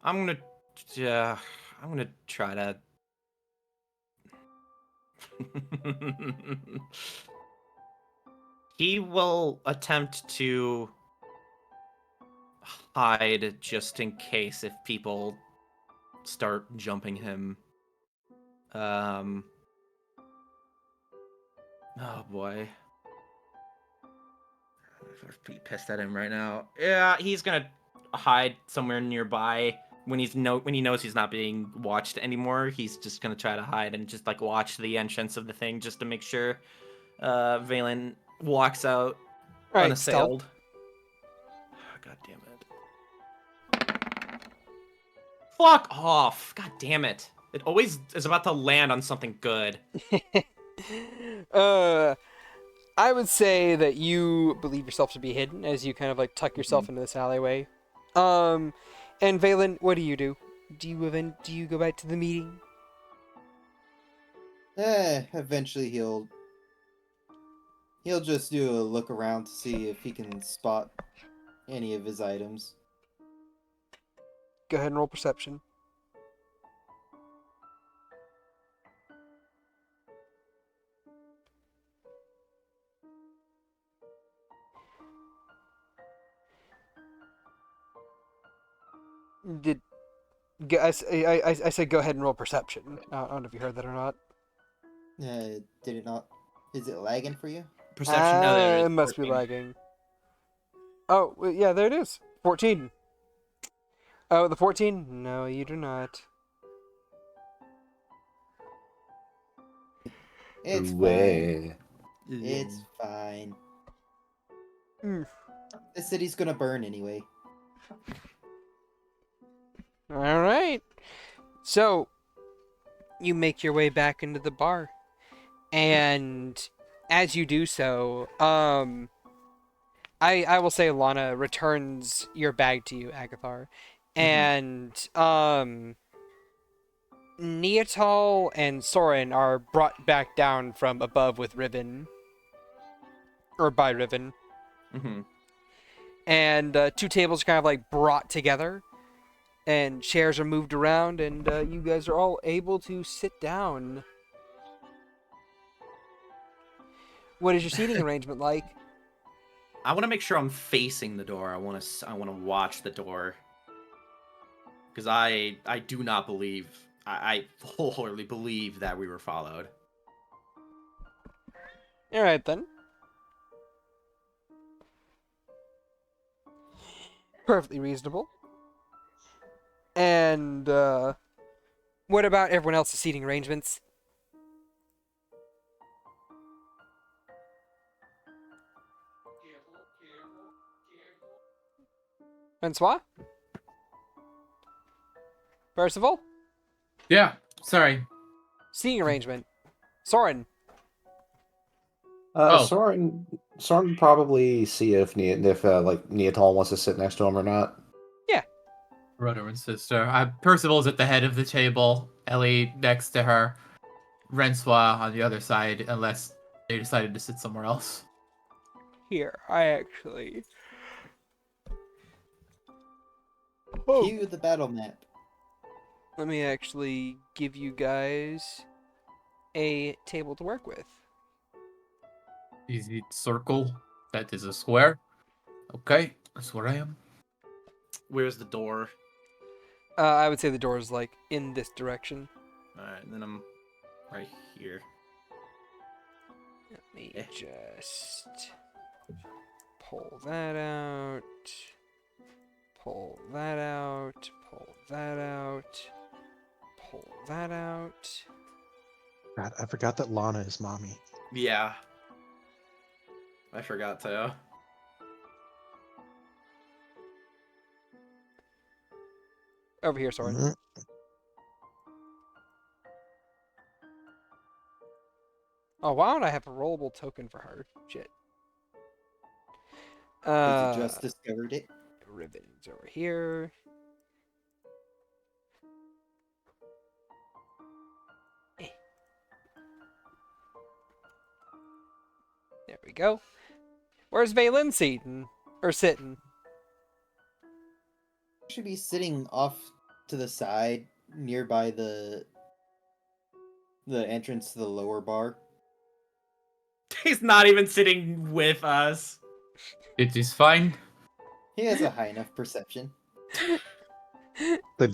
I'm gonna, I'm gonna try to. He will attempt to hide just in case if people start jumping him. Oh boy. I'm pretty pissed at him right now. Yeah, he's gonna hide somewhere nearby when when he knows he's not being watched anymore. He's just gonna try to hide and just like watch the entrance of the thing just to make sure Vaelyn walks out All right, stealth. unassailed. God damn it. Fuck off. God damn it. It always is about to land on something good. I would say that you believe yourself to be hidden as you kind of like tuck yourself into this alleyway. And Vaelyn, what do you do? Do you go back to the meeting? Eventually he'll just do a look around to see if he can spot any of his items. Go ahead and roll perception. I said go ahead and roll perception. I don't know if you heard that or not. Did it not? Is it lagging for you? Perception. Oh, there it is. It must 14. be lagging. Oh, yeah, there it is. 14. Oh, the 14? No, you do not. It's fine. Way. It's fine. Hmm. This city's gonna burn anyway. All right. So, you make your way back into the bar. And as you do so, I will say Lana returns your bag to you, Agathar. And Niatal and Soren are brought back down from above with Riven. Or by Riven. Mm-hmm. And two tables are kind of like brought together. And chairs are moved around, and you guys are all able to sit down. What is your seating arrangement like? I want to make sure I'm facing the door. I want to watch the door. Because I do not believe, I wholeheartedly believe that we were followed. All right, then. Perfectly reasonable. And, what about everyone else's seating arrangements? Francois? Percival? Yeah, sorry. Seating arrangement. Soren? Oh. Soren probably see if Niatal wants to sit next to him or not. Yeah. Brother and sister. Percival's at the head of the table. Ellie next to her. Rencoid on the other side, unless they decided to sit somewhere else. Here, I actually... Cue the battle map. Let me actually give you guys a table to work with. Is it circle? That is a square. Okay, that's where I am. Where's the door? I would say the door is like in this direction. Alright, and then I'm right here. Let me just pull that out. Pull that out. Pull that out. Pull that out. God, I forgot that Lana is mommy. Yeah. I forgot to. Over here, Soren. Mhm. Oh, why don't I have a rollable token for her? Shit. Because you just discovered it. Riven's over here. There we go. Where's Vaelyn sitting? Or sitting? Should be sitting off to the side, nearby the entrance to the lower bar. He's not even sitting with us. It is fine. He has a high enough perception. They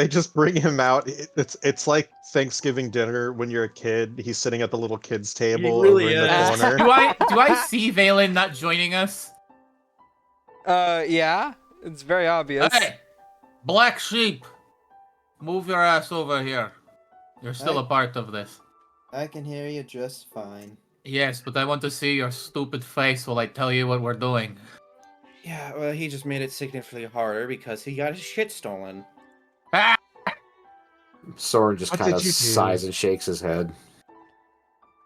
just bring him out. It's like Thanksgiving dinner when you're a kid. He's sitting at the little kids table really over in the is. corner. Do I see Vaelyn not joining us? Yeah. It's very obvious. Hey, black sheep, move your ass over here. You're still a part of this. I can hear you just fine. Yes, but I want to see your stupid face while I tell you what we're doing. Yeah, well, he just made it significantly harder because he got his shit stolen. Ah! Soren just What kind did of you do? sighs and shakes his head.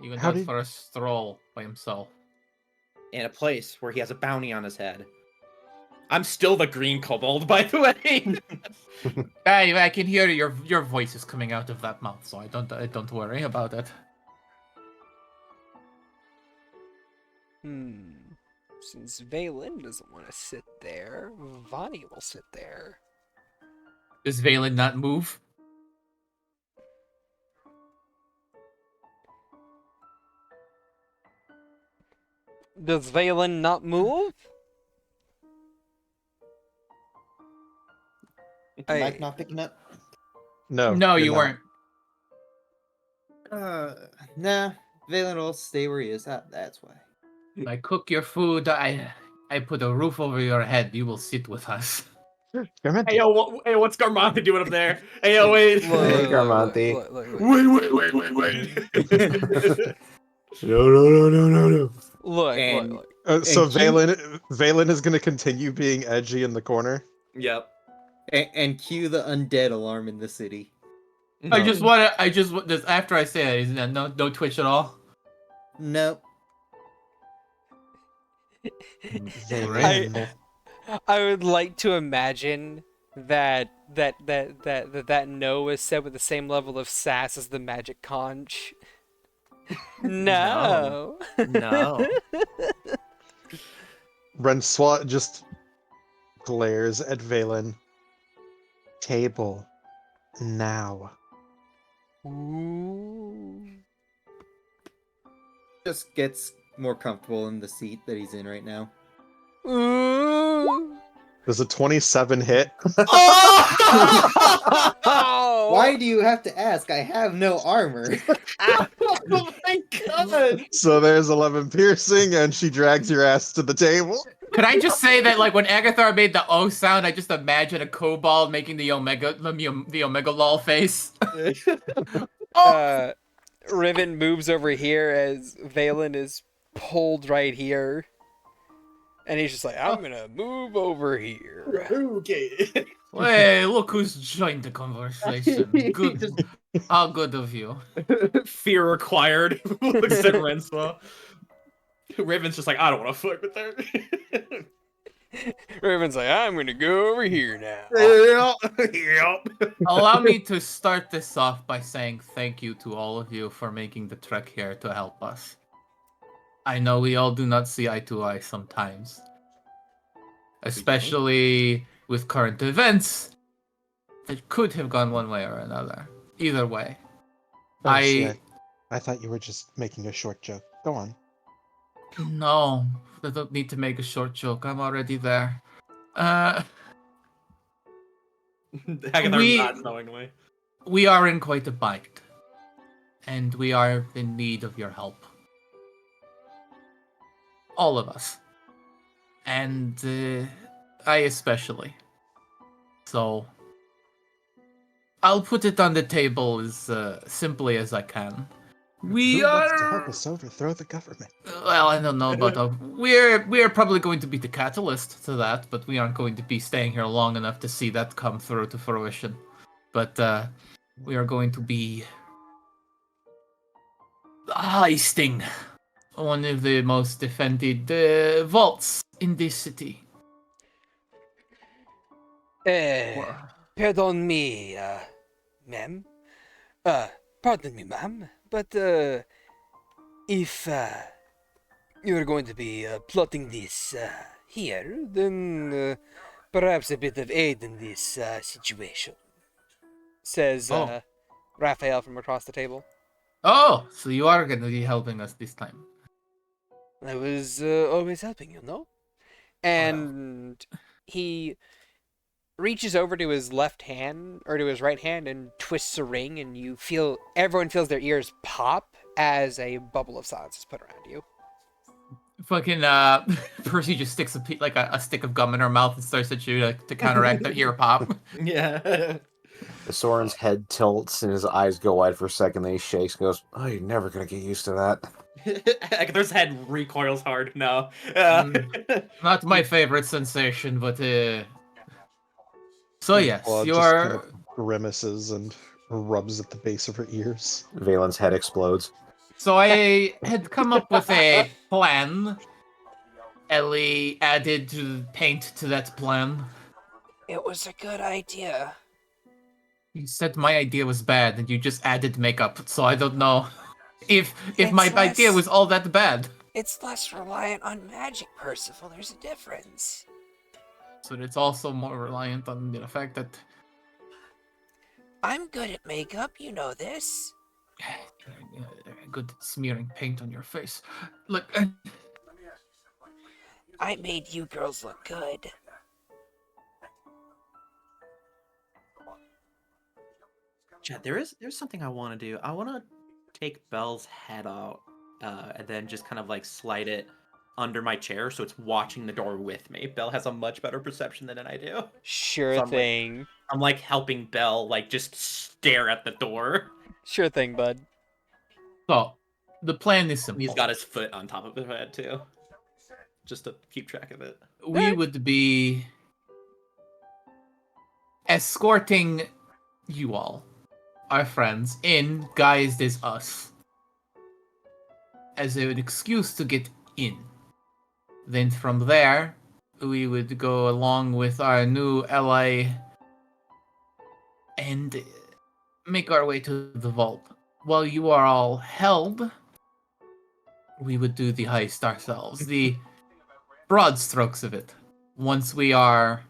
He went How out did- for a stroll by himself. In a place where he has a bounty on his head. I'm still the green kobold, by the way. Hey, I can hear your voice is coming out of that mouth, so I don't worry about it. Since Vaelyn doesn't want to sit there, Vani will sit there. Does Vaelyn not move? Does Vaelyn not move? Mike not picking up? No, No, you're you not. weren't. Nah. Vaelyn will stay where he is. That's why. I cook your food. I put a roof over your head. You will sit with us. Hey, yo, what's Garmonti doing up there? Hey, yo, wait. Hey, Garmonti. Wait. No. Look. And- So And cue- Vaelyn is going to continue being edgy in the corner. Yep. And cue the undead alarm in the city. I just this after I say it, isn't that no twitch at all? Nope. Vaelyn. I would like to imagine that no is said with the same level of sass as the magic conch. No. No. Rencoid just glares at Vaelyn. Table. Now. Ooh. Just gets more comfortable in the seat that he's in right now. Ooh. Does a 27 hit? Oh! Why do you have to ask? I have no armor. Oh my god. So there's 11 piercing, and she drags your ass to the table. Could I just say that, like, when Agathar made the O sound, I just imagine a kobold making the omega lol face. Riven moves over here as Vaelyn is pulled right here. And he's just like, I'm gonna move over here. Okay. Hey, look who's joined the conversation. Good. How good of you. Fear required. Looks at Renslaw. Riven's just like, I don't want to fuck with her. Riven's like, I'm gonna go over here now. Yep. Allow me to start this off by saying thank you to all of you for making the trek here to help us. I know we all do not see eye to eye sometimes. Especially with current events that could have gone one way or another. Either way. Oh, shit. I thought you were just making a short joke. Go on. No, I don't need to make a short joke. I'm already there. Agathar not knowingly. We are in quite a bind. And we are in need of your help. All of us. And I especially. So I'll put it on the table as simply as I can. We Who wants to help are. us overthrow the government? Well, I don't know about that. We're probably going to be the catalyst to that, but we aren't going to be staying here long enough to see that come through to fruition. But we are going to be heisting one of the most defended vaults in this city. Pardon me, ma'am. Pardon me, ma'am, but, if, you're going to be, plotting this, here, then, perhaps a bit of aid in this, situation. Says Oh. Raphael from across the table. Oh, so you are going to be helping us this time. I was, always helping you, no? And he reaches over to his left hand or to his right hand and twists a ring, and everyone feels their ears pop as a bubble of silence is put around you. Fucking Percy just sticks a stick of gum in her mouth and starts at you to counteract the ear pop. Yeah. Soren's head tilts and his eyes go wide for a second. Then he shakes and goes, "Oh, you're never gonna get used to that." Agathar's head recoils hard now. Not my favorite sensation, but so yes, Claude you just are. kind of grimaces and rubs at the base of her ears. Valen's head explodes. So I had come up with a plan. Ellie added paint to that plan. It was a good idea. You said my idea was bad, and you just added makeup. So I don't know if my It's idea less- was all that bad. It's less reliant on magic, Percival. There's a difference. So it's also more reliant on the fact that I'm good at makeup, you know this. good at smearing paint on your face. Look, I made you girls look good. Chad, there's something I want to do. I want to take Belle's head out and then just kind of like slide it under my chair so it's watching the door with me. Belle has a much better perception than I do. Sure So I'm like- thing. I'm like helping Belle like just stare at the door. Sure thing, bud. so the plan is simple. He's got his foot on top of his head too, just to keep track of it. We would be escorting you all, our friends, in guised as us, as an excuse to get in. Then from there, we would go along with our new ally and make our way to the vault. While you are all held, we would do the heist ourselves. The broad strokes of it. Once we are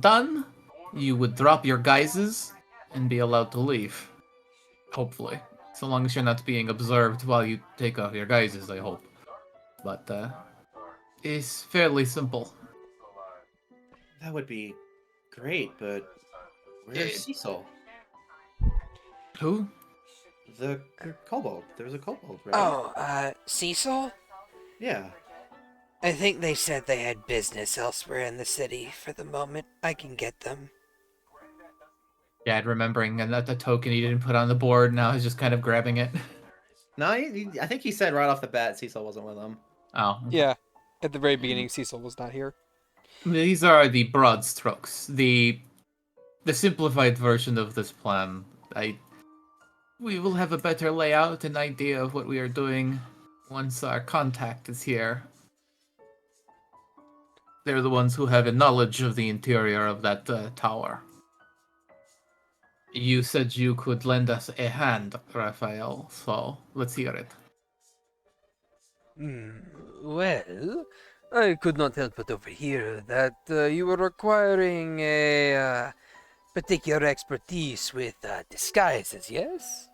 done, you would drop your guises and be allowed to leave. Hopefully. So long as you're not being observed while you take off your guises, I hope. But, it's fairly simple. That would be great, but where's Cecil? Who? The kobold. There was a kobold, right? Oh, Cecil? Yeah. I think they said they had business elsewhere in the city for the moment. I can get them. Dad remembering and that the token he didn't put on the board, now he's just kind of grabbing it. No, I think he said right off the bat Cecil wasn't with him. Oh. Yeah. At the very beginning, Cecil was not here. These are the broad strokes. The simplified version of this plan. We will have a better layout and idea of what we are doing once our contact is here. They're the ones who have a knowledge of the interior of that tower. You said you could lend us a hand, Raphael, so let's hear it. Well, I could not help but overhear that you were requiring a particular expertise with disguises, yes?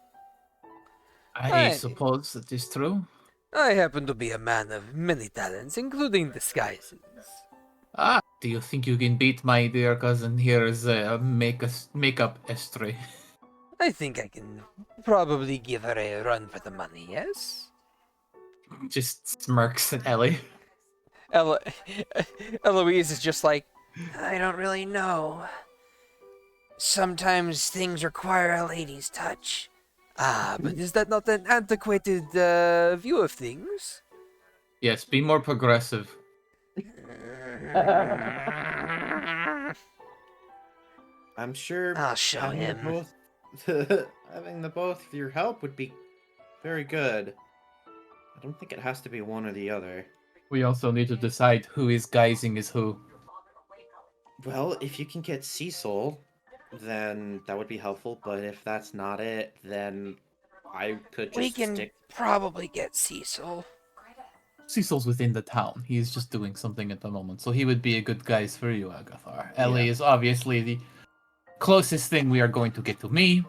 I Right. suppose that is true. I happen to be a man of many talents, including disguises. Do you think you can beat my dear cousin here's makeup Estrie? I think I can probably give her a run for the money, yes? Just smirks at Ellie. Eloise is just like, I don't really know. Sometimes things require a lady's touch. Ah, but is that not an antiquated view of things? Yes, be more progressive. I'm sure I'll show having him. having the both of your help would be very good. I don't think it has to be one or the other. We also need to decide who is guising as who. Well, if you can get Cecil, then that would be helpful. But if that's not it, then I could just We can stick. probably get Cecil. Cecil's within the town. He is just doing something at the moment, so he would be a good guise for you, Agathar. Ellie is obviously the closest thing we are going to get to me.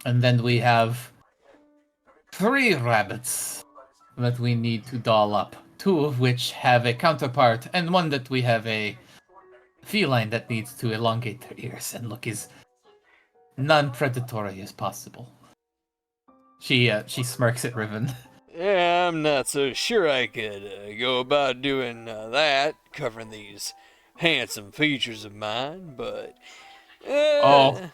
And then we have 3 rabbits that we need to doll up. 2 of which have a counterpart, and 1 that we have a feline that needs to elongate their ears and look as non-predatory as possible. She smirks at Riven. Yeah, I'm not so sure I could go about doing that, covering these handsome features of mine, but... Oh.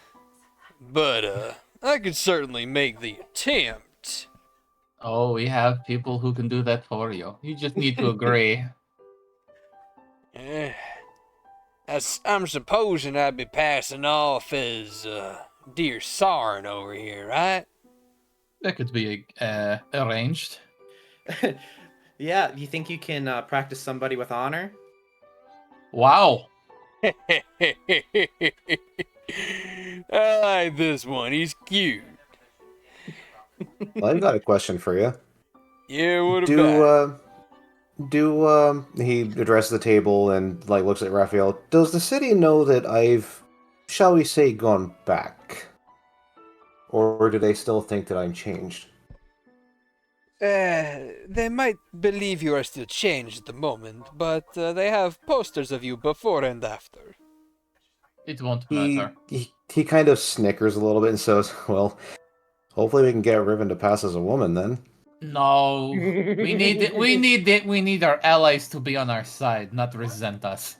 But, I could certainly make the attempt. Oh, we have people who can do that for you. You just need to agree. I'm supposing I'd be passing off as, dear Soren over here, right? That could be arranged. Yeah, you think you can practice somebody with honor? Wow. I like this one. He's cute. Well, I've got a question for you. Yeah, what about? He addresses the table and like looks at Raphael. Does the city know that I've, shall we say, gone back? Or do they still think that I'm changed? They might believe you are still changed at the moment, but they have posters of you before and after. It won't He, matter. he kind of snickers a little bit and says, well, hopefully we can get Riven to pass as a woman then. No. We need our allies to be on our side, not resent us.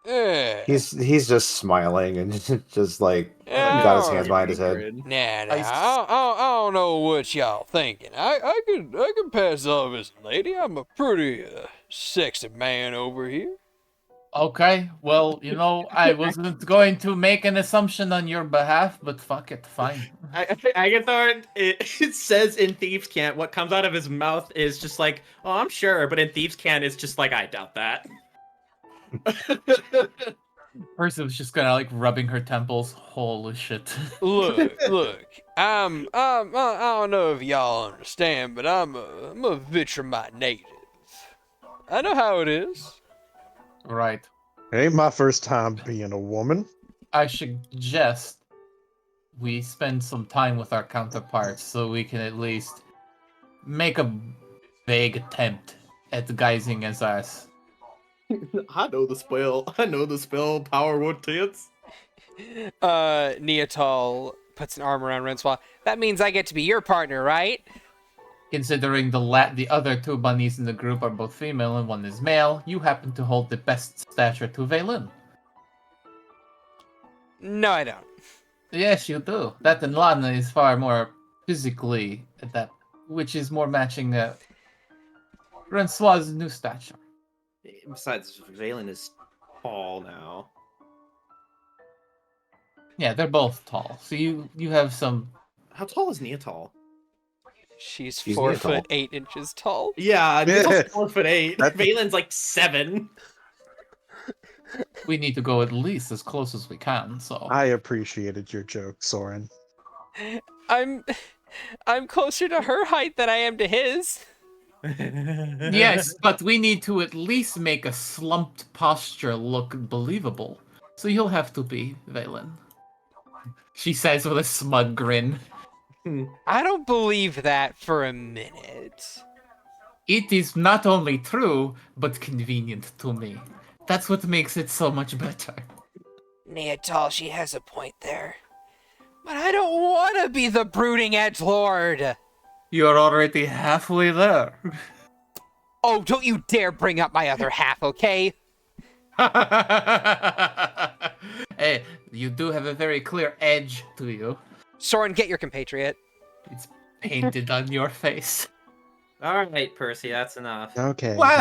He's just smiling and just like got his hands behind his head. Nah, I don't know what y'all thinking. I could pass off as a lady. I'm a pretty sexy man over here. Okay, well, I wasn't going to make an assumption on your behalf, but fuck it, fine. Agathar, it says in Thieves' Cant, what comes out of his mouth is just like, oh, I'm sure, but in Thieves' Cant, it's just like, I doubt that. Percival's just kind of like rubbing her temples. Holy shit. Look, I don't know if y'all understand, but I'm a Vitrium native. I know how it is. Right. It ain't my first time being a woman. I suggest we spend some time with our counterparts so we can at least make a vague attempt at guising as us. I know the spell, power wood tits. Niatal puts an arm around Rencoid. That means I get to be your partner, right? Considering the other 2 bunnies in the group are both female and 1 is male, you happen to hold the best stature to Vaelyn. No, I don't. Yes, you do. That and Lana is far more physically adept, which is more matching Rencoid's new stature. Besides, Vaelyn is tall now. Yeah, they're both tall, so you have some... How tall is Niatal? She's She's 4 Niatal. foot 8 inches tall. Yeah, Niatal's 4'8". That's- Valen's like 7. We need to go at least as close as we can, so... I appreciated your joke, Soren. I'm closer to her height than I am to his. Yes, but we need to at least make a slumped posture look believable. So you'll have to be Vaelyn. She says with a smug grin. I don't believe that for a minute. It is not only true, but convenient to me. That's what makes it so much better. Niatal, she has a point there. But I don't want to be the brooding edgelord. You're already halfway there. Oh, don't you dare bring up my other half, okay? Hey, you do have a very clear edge to you. Soren, get your compatriot. It's painted on your face. All right, Percy, that's enough. Okay. What?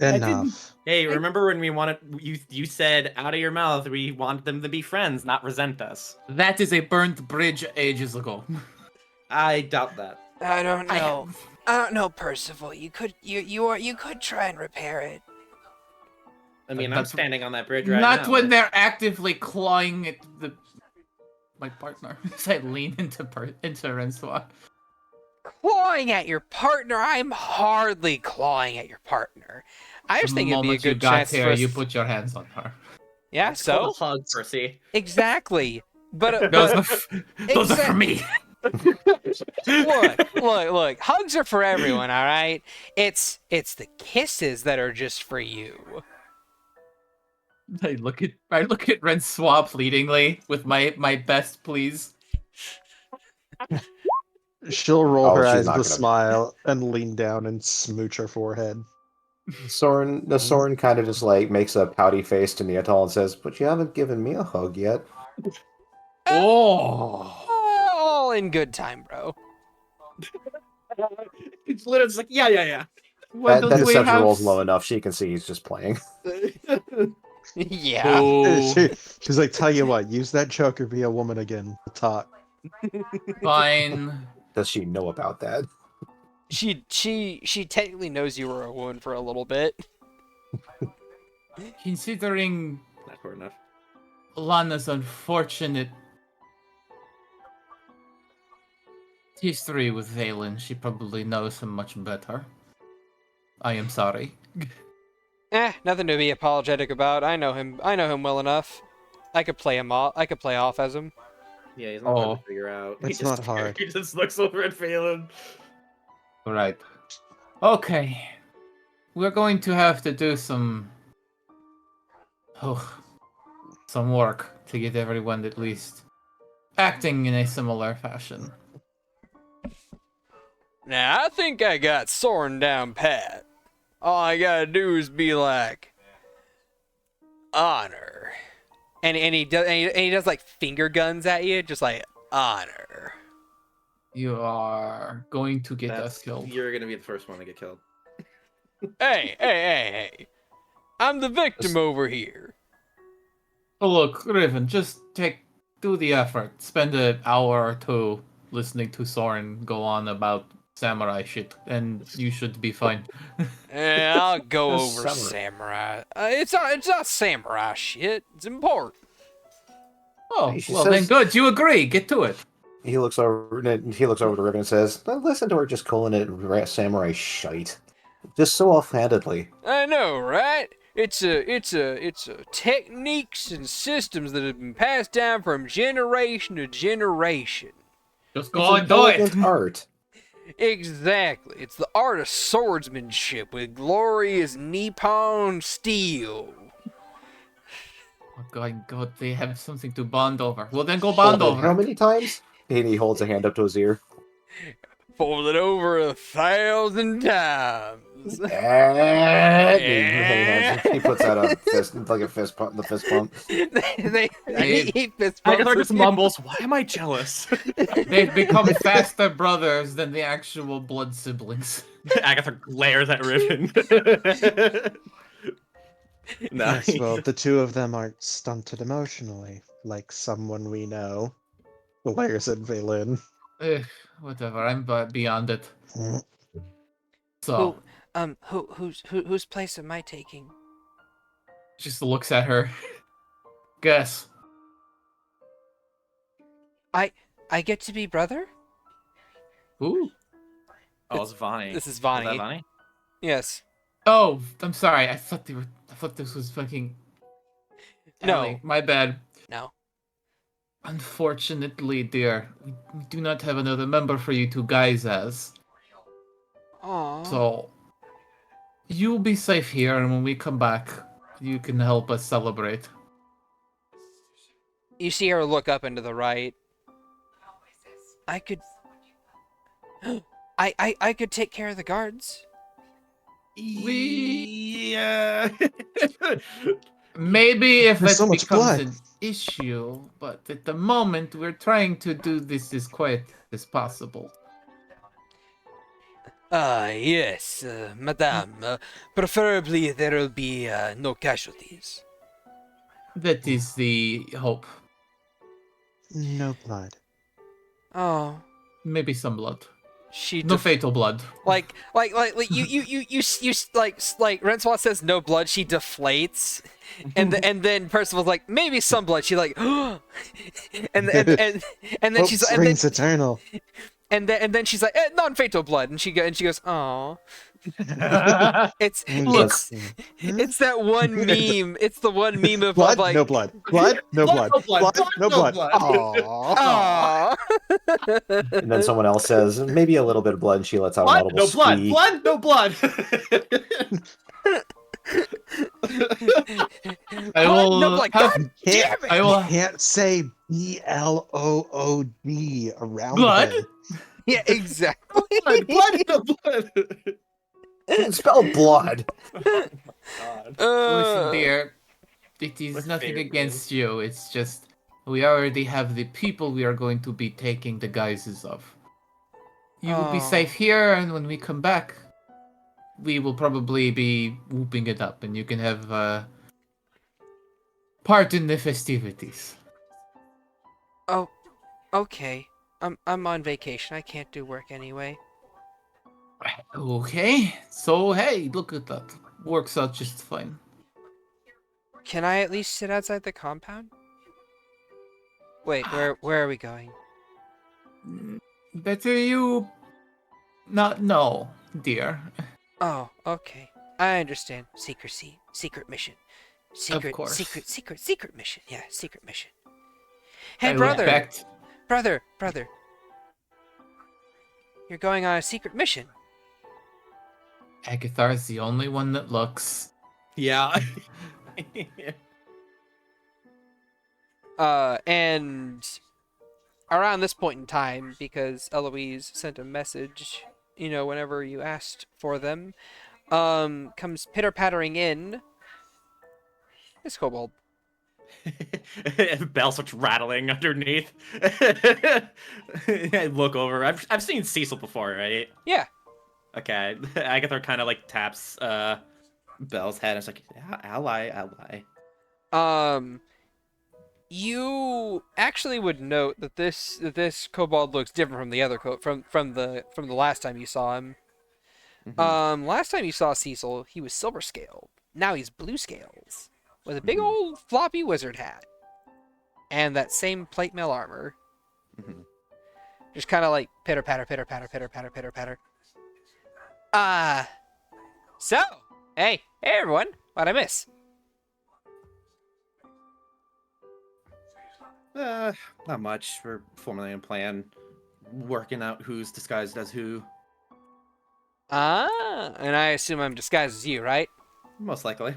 I didn't- Enough. Hey, remember when we wanted you said out of your mouth we wanted them to be friends, not resent us. That is a burnt bridge ages ago. I doubt that. I don't know. I don't know, Percival. You could try and repair it. I mean, I'm That's- standing on that bridge right now. Not when they're actively clawing at my partner. As I lean into Rensois. Clawing at your partner? I'm hardly clawing at your partner. I just The think it'd be a moment you good got chance here, for us. you put your hands on her. Yeah, It's called so a hug, Percy. exactly. But Those are for me. look. Hugs are for everyone, all right. It's the kisses that are just for you. I look at Rensois pleadingly with my best please. She'll roll Oh, her she's eyes not with a gonna- smile and lean down and smooch her forehead. Soren kind of just like makes a pouty face to Niatal and says, "But you haven't given me a hug yet." Oh. All in good time, bro. It's literally just like, yeah. When That don't we deception have... roll's low enough. She can see he's just playing. Yeah. Oh, She's like, tell you what, use that choke or be a woman again. We'll talk. fine. Does she know about that? She technically knows you were a woman for a little bit. Considering Not far enough. Lana's unfortunate history with Vaelyn, she probably knows him much better. I am sorry. Nothing to be apologetic about. I know him well enough. I could play him off. I could play off as him. Yeah, he's not hard Oh. to figure out. It's not hard. He just looks over at Vaelyn. Right. Okay. We're going to have to do some work to get everyone at least acting in a similar fashion. Now, I think I got Soren down pat. All I gotta do is be like, honor. And he does like finger guns at you, just like, honor. You are going to get us killed. You're gonna be the first one to get killed. Hey. I'm the victim over here. Oh, look, Riven, just do the effort. Spend an hour or two listening to Soren go on about samurai shit, and you should be fine. I'll go That's over samurai. It's not samurai shit. It's important. Oh, She well then says- good, you agree, get to it. He looks over to Riven and says, "Listen to her just calling it samurai shite, just so offhandedly." I know, right? It's techniques and systems that have been passed down from generation to generation. Just It's go an and do it. elegant art. Exactly. It's the art of swordsmanship with glorious Nippon steel. Oh God, they have something to bond over. Well then go bond Hold it, over. how many times? And he holds a hand up to his ear. Fold it over 1,000 times. And he puts out a fist, like a fist pump, the fist pump. he fist Agathar bumps just you. mumbles, "Why am I jealous?" They've become faster brothers than the actual blood siblings. Agathar glares at Riven. Nice. Yes, well, the two of them aren't stunted emotionally, like someone we know. Glares at Vaelyn. Whatever, I'm beyond it. Mm. So, Whose place am I taking? just looks at her. Guess. I get to be brother? Ooh. Oh, it's Vani. This is Is Vani. that Vani? Yes. Oh, I'm sorry. I thought this was fucking. No. Ellie. My bad. No. Unfortunately, dear, we do not have another member for you to guise as. Aww. So, you'll be safe here, and when we come back, you can help us celebrate. You see her look up and to the right. I could. I could take care of the guards. Yeah. Maybe if There's it so much becomes blood. an issue, but at the moment we're trying to do this as quiet as possible. Yes, madame. Preferably there will be no casualties. That is the hope. No blood. Oh, Maybe some blood. she No fatal blood. like Rencoid says no blood, she deflates, and then Percival's like maybe some blood. She like, and then Hope she's springs eternal. and then she's like non-fatal blood, and she goes, oh, it's that one meme. It's the one meme of Blood, like no blood. Blood, no blood. no blood. Blood, no blood. Aw. And then someone else says, maybe a little bit of blood, and she lets out an Blood, audible no blood. squeak. Blood, no blood. I will no blood. have God damn it. I will Can't say BLOOD around Blood? them. Yeah, exactly. blood, no blood. Spell blood. listen, dear. It is My nothing favorite against you. It's just we already have the people we are going to be taking the guises of. You will be Oh. safe here, and when we come back, we will probably be whooping it up, and you can have part in the festivities. Oh, okay. I'm on vacation. I can't do work anyway. Okay, so hey, look at that. Works out just fine. Can I at least sit outside the compound? Wait, where are we going? Better you not know, dear. Oh, okay. I understand. Secrecy, secret mission, secret course. secret mission. Yeah, secret mission. Hey, I brother, respect- brother. You're going on a secret mission. Agathar's the only one that looks. Yeah. And around this point in time, because Eloise sent a message, whenever you asked for them, comes pitter-pattering in this kobold. Bell starts rattling underneath. I look over. I've seen Cecil before, right? Yeah. Okay. Agathar kind of like taps Bell's head. And it's like, ally. You actually would note that this kobold looks different from the other from the last time you saw him. Mhm. Last time you saw Cecil, he was silver scaled. Now he's blue scales with a big old floppy wizard hat and that same plate mail armor. Mhm. Just kind of like pitter patter, pitter patter, pitter patter, pitter patter. So, hey everyone, what'd I miss? Not much. We're formulating a plan, working out who's disguised as who. And I assume I'm disguised as you, right? Most likely.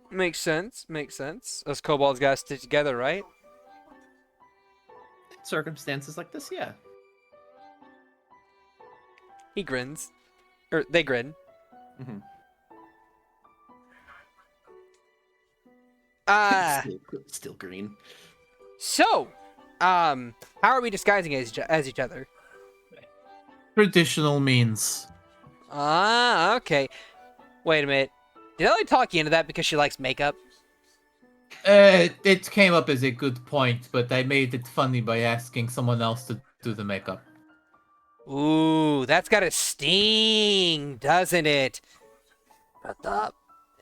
Makes sense. Those kobolds gotta stick together, right? Circumstances like this, yeah. He grins. Or they grin. Mm-hmm. Still green. So, how are we disguising as each other? Traditional means. Okay. Wait a minute. Did Ellie talk you into that because she likes makeup? It came up as a good point, but I made it funny by asking someone else to do the makeup. Ooh, that's gotta sting, doesn't it? Shut up.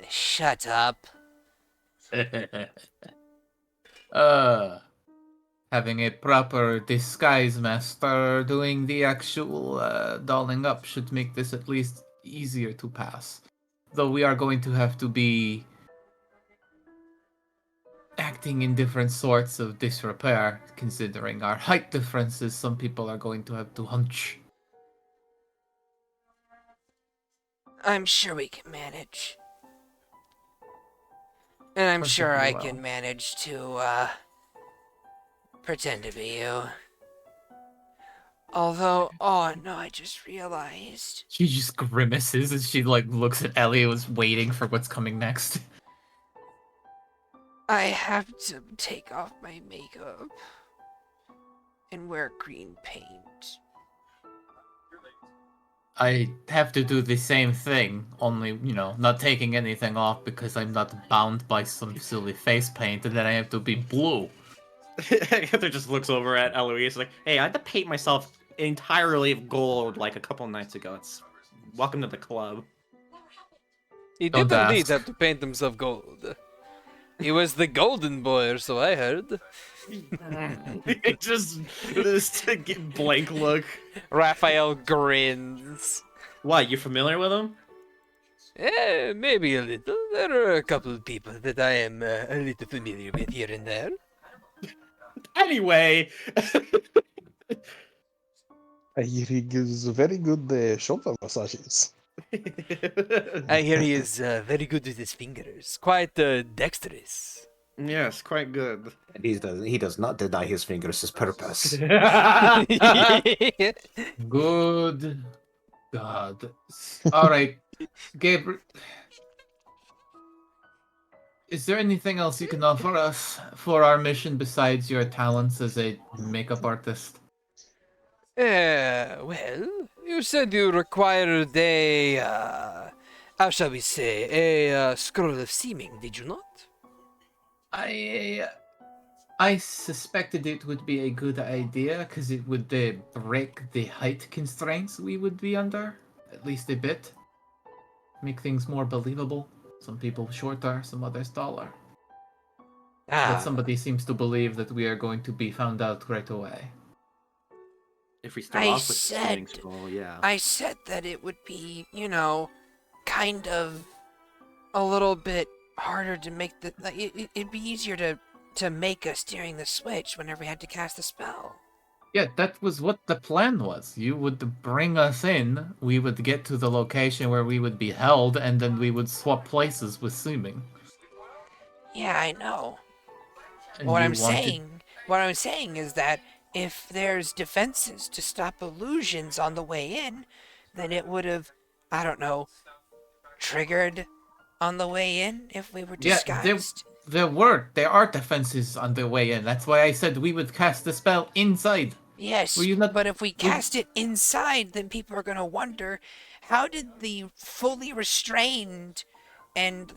Shut up. Having a proper disguise master doing the actual dolling up should make this at least easier to pass. Though we are going to have to be acting in different sorts of disrepair, considering our height differences. Some people are going to have to hunch. I'm sure we can manage. And I'm sure I Perfectly well. can manage to, pretend to be you. Although, oh no, I just realized. She just grimaces as she looks at Ellie, was waiting for what's coming next. I have to take off my makeup and wear green paint. I have to do the same thing, only, not taking anything off because I'm not bound by some silly face paint, and then I have to be blue. Agathar just looks over at Eloise like, hey, I had to paint myself entirely gold like a couple nights ago. It's welcome to the club. He Don't did indeed ask. have to paint himself gold. He was the golden boy, or so I heard. It just this blank look. Raphael grins. Why, you familiar with him? Maybe a little. There are a couple of people that I am a little familiar with here and there. Anyway. He gives very good shoulder massages. I hear he is very good with his fingers. Quite dexterous. Yes, quite good. And he does not deny his fingers his purpose. Good God. Alright, Gabriel. Is there anything else you can offer us for our mission besides your talents as a makeup artist? Well, you said you required how shall we say, a scroll of seeming, did you not? I suspected it would be a good idea, because it would break the height constraints we would be under, at least a bit. Make things more believable. Some people shorter, some others taller. But somebody seems to believe that we are going to be found out right away. If we start I off with the said- shooting skull, yeah. I said that it would be, kind of a little bit harder to make the. It'd be easier to make us during the switch whenever we had to cast the spell. Yeah, that was what the plan was. You would bring us in, we would get to the location where we would be held, and then we would swap places with Suming. Yeah, I know. And What you I'm wanted- saying is that if there's defenses to stop illusions on the way in, then it would have, I don't know, triggered on the way in if we were Yeah, disguised. there are defenses on the way in. That's why I said we would cast the spell inside. Yes, Were you not- but if we cast it inside, then people are gonna wonder, how did the fully restrained and,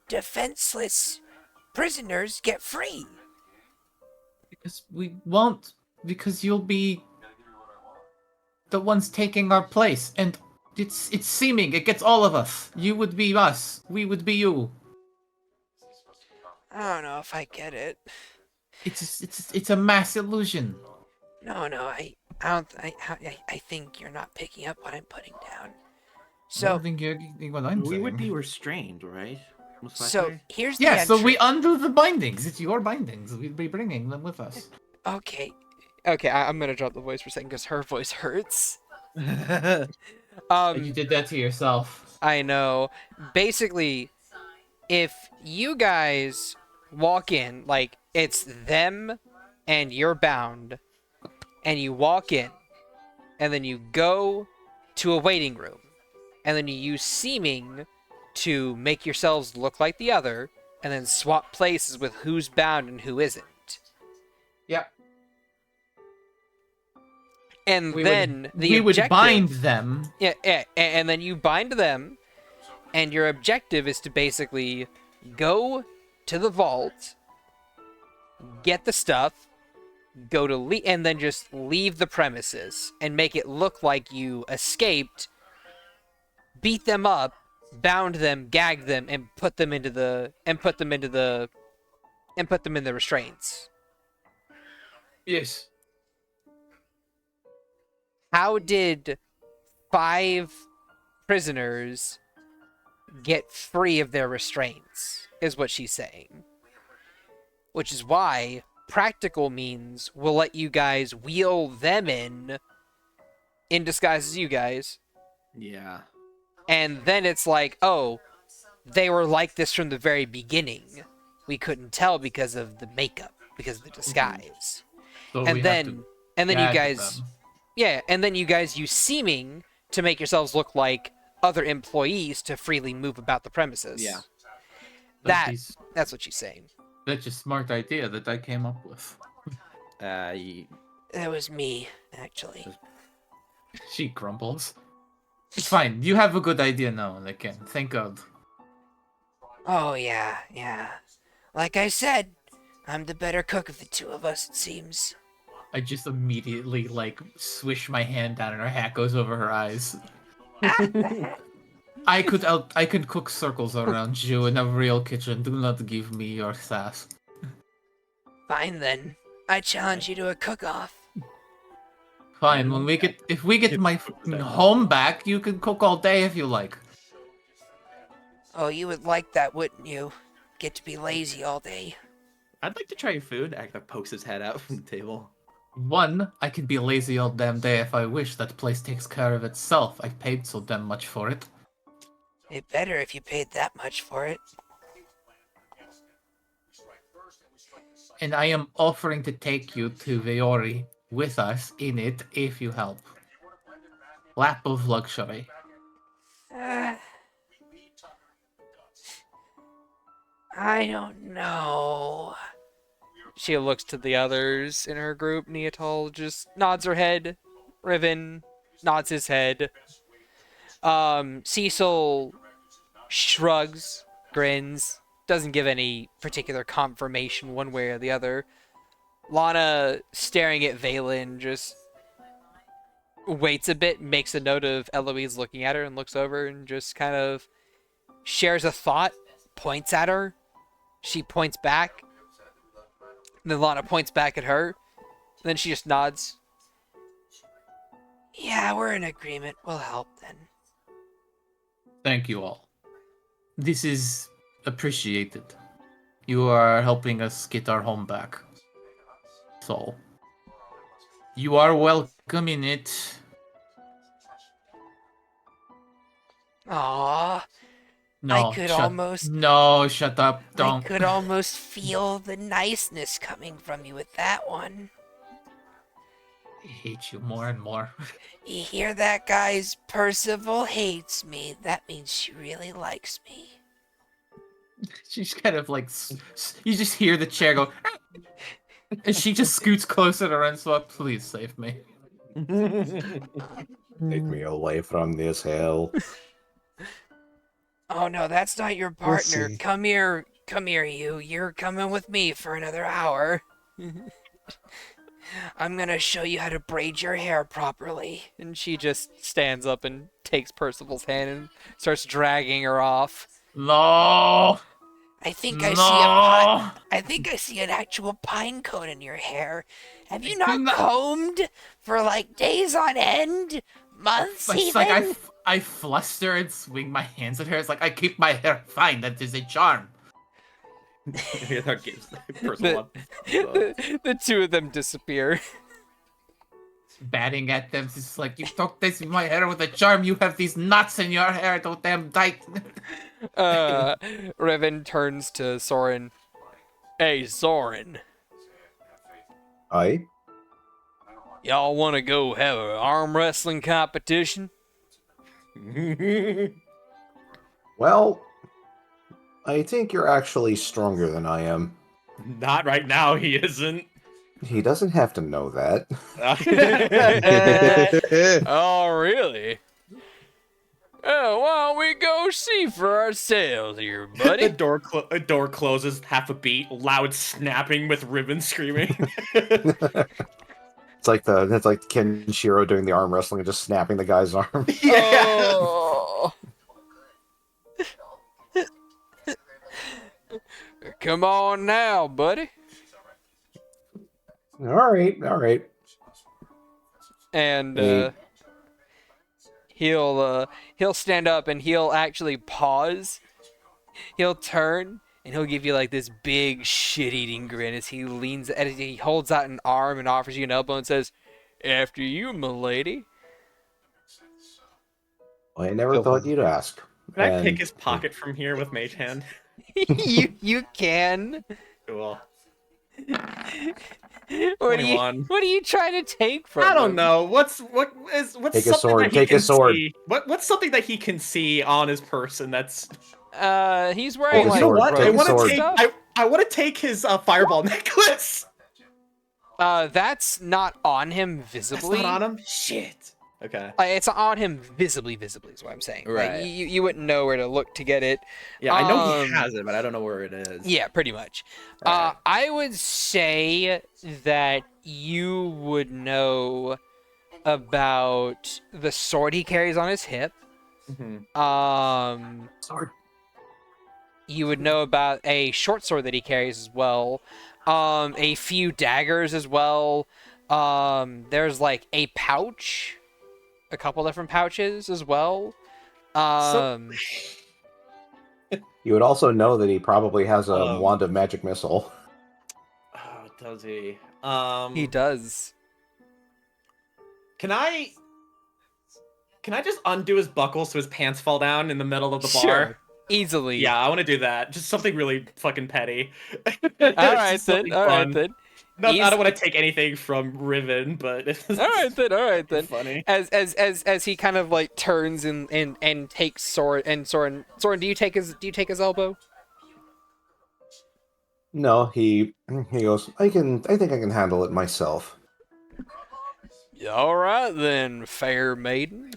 defenseless prisoners get free? Because we won't. Because you'll be the ones taking our place, and it's seeming. It gets all of us. You would be us. We would be you. I don't know if I get it. It's a mass illusion. No, I don't. I think you're not picking up what I'm putting down. I So, don't think you're getting what I'm We saying. would be restrained, right? Most so likely. here's the Yeah, so we entry- undo the bindings. It's your bindings. We'd be bringing them with us. Okay, Okay, I'm gonna drop the voice for a second because her voice hurts. You did that to yourself. I know. Basically, if you guys walk in, it's them and you're bound, and you walk in, and then you go to a waiting room, and then you use seeming to make yourselves look like the other, and then swap places with who's bound and who isn't. Yeah. And We then would bind them. Yeah, and then you bind them, and your objective is to basically go to the vault, get the stuff, and then just leave the premises and make it look like you escaped, beat them up, bound them, gag them, and put them in the restraints. Yes. How did 5 prisoners get free of their restraints, is what she's saying. Which is why practical means will let you guys wheel them in disguise as you guys, Yeah. and then it's like, oh, they were like this from the very beginning. We couldn't tell because of the makeup, because of the disguise. So we and have then to you gag guys them. yeah, and then you guys use seeming to make yourselves look like other employees to freely move about the premises. Yeah. But these- That's what she's saying. That's a smart idea that I came up with. That was me, actually. She grumbles. It's fine. You have a good idea now, Lakin. Thank God. Oh, yeah. Like I said, I'm the better cook of the two of us, it seems. I just immediately, swish my hand down and her hat goes over her eyes. I could cook circles around you in a real kitchen. Do not give me your sass. Fine, then. I challenge you to a cook-off. Fine, if we get my home back, you can cook all day if you like. Oh, you would like that, wouldn't you? Get to be lazy all day. I'd like to try your food. Agathar pokes his head out from the table. One, I can be lazy all damn day if I wish. That place takes care of itself. I paid so damn much for it. It better if you paid that much for it. And I am offering to take you to Veori with us in it if you help. Lap of luxury. I don't know. She looks to the others in her group. Niatal just nods her head. Riven nods his head. Cecil shrugs, grins, doesn't give any particular confirmation one way or the other. Lana, staring at Vaelyn, just waits a bit, makes a note of Eloise looking at her, and looks over and just kind of shares a thought, points at her. She points back. And then Lana points back at her. And then she just nods. Yeah, we're in agreement. We'll help then. Thank you all. This is appreciated. You are helping us get our home back. So, you are welcome in it. Aww. No, I could almost... No, shut up. Don't. I could almost feel the niceness coming from you with that one. I hate you more and more. You hear that, guys? Percival hates me. That means she really likes me. She's kind of you just hear the chair go, and she just scoots closer to Rencoid. Please save me. Take me away from this hell. Oh no, that's not your We'll partner. see. Come here, you. You're coming with me for another hour. I'm gonna show you how to braid your hair properly. And she just stands up and takes Percival's hand and starts dragging her off. No. I think I see an actual pine cone in your hair. Have you not combed for days on end? Months It's even? I fluster and swing my hands at her. It's like I keep my hair fine. That is a charm. That gives Percival The two of them disappear. Batting at them, it's just like, you took this in my hair with a charm. You have these knots in your hair, so damn tight. Riven turns to Soren. Hey, Soren. Aye? Y'all want to go have an arm wrestling competition? Well, I think you're actually stronger than I am. Not right now, he isn't. He doesn't have to know that. Oh, really? Oh, why don't we go see for ourselves here, buddy? A door closes, half a beat, loud snapping with Riven screaming. It's like Kenshiro doing the arm wrestling and just snapping the guy's arm. Yeah. Oh. Come on now, buddy. All right. And Hey. he'll stand up and he'll actually pause. He'll turn and he'll give you this big shit-eating grin as he holds out an arm and offers you an elbow and says, "After you, m'lady." I never thought you'd ask. Can I And- pick his pocket from here with Mage Hand? you can. Cool. What 21. are you trying to take from I don't him? know. What's Take a something sword, that he take a can sword. see? What's something that he can see on his person that's He's wearing Take a like sword, what? take I a want sword. to take. I want to take his fireball necklace. That's not on him That's visibly. not on him. Shit. Okay. It's on him visibly is what I'm saying. Right. Like, you wouldn't know where to look to get it. Yeah, I know he has it, but I don't know where it is. Yeah, pretty much. Right. I would say that you would know about the sword he carries on his hip. Mm-hmm. Sword. You would know about a short sword that he carries as well. A few daggers as well. There's like a pouch. A couple different pouches as well. You would also know that he probably has a Um, wand of magic missile. Oh, does he? He does. Can I just undo his buckle so his pants fall down in the middle of the bar? Sure. Easily. Yeah, I want to do that. Just something really fucking petty. All right then. All right then. No, I don't want to take anything from Riven, but All right then. funny. As he kind of like turns and takes Soren. Soren, do you take his elbow? No, he goes, I think I can handle it myself. All right then, fair maiden.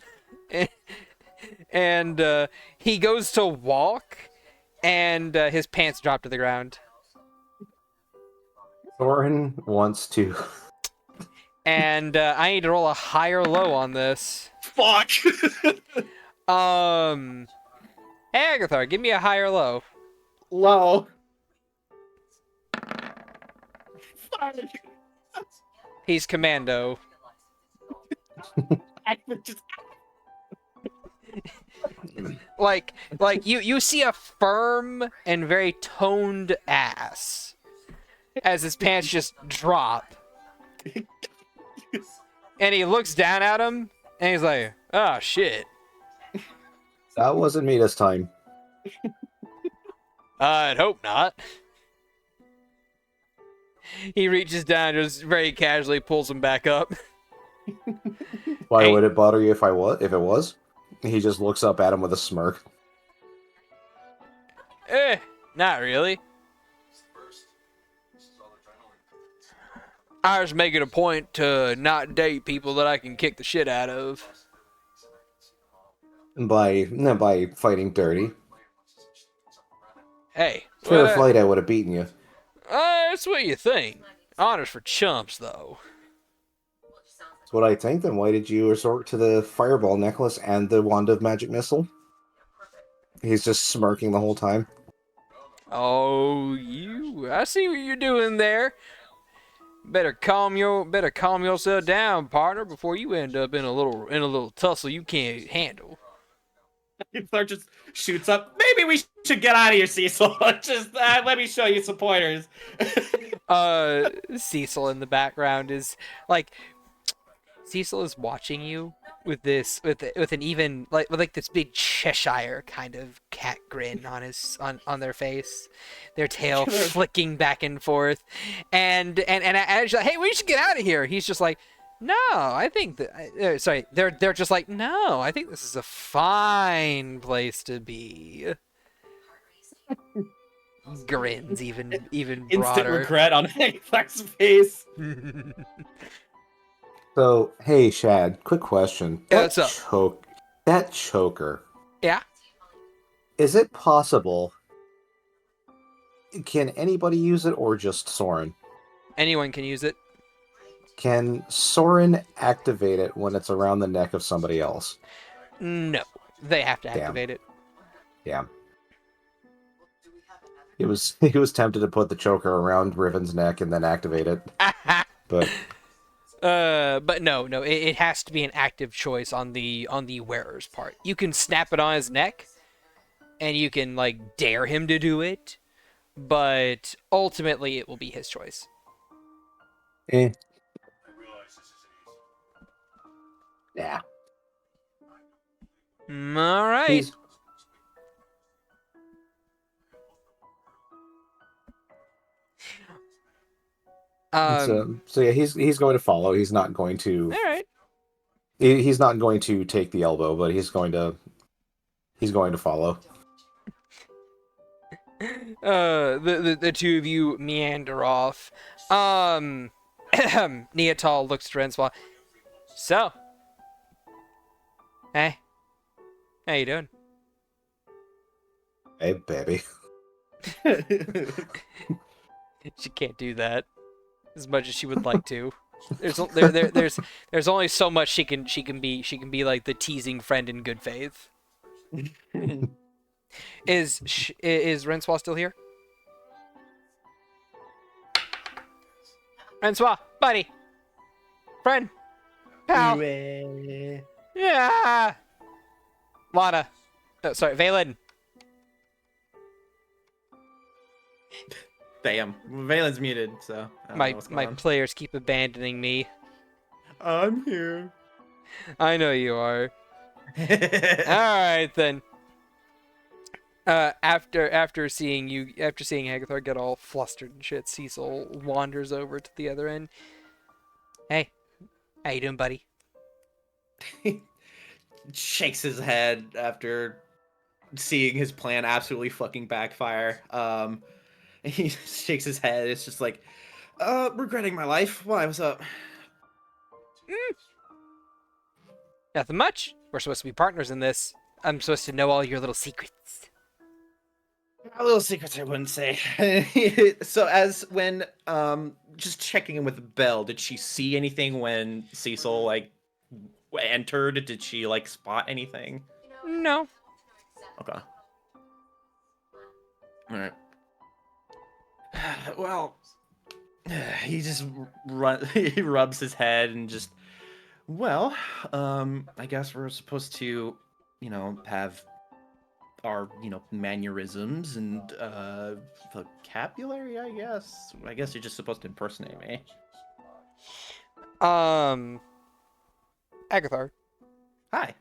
And he goes to walk, and his pants drop to the ground. Soren wants to. And I need to roll a high or low on this. Fuck. Hey Agathar, give me a high or low. Low. Fuck. He's commando. Like you see a firm and very toned ass as his pants just drop. And he looks down at him and he's like, "Oh shit." That wasn't me this time. I'd hope not. He reaches down, just very casually pulls him back up. Why Hey. would it bother you if I was? If it was? He just looks up at him with a smirk. Not really. I was making a point to not date people that I can kick the shit out of. By fighting dirty. Hey, Fair fight, I would have beaten you. that's what you think. Honors for chumps, though. That's what I think. Then why did you resort to the fireball necklace and the wand of magic missile? He's just smirking the whole time. Oh, I see what you're doing there. Better calm yourself down, partner, before you end up in a little tussle you can't handle. Thor just shoots up. Maybe we should get out of here, Cecil. Just let me show you some pointers. Cecil in the background is like, Cecil is watching you with an even with this big Cheshire kind of cat grin on their face, their tail flicking back and forth, and as you're like, hey, we should get out of here. He's just like, no, I think that sorry, they're just like, no, I think this is a fine place to be. Grins even Instant broader. regret on Hagth's face. So, hey, Shad, quick question. Yeah, what's up? That choker. Yeah. Is it possible? Can anybody use it or just Soren? Anyone can use it. Can Soren activate it when it's around the neck of somebody else? No, they have to Damn. activate it. Yeah. He was tempted to put the choker around Riven's neck and then activate it, but no, it has to be an active choice on the wearer's part. You can snap it on his neck, and you can like dare him to do it, but ultimately it will be his choice. yeah. All right. He's- So yeah, he's going to follow. He's not going to. All right. He's not going to take the elbow, but he's going to follow. The two of you meander off. Niatal looks to Renswa. So, hey, how you doing? Hey, baby. She can't do that as much as she would like to. There's only so much she can be like the teasing friend in good faith. Is Renswa still here? Renswa, buddy, friend, pal, yeah. Lana, sorry, Vaelyn. Damn, Valen's muted, so I don't know what's My going on. players keep abandoning me. I'm here. I know you are. All right then. After seeing Agathar get all flustered and shit, Cecil wanders over to the other end. Hey, how you doing, buddy? Shakes his head after seeing his plan absolutely fucking backfire. He shakes his head. It's just like, regretting my life. Why? What's up? Nothing much. We're supposed to be partners in this. I'm supposed to know all your little secrets. Little secrets I wouldn't say. So as when just checking in with Belle, did she see anything when Cecil like entered? Did she like spot anything? No. Okay. All right. Well, he just he rubs his head and just, well, I guess we're supposed to, have our, mannerisms and vocabulary, I guess. I guess you're just supposed to impersonate me. Agathar, Hi.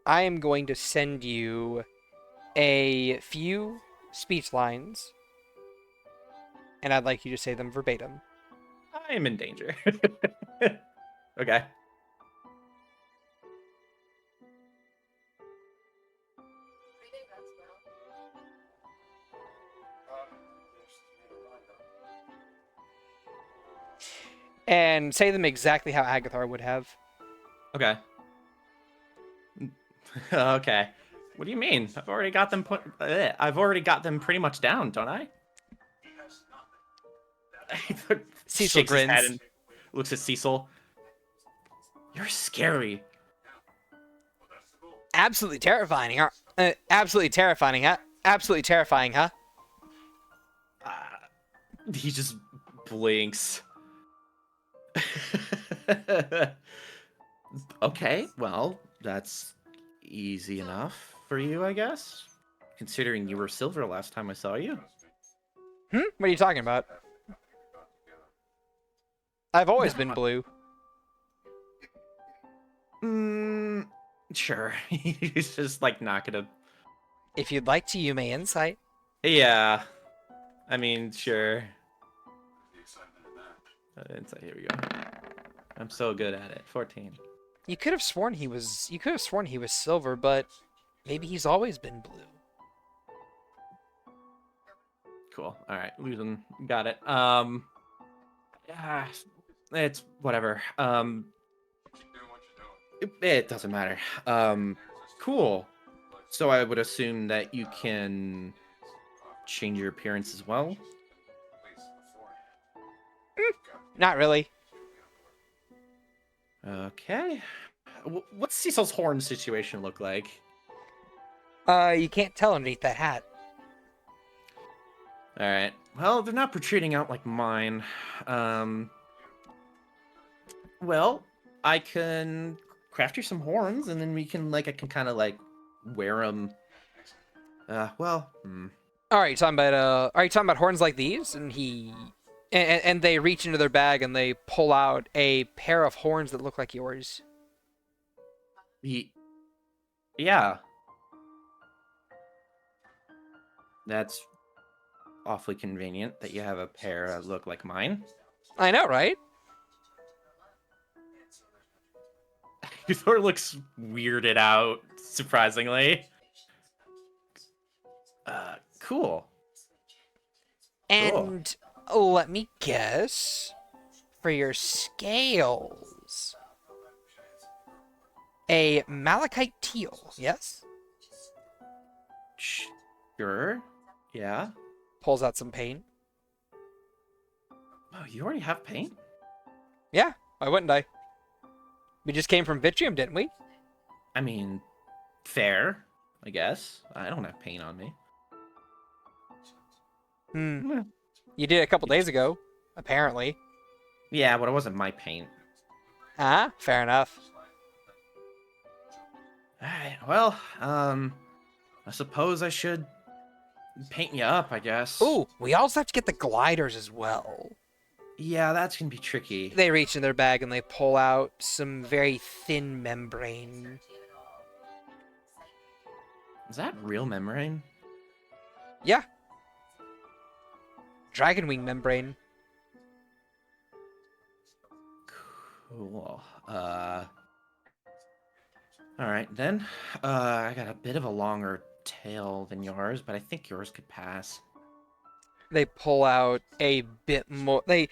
I am going to send you a few speech lines, and I'd like you to say them verbatim. I am in danger. Okay. And say them exactly how Agathar would have. Okay. Okay. What do you mean? I've already got them I've already got them pretty much down, don't I? Cecil Shakes his head grins. and looks at Cecil. You're scary. Absolutely terrifying, huh? Absolutely terrifying, huh? Absolutely terrifying, huh? He just blinks. Okay, well, that's easy enough for you, I guess. Considering you were silver last time I saw you. What are you talking about? I've always been blue. Sure. He's just like not gonna. If you'd like to, you may insight. Yeah. I mean, sure. Insight, here we go. I'm so good at it. 14. You could have sworn he was. You could have sworn he was silver, but maybe he's always been blue. Cool. All right, losing. Got it. Yeah, it's whatever. It doesn't matter. Cool. So I would assume that you can change your appearance as well. Not really. Okay. What's Cecil's horn situation look like? You can't tell underneath that hat. All right. Well, they're not protruding out like mine. Well, I can craft you some horns, and then we can I can kind of wear them. Well. Are you talking about horns like these? And they reach into their bag and they pull out a pair of horns that look like yours. Yeah. That's awfully convenient that you have a pair that look like mine. I know, right? Thor looks weirded out, surprisingly. Cool. And let me guess, for your scales, a malachite teal, yes? Sure. Yeah. Pulls out some paint. Oh, you already have paint? Yeah, why wouldn't I? We just came from Vitrium, didn't we? I mean, fair, I guess. I don't have paint on me. Hmm. You did a couple days ago, apparently. Yeah, but it wasn't my paint. Ah, fair enough. Alright, well, I suppose I should paint you up, I guess. Ooh, we also have to get the gliders as well. Yeah, that's gonna be tricky. They reach in their bag and they pull out some very thin membrane. Is that real membrane? Yeah. Dragon wing membrane. Cool. Alright then. I got a bit of a longer tail than yours, but I think yours could pass. They pull out a bit more. They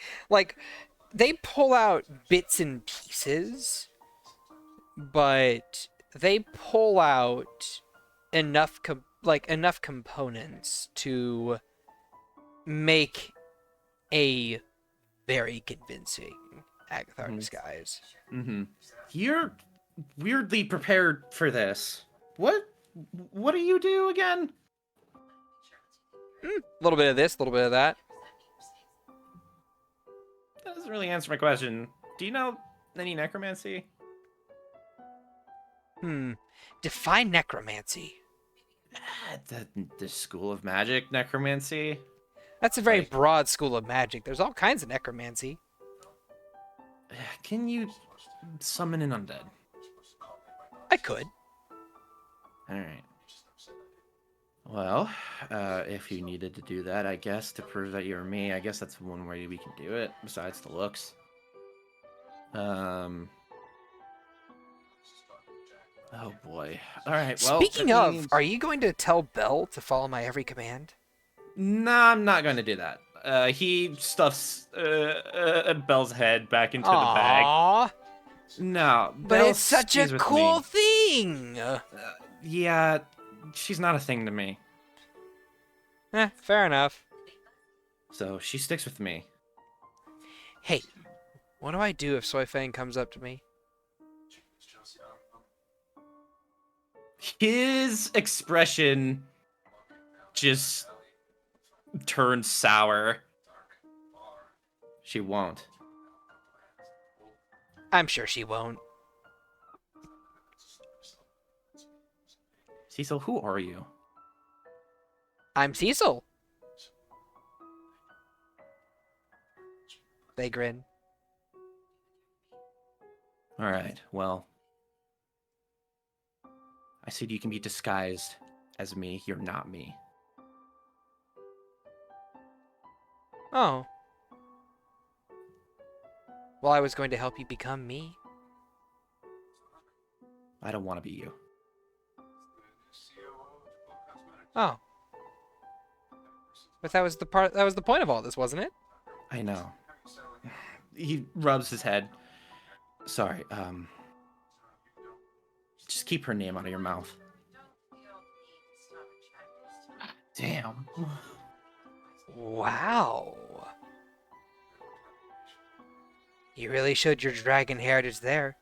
pull out bits and pieces, but they pull out enough enough components to make a very convincing Agathar disguise. Mm-hmm. You're weirdly prepared for this. What do you do again? A little bit of this, a little bit of that. That doesn't really answer my question. Do you know any necromancy? Define necromancy. The school of magic necromancy? That's a very broad school of magic. There's all kinds of necromancy. Can you summon an undead? I could. Alright. Well, if you needed to do that, I guess, to prove that you're me, I guess that's one way we can do it, besides the looks. Oh boy. Alright, well... Speaking of, are you going to tell Bell to follow my every command? Nah, I'm not going to do that. He stuffs Belle's head back into the bag. Aww. No, But Belle it's such stays a with cool me. thing! Yeah, she's not a thing to me. Fair enough. So she sticks with me. Hey, what do I do if Soy Fang comes up to me? His expression just turns sour. She won't. I'm sure she won't. Cecil, who are you? I'm Cecil. They grin. Alright, well. I said you can be disguised as me. You're not me. Oh. Well, I was going to help you become me. I don't want to be you. Oh. But that was the point of all this, wasn't it? I know. He rubs his head. Sorry, just keep her name out of your mouth. Damn. Wow. You really showed your dragon heritage there.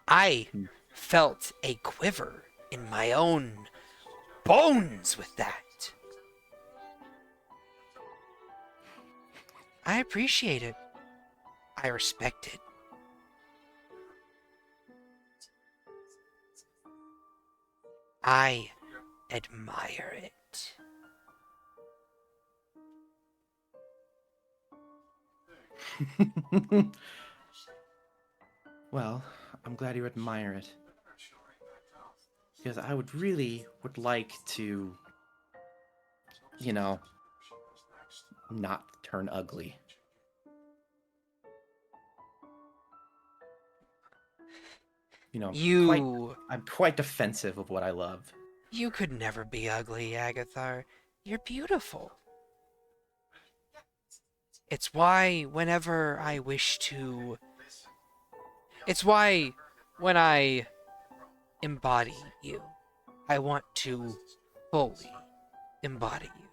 I felt a quiver in my own bones with that. I appreciate it. I respect it. I admire it. Well, I'm glad you admire it. Because I would like to, you know, not turn ugly. You know, I'm quite defensive of what I love. You could never be ugly, Agathar. You're beautiful. It's why whenever I wish to... It's why when I embody you, I want to fully embody you.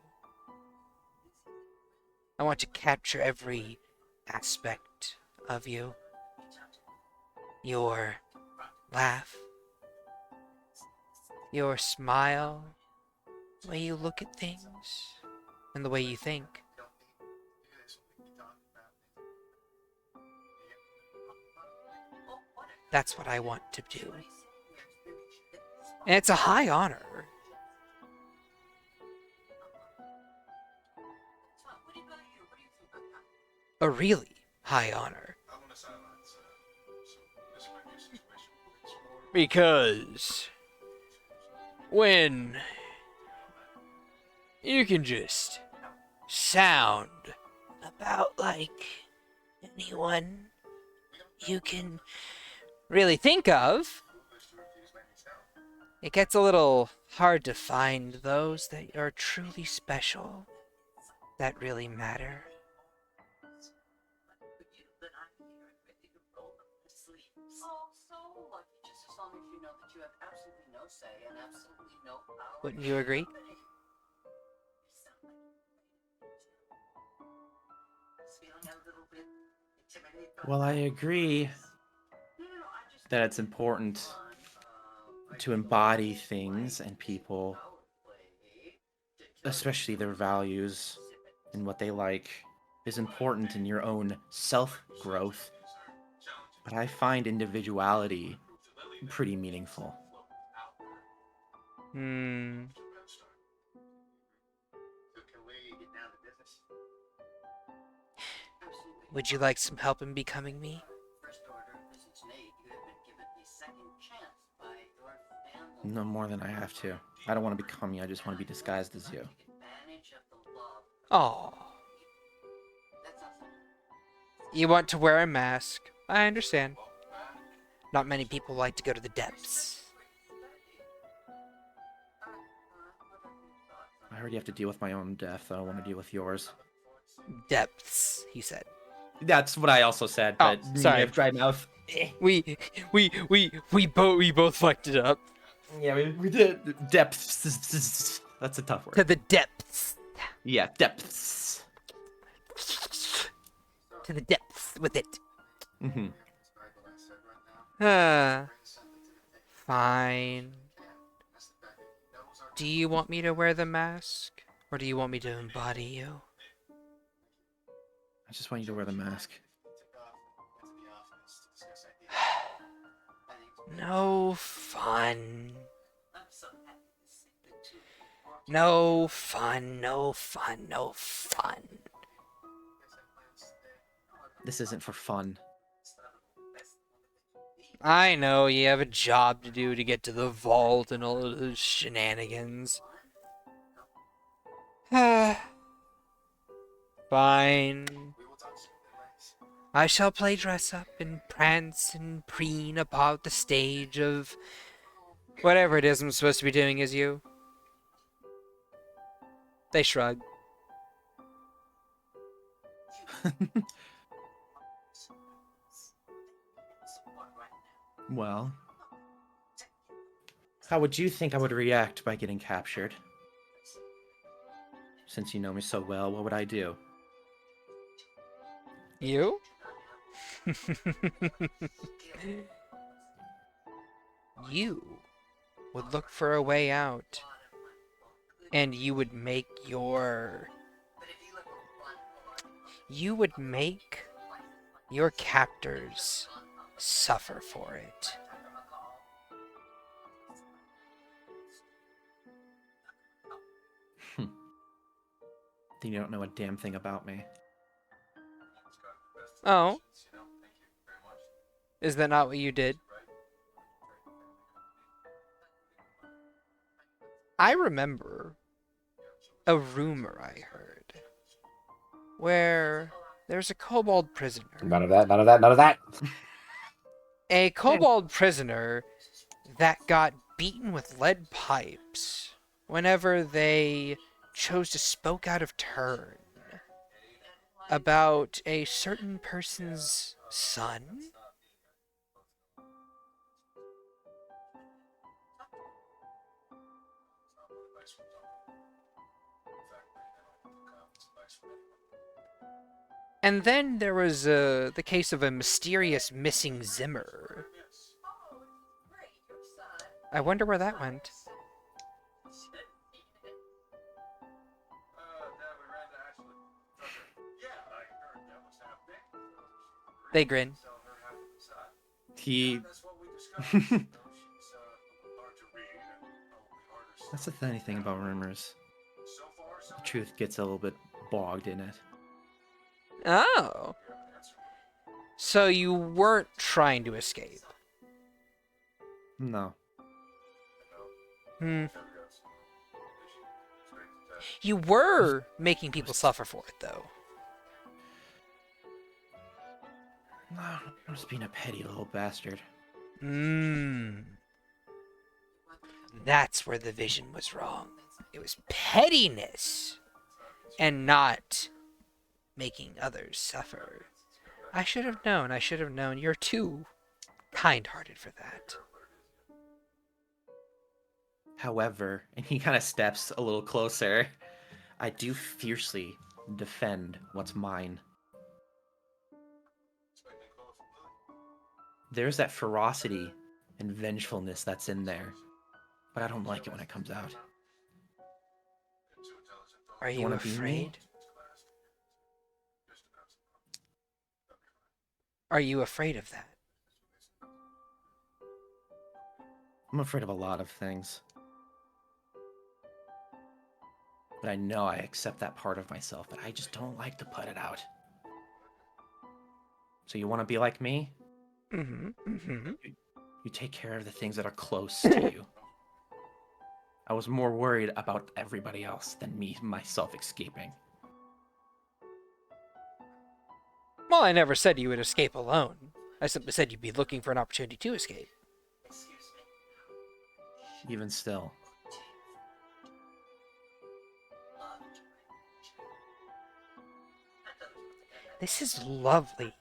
I want to capture every aspect of you. Your laugh, your smile, the way you look at things, and the way you think. That's what I want to do. And it's a high honor. A really high honor. Because when you can just sound about like anyone you can really think of, it gets a little hard to find those that are truly special, that really matter. Wouldn't you agree? Well, I agree that it's important to embody things and people, especially their values and what they like, is important in your own self-growth. But I find individuality pretty meaningful. Would you like some help in becoming me? No more than I have to. I don't want to become you, I just want to be disguised as you. Oh. You want to wear a mask. I understand. Not many people like to go to the depths. I already have to deal with my own death. I don't want to deal with yours. Depths, he said. That's what I also said, Oh, but sorry. you have dry mouth. We both fucked it up. Yeah, we did. Depths. That's a tough To word. the depths. Yeah, depths. To the depths with it. Mm-hmm. Fine. Do you want me to wear the mask? Or do you want me to embody you? I just want you to wear the mask. No fun. No fun, no fun, no fun. This isn't for fun. I know you have a job to do to get to the vault and all of those shenanigans. Fine. I shall play dress up and prance and preen about the stage of whatever it is I'm supposed to be doing as you. They shrug. Well, how would you think I would react by getting captured? Since you know me so well, what would I do? You? You would look for a way out. And you would make your captors suffer for it. Then you don't know a damn thing about me. Oh? Is that not what you did? I remember a rumor I heard where there's a kobold prisoner. None of that. A kobold prisoner that got beaten with lead pipes whenever they chose to spoke out of turn about a certain person's son. And then there was the case of a mysterious missing Zimmer. I wonder where that went. They grin. That's the funny thing about rumors. The truth gets a little bit bogged in it. Oh. So you weren't trying to escape. No. You were making people suffer for it, though. No, I'm just being a petty little bastard. That's where the vision was wrong. It was pettiness and not making others suffer. I should have known. You're too kind-hearted for that. However, and he kind of steps a little closer, I do fiercely defend what's mine. There's that ferocity and vengefulness that's in there, but I don't like it when it comes out. Are you wanna be me? afraid? Are you afraid of that? I'm afraid of a lot of things. But I know I accept that part of myself, but I just don't like to put it out. So you want to be like me? You take care of the things that are close to you. I was more worried about everybody else than me, myself, escaping. Well, I never said you would escape alone. I simply said you'd be looking for an opportunity to escape. Even still. This is lovely.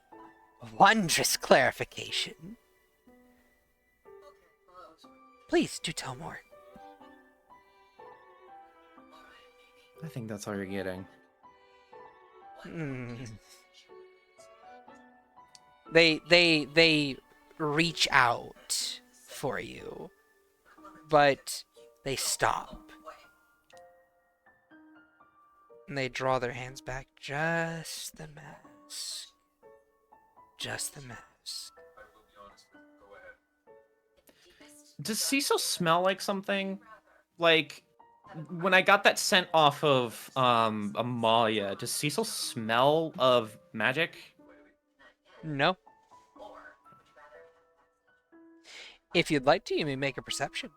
Wondrous clarification. Please do tell more. I think that's all you're getting. They reach out for you, but they stop. And they draw their hands back. Just the mask. Just the mask. Does Cecil smell like something? Like, when I got that scent off of Amalia, does Cecil smell of magic? No. If you'd like to, you may make a perception.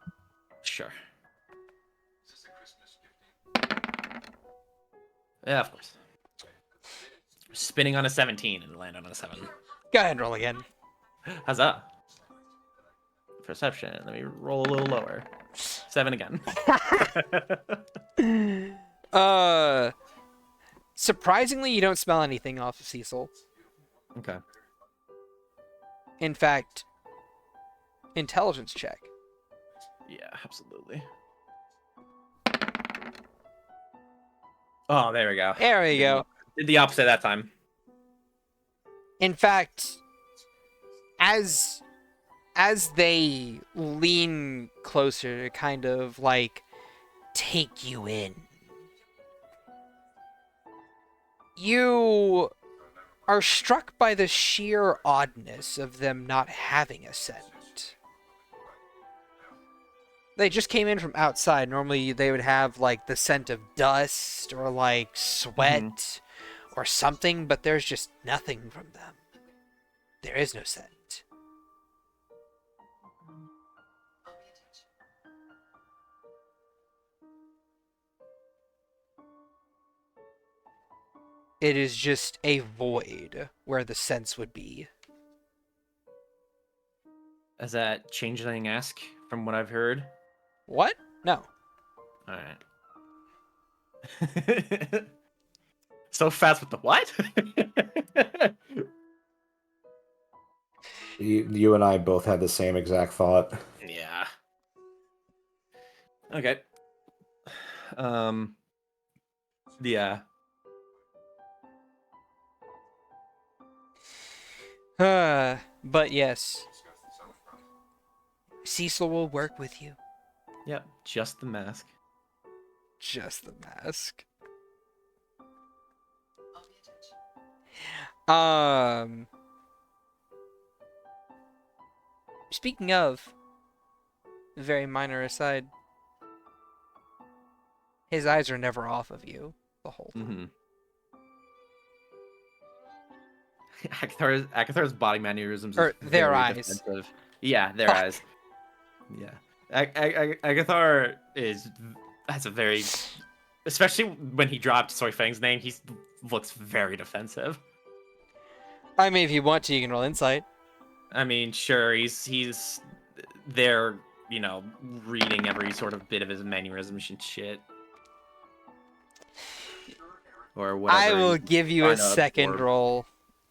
Sure. Yeah, of course. Spinning on a 17 and landing on a 7. Go ahead and roll again. Huzzah. Perception. Let me roll a little lower. 7 again. Surprisingly, you don't smell anything off of Cecil. Okay. In fact, intelligence check. Yeah, absolutely. Oh, there we go. There we go. Did the opposite that time. In fact, as they lean closer to kind of like take you in, you are struck by the sheer oddness of them not having a scent. They just came in from outside. Normally they would have like the scent of dust or like sweat or something, but there's just nothing from them. There is no scent. It is just a void where the sense would be. Is that changeling-esque from what I've heard. What? No. All right. So fast with the what? You and I both had the same exact thought. Yeah. Okay. Yeah. But yes. Cecil will work with you. Yep. Just the mask. Just the mask. Speaking of, very minor aside, his eyes are never off of you the whole time. Agathar's body mannerisms Or is their very eyes. defensive. Yeah, their eyes. Yeah. Agathar has a very, especially when he dropped Soy Fang's name, he looks very defensive. I mean, if you want to, you can roll insight. I mean, sure, he's there, you know, reading every sort of bit of his mannerisms and shit. Or whatever. I will give you a second absorb. roll.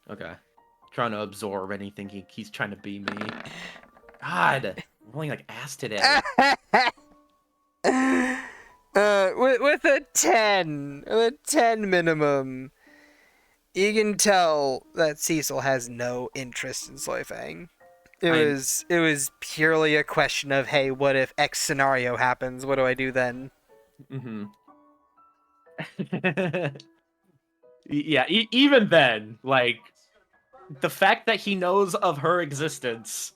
Okay. Trying to absorb anything he's trying to be me. God, I'm only like ass today. With a 10, with a 10 minimum, you can tell that Cecil has no interest in Soifang. It was purely a question of, hey, what if X scenario happens? What do I do then? Mm-hmm. Yeah, even then, like, the fact that he knows of her existence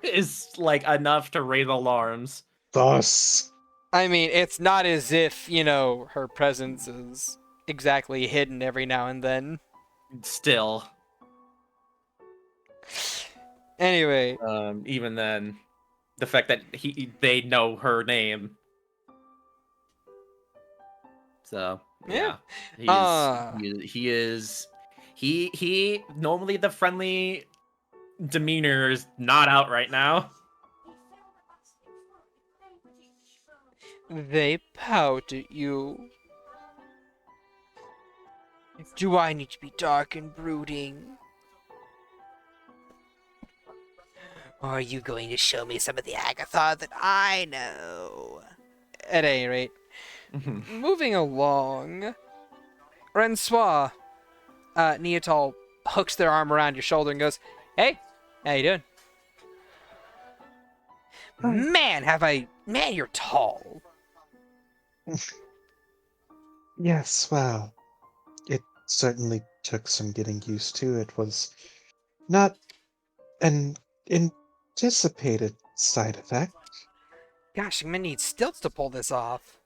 is, like, enough to raise alarms. Thus. I mean, it's not as if, you know, her presence is exactly hidden every now and then. Still. Anyway. Even then, the fact that they know her name. So, yeah. He normally the friendly demeanor is not out right now. They pout at you. Do I need to be dark and brooding? Or are you going to show me some of the Agathar that I know? At any rate, moving along, Rencoid, Niatal hooks their arm around your shoulder and goes, "Hey, how you doing?" Man, you're tall. Yes, well, it certainly took some getting used to. It was not an anticipated side effect. Gosh, I'm gonna need stilts to pull this off.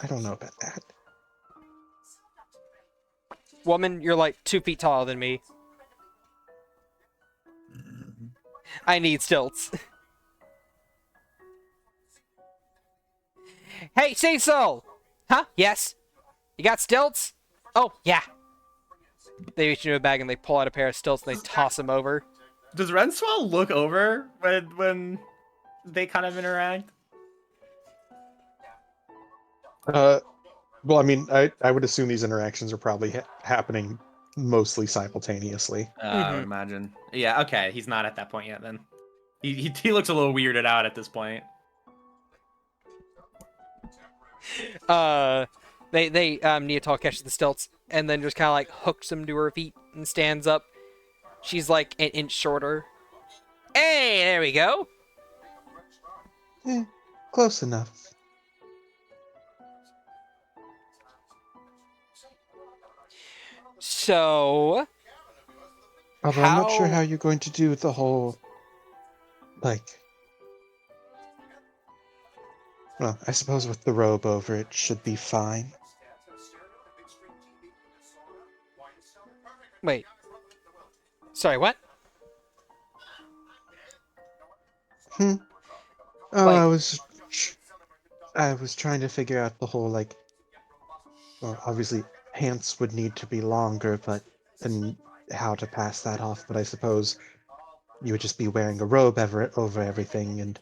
I don't know about that. Woman, you're like 2 feet taller than me. I need stilts. Hey, Cecil! Huh? Yes? You got stilts? Oh, yeah. They reach into a bag and they pull out a pair of stilts and they toss them over. Does Rencoid look over when they kind of interact? Well, I mean, I would assume these interactions are probably happening mostly simultaneously. I would imagine. Yeah, okay. He's not at that point yet, then. He looks a little weirded out at this point. Niatal catches the stilts and then just kind of like hooks them to her feet and stands up. She's like an inch shorter. Hey, there we go. Close enough. So, although I'm not sure how you're going to do the whole, like, well, I suppose with the robe over it should be fine. Wait. Sorry, what? Oh, Like- I was trying to figure out the whole, like, well, obviously pants would need to be longer, but then how to pass that off, but I suppose you would just be wearing a robe over everything, and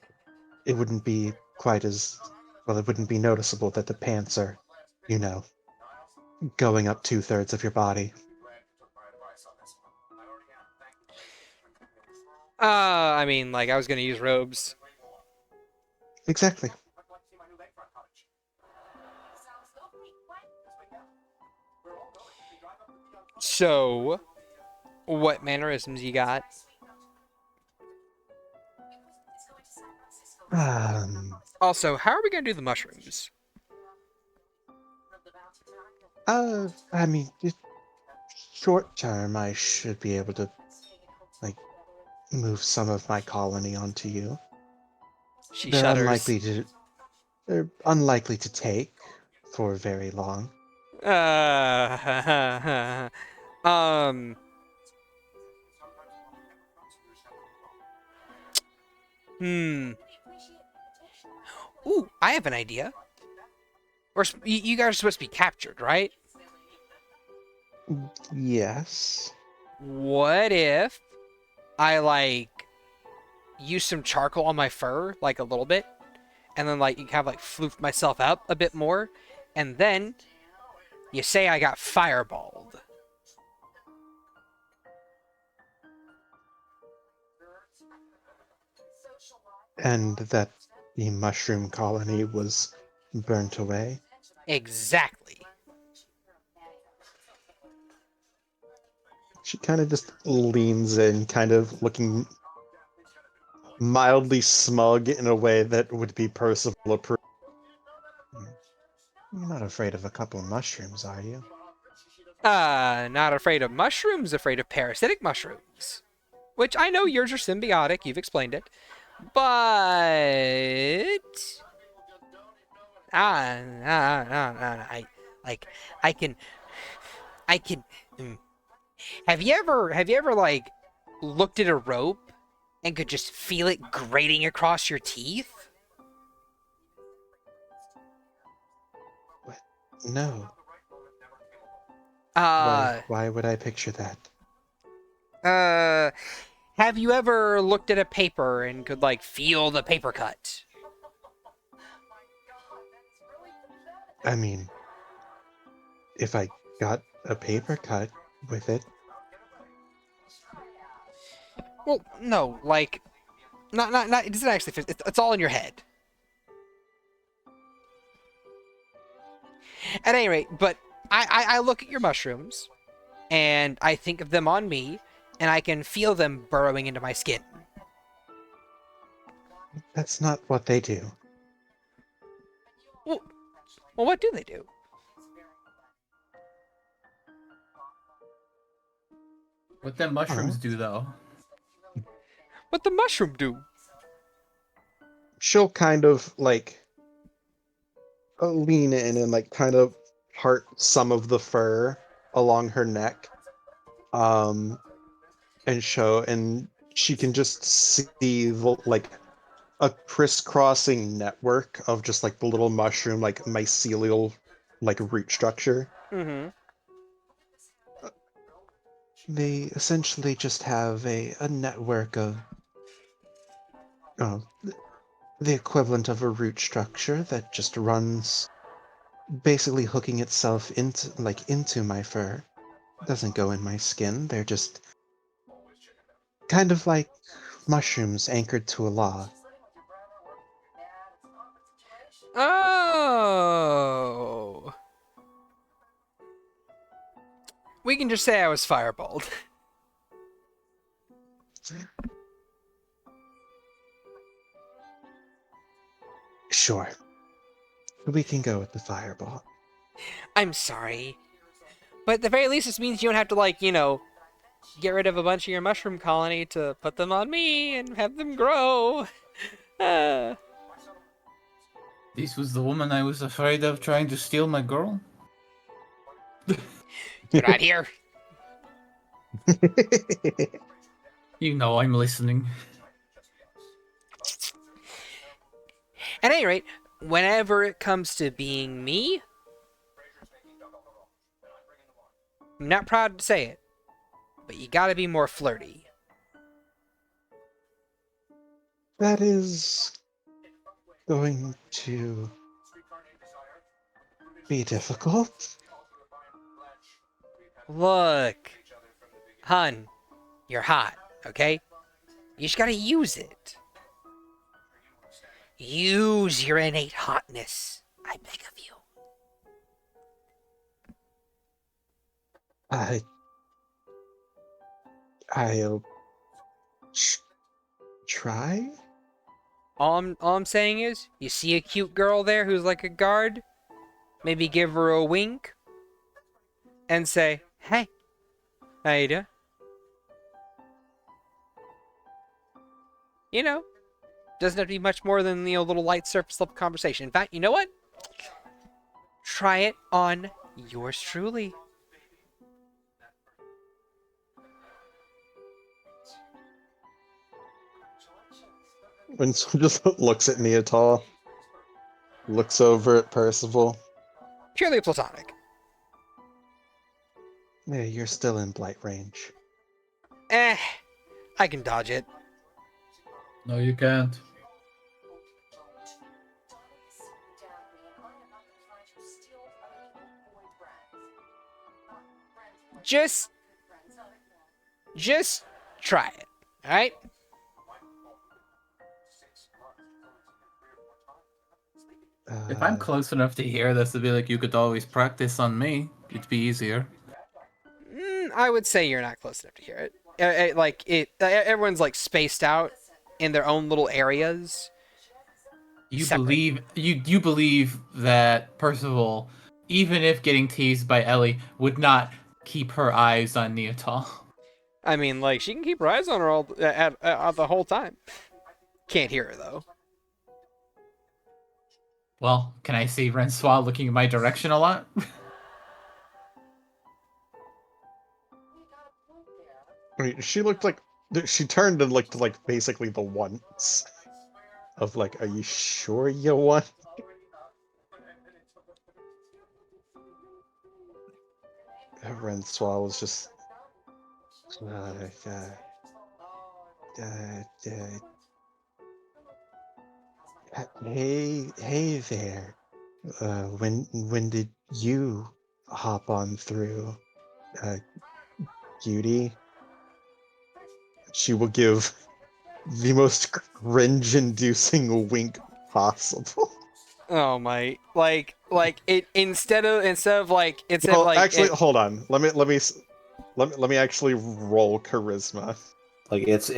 it wouldn't be quite as well. It wouldn't be noticeable that the pants are, you know, going up 2/3 of your body. I mean, like, I was gonna use robes. Exactly. So, what mannerisms you got? Also, how are we gonna do the mushrooms? I mean, short term, I should be able to, like, move some of my colony onto you. She They're shudders. they're unlikely to take for very long. Um. Hmm. Ooh, I have an idea. You guys are supposed to be captured, right? Yes. What if I, like, use some charcoal on my fur, like, a little bit, and then, like, you kind of, like, floof myself up a bit more, and then you say I got fireballed. And that the mushroom colony was burnt away. Exactly. She kind of just leans in, kind of looking mildly smug in a way that would be Percival approved. You're not afraid of a couple of mushrooms, are you? Not afraid of mushrooms, afraid of parasitic mushrooms. Which I know yours are symbiotic, you've explained it. But... I can... Have you ever, like, looked at a rope and could just feel it grating across your teeth? What? No. Uh, Why would I picture that? Have you ever looked at a paper and could, like, feel the paper cut? I mean, if I got a paper cut with it. Well, no, like, not, it doesn't actually fit. It's all in your head. At any rate, but I look at your mushrooms, and I think of them on me, and I can feel them burrowing into my skin. That's not what they do. Well, what do they do? What them mushrooms do, though? What the mushroom do? She'll kind of, like, lean in and, like, kind of part some of the fur along her neck. And she can just see, like, a crisscrossing network of just, like, the little mushroom, like, mycelial, like, root structure. Mm-hmm. They essentially just have a network of the equivalent of a root structure that just runs, basically hooking itself into my fur. It doesn't go in my skin. They're just kind of like mushrooms anchored to a log. Oh. We can just say I was fireballed. Sure. We can go with the fireball. I'm sorry. But at the very least, this means you don't have to, like, you know, get rid of a bunch of your mushroom colony to put them on me and have them grow. This was the woman I was afraid of trying to steal my girl? You're not here. You know I'm listening. At any rate, whenever it comes to being me, I'm not proud to say it, but you gotta be more flirty. That is going to be difficult. Look, hun, you're hot, okay? You just gotta use it. Use your innate hotness, I beg of you. I'll try. All I'm saying is, you see a cute girl there who's like a guard? Maybe give her a wink and say, "Hey, how you doing?" You know, doesn't have to be much more than, a little light surface level conversation. In fact, you know what? Try it on yours truly. When someone just looks at Niatal, looks over at Percival. Purely platonic. Yeah, you're still in blight range. I can dodge it. No, you can't. Just try it, alright? If I'm close enough to hear this, it'd be like you could always practice on me. It'd be easier. I would say you're not close enough to hear it. Everyone's like spaced out in their own little areas. You Separate. believe that Percival, even if getting teased by Ellie, would not keep her eyes on Niatal. I mean, like, she can keep her eyes on her all the whole time. Can't hear her though. Well, can I see Rencoid looking in my direction a lot? I mean, she looked like she turned and looked like basically the once of like, are you sure you want? Rensois was just. Hey there. When did you hop on through, Cutie? She will give the most cringe-inducing wink possible. Oh my! Like it instead of Actually, hold on. Let me actually roll charisma. Like it's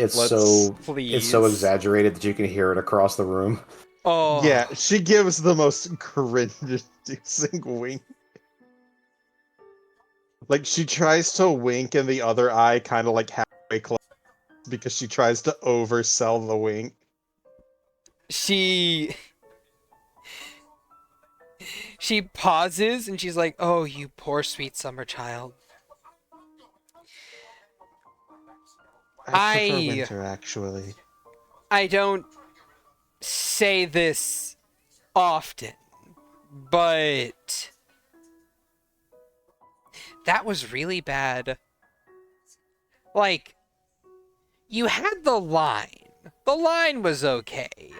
please. so exaggerated that you can hear it across the room. Oh Yeah, she gives the most cringe-inducing wink. Like she tries to wink, and the other eye kind of like halfway closed because she tries to oversell the wink. She pauses and she's like, "Oh, you poor sweet summer child." I prefer winter, actually. I don't say this often, but that was really bad. Like, you had the line. The line was okay.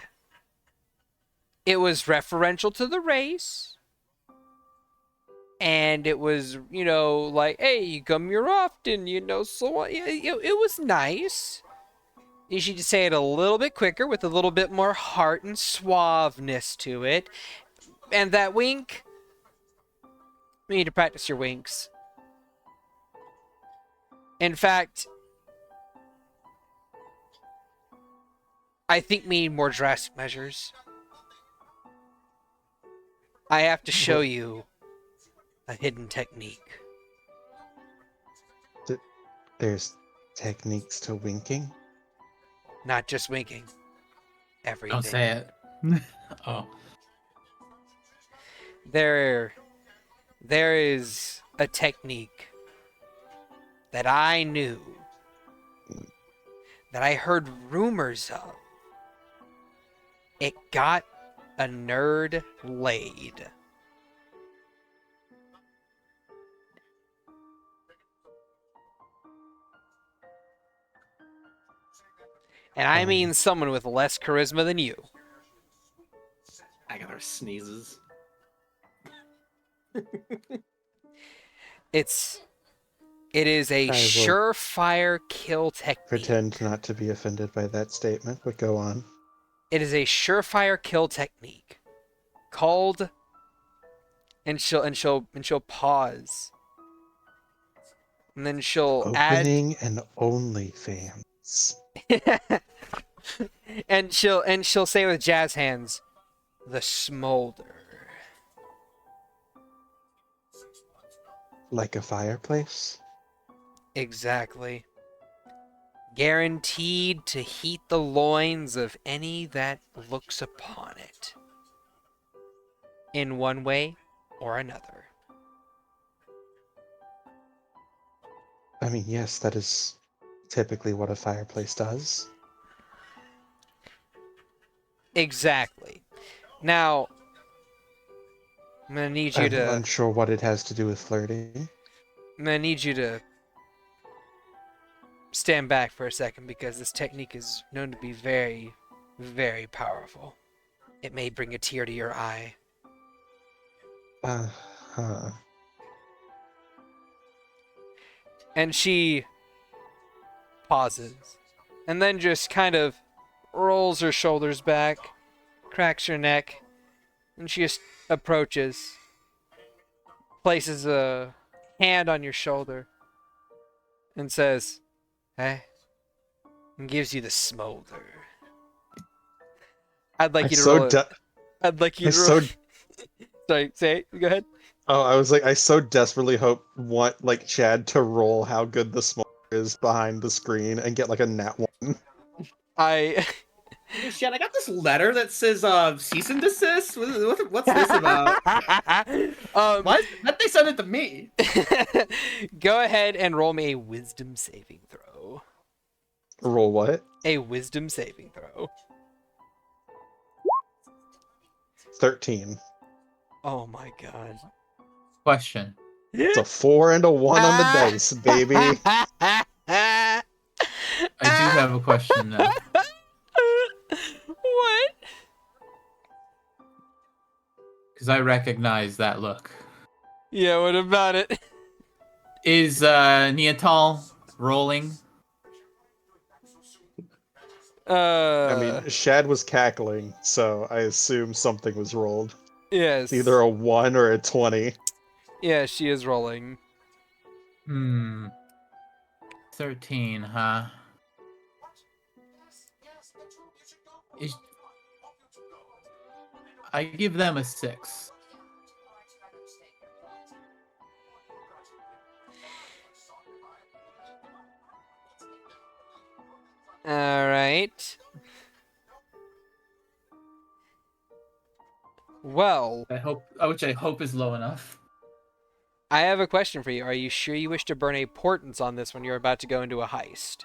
It was referential to the race. And it was, like, hey, you come here often, so it was nice. You should just say it a little bit quicker with a little bit more heart and suaveness to it. And that wink, we need to practice your winks. In fact, I think we need more drastic measures. I have to show you a hidden technique. There's techniques to winking? Not just winking. Everything. Don't say it. Oh. There is a technique that I knew, that I heard rumors of. It got a nerd laid. And I mean someone with less charisma than you. Agathar sneezes. It is a I will surefire kill technique. Pretend not to be offended by that statement, but go on. It is a surefire kill technique called, and she'll pause, and then she'll Opening an OnlyFans. add, and she'll say with jazz hands, the smolder. Like a fireplace? Exactly. Guaranteed to heat the loins of any that looks upon it. In one way or another. I mean, yes, that is typically what a fireplace does. Exactly. Now, I'm gonna need you I'm to. unsure what it has to do with flirting. I'm gonna need you to stand back for a second because this technique is known to be very, very powerful. It may bring a tear to your eye. Uh-huh. And she pauses and then just kind of rolls her shoulders back, cracks her neck, and she just approaches, places a hand on your shoulder, and says, "Hey," and gives you the smolder. I'd like you to roll it. I'd like you to roll. Sorry, say it. Go ahead. Oh, I was like, I so desperately want like Chad to roll how good the small is behind the screen and get like a nat 1. Hey, Shad, I got this letter that says cease and desist. What's this about? Why'd they send it to me? Go ahead and roll me a wisdom saving throw. Roll what? A wisdom saving throw. 13. Oh my god. Question. It's a 4 and a 1 on the dice, baby. I do have a question now. What? Because I recognize that look. Yeah, what about it? Is Niatal rolling? I mean, Shad was cackling, so I assume something was rolled. yes. It's either a 1 or a 20. Yeah, she is rolling. 13, huh? I give them a 6. All right. Well, Which I hope is low enough. I have a question for you. Are you sure you wish to burn a portents on this when you're about to go into a heist?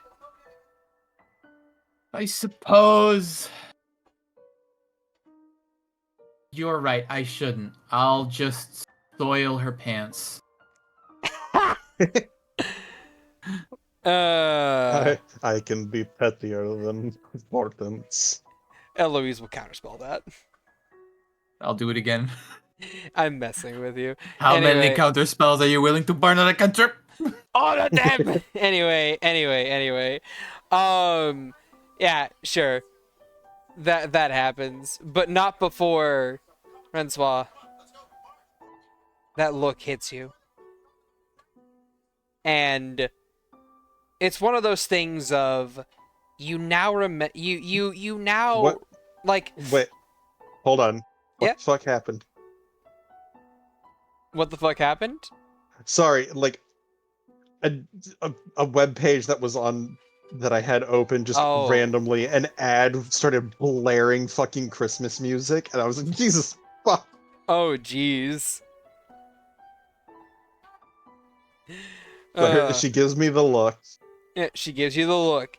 I suppose you're right. I shouldn't. I'll just soil her pants. I can be pettier than importance. Eloise will counterspell that. I'll do it again. I'm messing with you. How many Anyway. counter spells are you willing to burn on a cantrip? All of them! anyway. Yeah, sure. That happens. But not before, Francois, that look hits you. And it's one of those things of, you now remember, you now, What? like... Wait, hold on. What Yeah? the fuck happened? What the fuck happened? Sorry, like a web page that was on that I had open just Oh. randomly, an ad started blaring fucking Christmas music, and I was like, Jesus fuck. Oh, jeez. She gives me the look. Yeah, she gives you the look.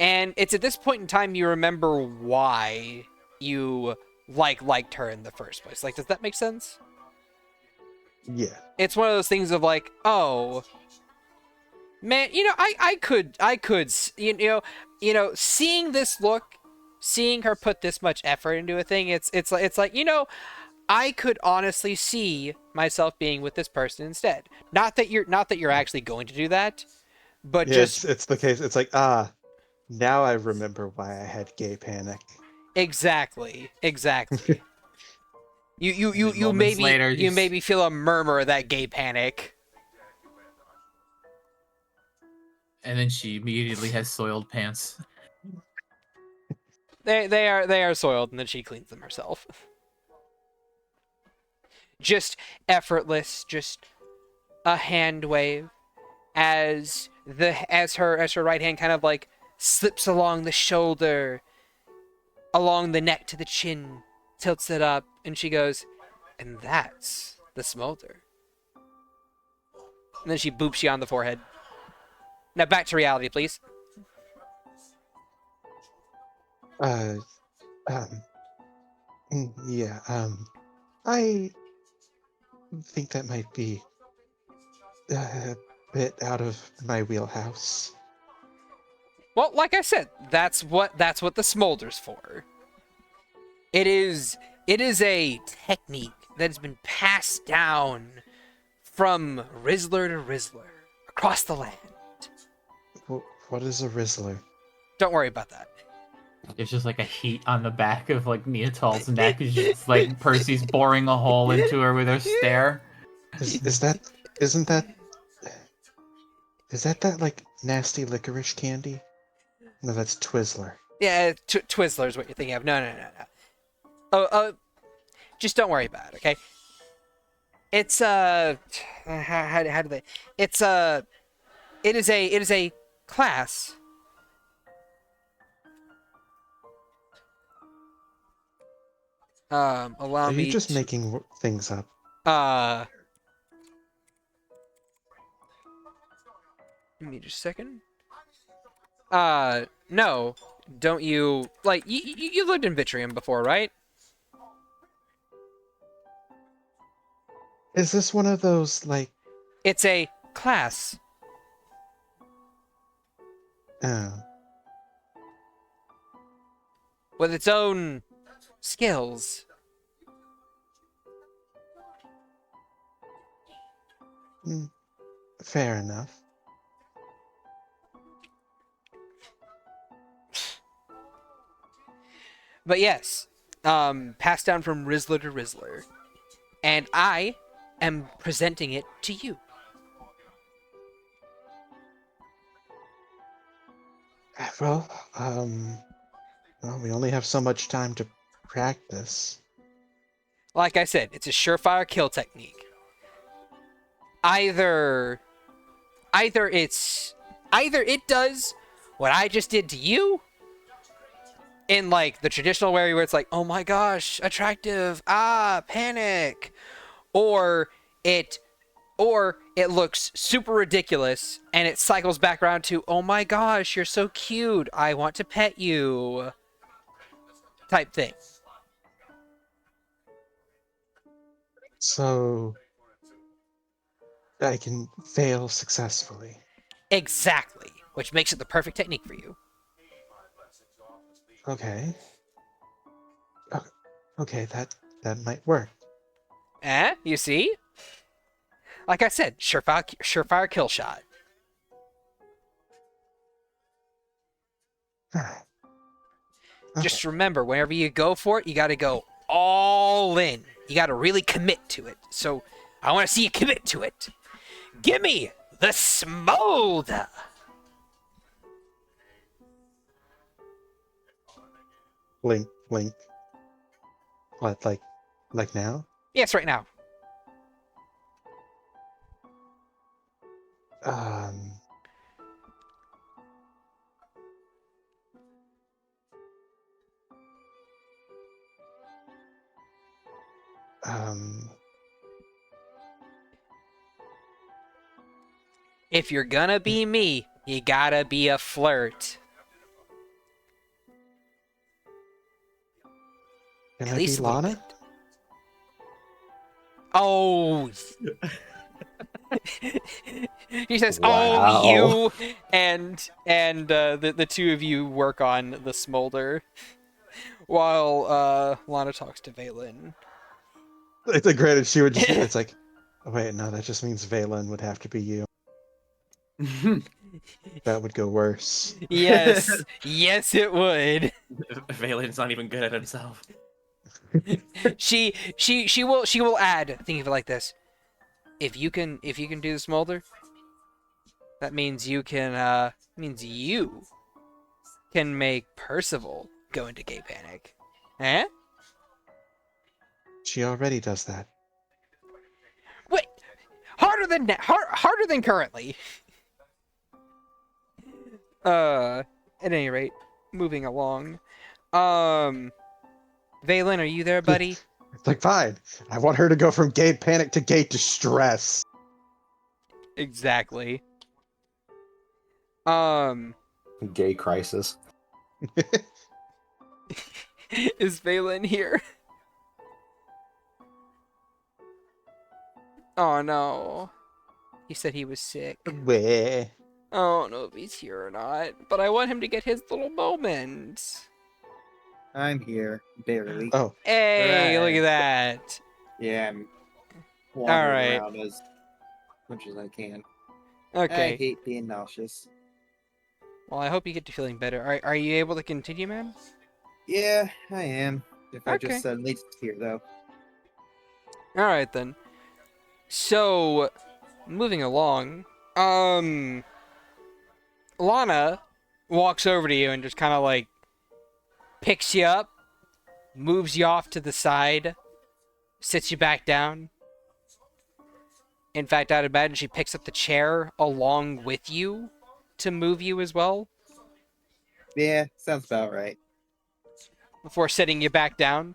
And it's at this point in time you remember why you liked her in the first place. Like, does that make sense? Yeah. It's one of those things of like, oh, Man, seeing this look, seeing her put this much effort into a thing, it's like, I could honestly see myself being with this person instead. Not that you're actually going to do that, but Yeah, just it's the case. It's like, now I remember why I had gay panic. exactly. You And then moments later, you maybe feel a murmur of that gay panic. and then she immediately has soiled pants. They are soiled, and then she cleans them herself. Just effortless, just a hand wave as her right hand kind of like slips along the shoulder, along the neck to the chin, tilts it up, and she goes, and that's the smolder. And then she boops you on the forehead. Now back to reality, please. Yeah, I think that might be a bit out of my wheelhouse. Well, like I said, that's what the smolder's for. It is a technique that has been passed down from Rizzler to Rizzler across the land. What is a Rizzler? Don't worry about that. There's just like a heat on the back of like Niatal's neck. It's just like Percy's boring a hole into her with her stare. Is that like nasty licorice candy? No, that's Twizzler. Yeah, Twizzler's what you're thinking of. No. Just don't worry about it, okay? It's how do they? It is a class. Allow Are me. you just making things up? Give me just a second. No. Don't you like you lived in Vitrium before, right? Is this one of those like? It's a class. Oh, With its own skills. fair enough. But yes, passed down from Rizzler to Rizzler. And I am presenting it to you. Well, we only have so much time to practice. Like I said, it's a surefire kill technique. Either it does what I just did to you in like the traditional way where it's like, oh my gosh, attractive, panic, or it looks super ridiculous and it cycles back around to, oh my gosh, you're so cute, I want to pet you type thing. So I can fail successfully. Exactly, which makes it the perfect technique for you. Okay. Okay, that might work. You see? Like I said, surefire kill shot. Just remember, whenever you go for it, you gotta go all in. You gotta really commit to it. So, I want to see you commit to it. Gimme the smolder! Blink. What, like now? Yes, right now. Um. If you're gonna be me, you gotta be a flirt. Can At I least be a little Lana? bit. Oh, He says, Wow. "Oh, you," and the two of you work on the smolder while Lana talks to Vaelyn. It's like, granted, she would just. It's like, oh, wait, no, that just means Vaelyn would have to be you. That would go worse. Yes, yes, it would. Vaelyn's not even good at himself. She will add. Think of it like this: if you can do the smolder, that means you can make Percival go into gay panic. Eh? She already does that. Wait, harder than currently. At any rate, moving along. Vaelyn, are you there, buddy? It's like, fine. I want her to go from gay panic to gay distress. Exactly. Gay crisis. Is Vaelyn here? Oh no. He said he was sick. Where? I don't know if he's here or not, but I want him to get his little moment. I'm here, barely. Oh, Hey, look Right. at that. Yeah, I'm wandering Alright. around as much as I can. Okay. I hate being nauseous. Well, I hope you get to feeling better. Are you able to continue, man? Yeah, I am. If I Okay. just suddenly disappear, though. Alright then. So, moving along, Lana walks over to you and just kind of like picks you up, moves you off to the side, sits you back down. In fact, I'd imagine she picks up the chair along with you to move you as well Yeah, sounds about right. before setting you back down.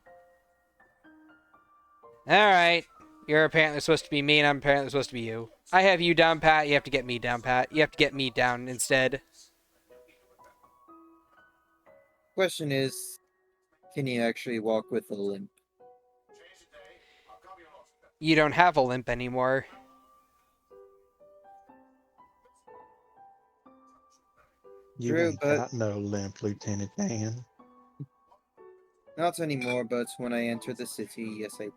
Alright, you're apparently supposed to be me and I'm apparently supposed to be you. I have you down pat, you have to get me down pat. You have to get me down instead. Question is, can you actually walk with a limp? You don't have a limp anymore. you True, ain't but- got no limp, Lieutenant Dan. Not anymore, but when I entered the city, yes I did.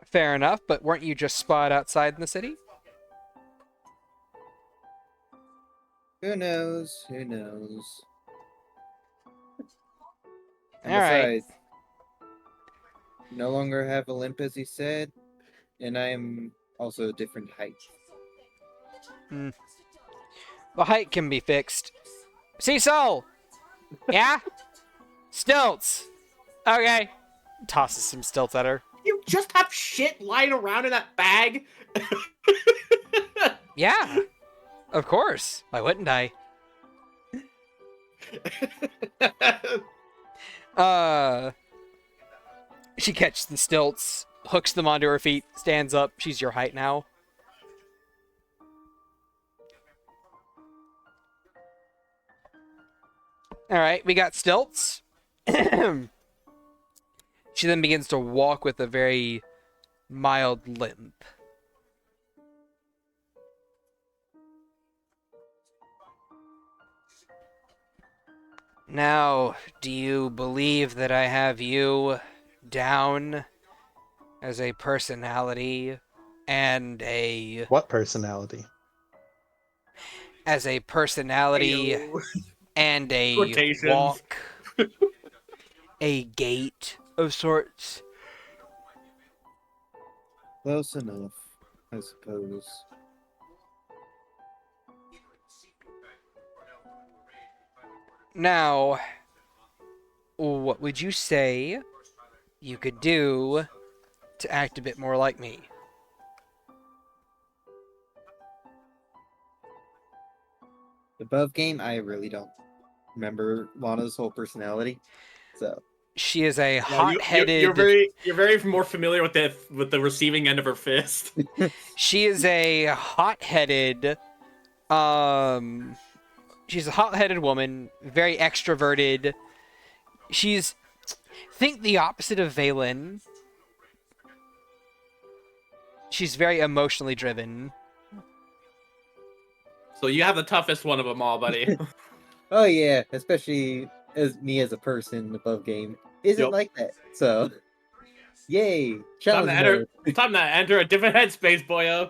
Fair enough, but weren't you just spotted outside in the city? Who knows? Who knows? And Alright. besides, no longer have a limp as he said, and I am also a different height. The height can be fixed. Cecil! Yeah? Stilts! Okay. Tosses some stilts at her. You just have shit lying around in that bag. Yeah. Of course. Why wouldn't I? She catches the stilts, hooks them onto her feet, stands up. She's your height now. Alright, we got stilts. She then begins to walk with a very mild limp. Now, do you believe that I have you down as a personality and a What personality? as a personality Ew. and a Quotations. walk, a gait of sorts? Close enough, I suppose. Now, what would you say you could do to act a bit more like me? The above game, I really don't remember Lana's whole personality. So She is a Yeah, hot-headed. You're very more familiar with the receiving end of her fist. She is a hot-headed. She's a hot-headed woman, very extroverted. Think the opposite of Vaelyn. She's very emotionally driven. So you have the toughest one of them all, buddy. Oh yeah, especially as me as a person above game isn't Yep. like that. So, yay, time challenge to enter. mode. Time to enter a different headspace, boyo.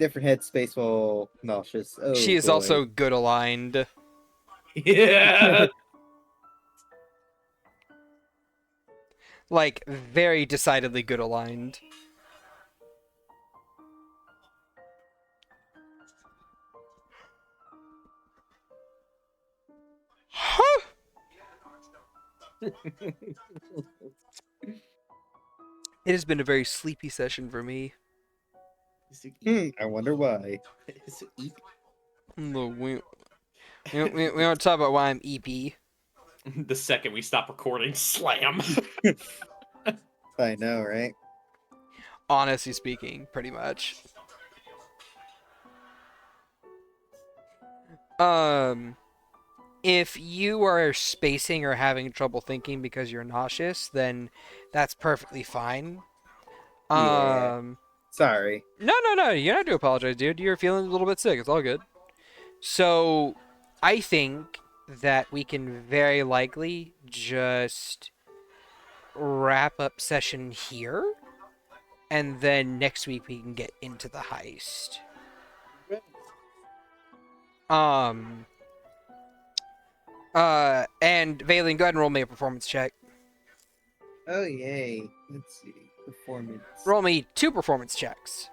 Different headspace while nauseous. Oh, She is boy. also good aligned. Yeah. Like, very decidedly good aligned. It has been a very sleepy session for me. I wonder why. Look, we don't talk about why I'm EP. The second we stop recording, slam. I know, right? Honestly speaking, pretty much. If you are spacing or having trouble thinking because you're nauseous, then that's perfectly fine. Yeah. Sorry. No, you don't have to apologize, dude. You're feeling a little bit sick. It's all good. So, I think that we can very likely just wrap up session here, and then next week we can get into the heist. And Vaelyn, go ahead and roll me a performance check. Oh yay. Let's see. Performance. Roll me 2 performance checks.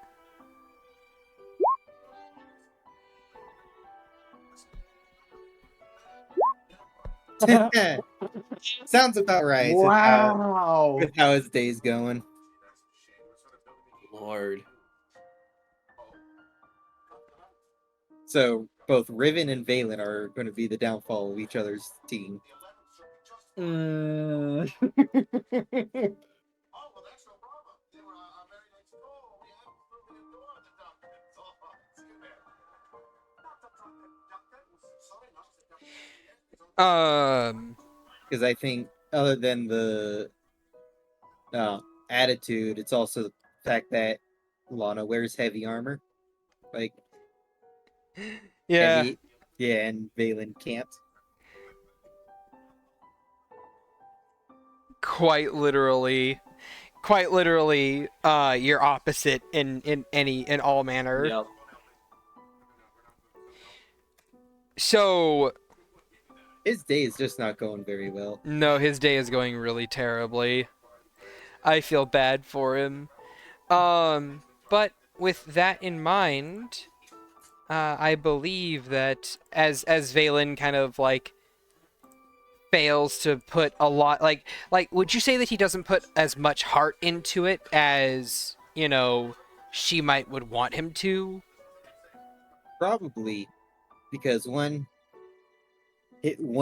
Sounds about right. Wow. With how his day's going. Lord. So both Riven and Vaelyn are going to be the downfall of each other's team. Because I think other than the attitude, it's also the fact that Lana wears heavy armor. Like, Yeah. heavy, yeah, and Vaelyn can't. Quite literally, you're opposite in all manner. Yep. So, His day is just not going very well. no, his day is going really terribly. I feel bad for him. But with that in mind, I believe that as Vaelyn kind of like fails to put a lot like would you say that he doesn't put as much heart into it as, you know, she would want him to? Probably because one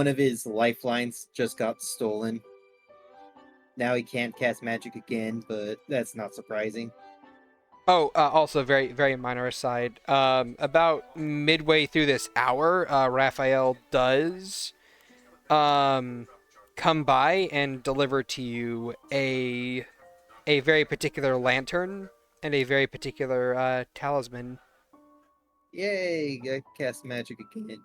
of his lifelines just got stolen. Now he can't cast magic again, but that's not surprising. Oh, also very, very minor aside. About midway through this hour, Raphael does come by and deliver to you a very particular lantern and a very particular talisman. Yay, I cast magic again.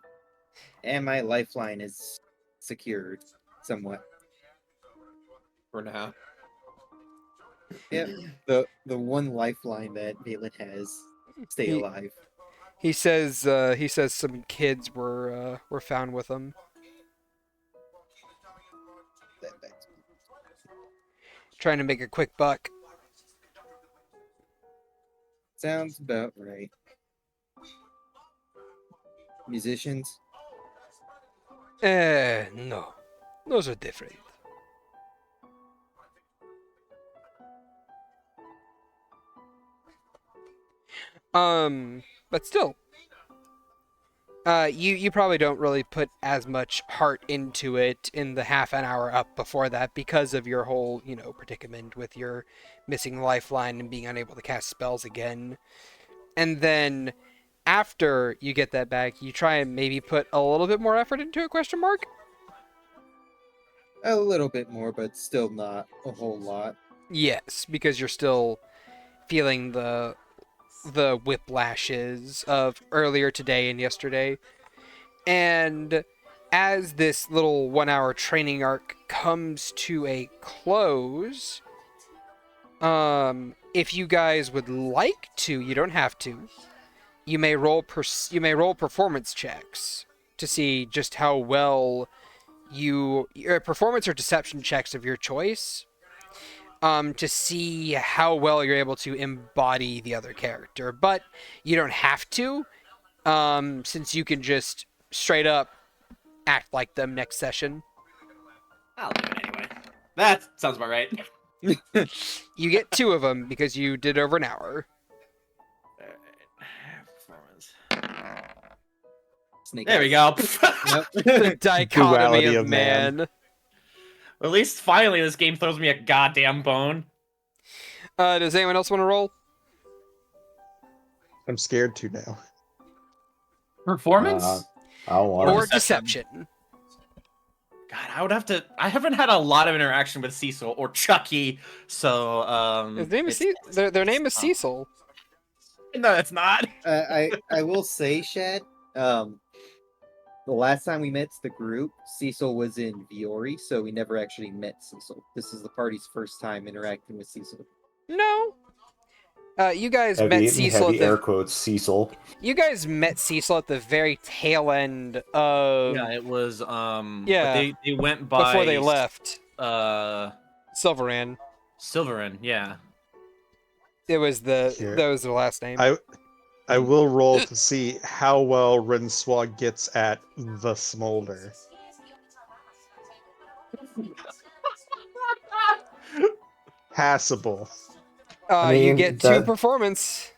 And my lifeline is secured somewhat. For now. Yep. The one lifeline that Vaelyn has. Stay alive. He says some kids were found with him. Trying to make a quick buck. Sounds about right. Musicians? No. Those are different. But still, you probably don't really put as much heart into it in the half an hour up before that because of your whole, you know, predicament with your missing lifeline and being unable to cast spells again. And then after you get that back, you try and maybe put a little bit more effort into it, question mark? A little bit more, but still not a whole lot. Yes, because you're still feeling the whiplashes of earlier today and yesterday. And as this little 1-hour training arc comes to a close, if you guys would like to, you don't have to. You may roll performance checks to see just how well performance or deception checks of your choice, to see how well you're able to embody the other character. But you don't have to, since you can just straight up act like them next session. I'll do it anyway. That sounds about right. You get 2 of them because you did over an hour. Snake There eyes. we go. The dichotomy Duality of of man. man. At least finally this game throws me a goddamn bone. Does anyone else want to roll? I'm scared to now. Performance? I'll want Or it. deception. God, I would have to. I haven't had a lot of interaction with Cecil or Chucky, so His name is it's- their name is Cecil. No, it's not. I will say, Shad, the last time we met the group, Cecil was in Viore, so we never actually met Cecil. This is the party's first time interacting with Cecil. No. You guys met Heavy, Cecil heavy at air the quotes, Cecil. you guys met Cecil at the very tail end of Yeah, it was. Yeah. But they went by before they left Silverin. Silveran. Yeah. It was Here. that was the last name. I will roll to see how well Rencoid gets at the smolder. Passable. You mean, get 2 that- performance.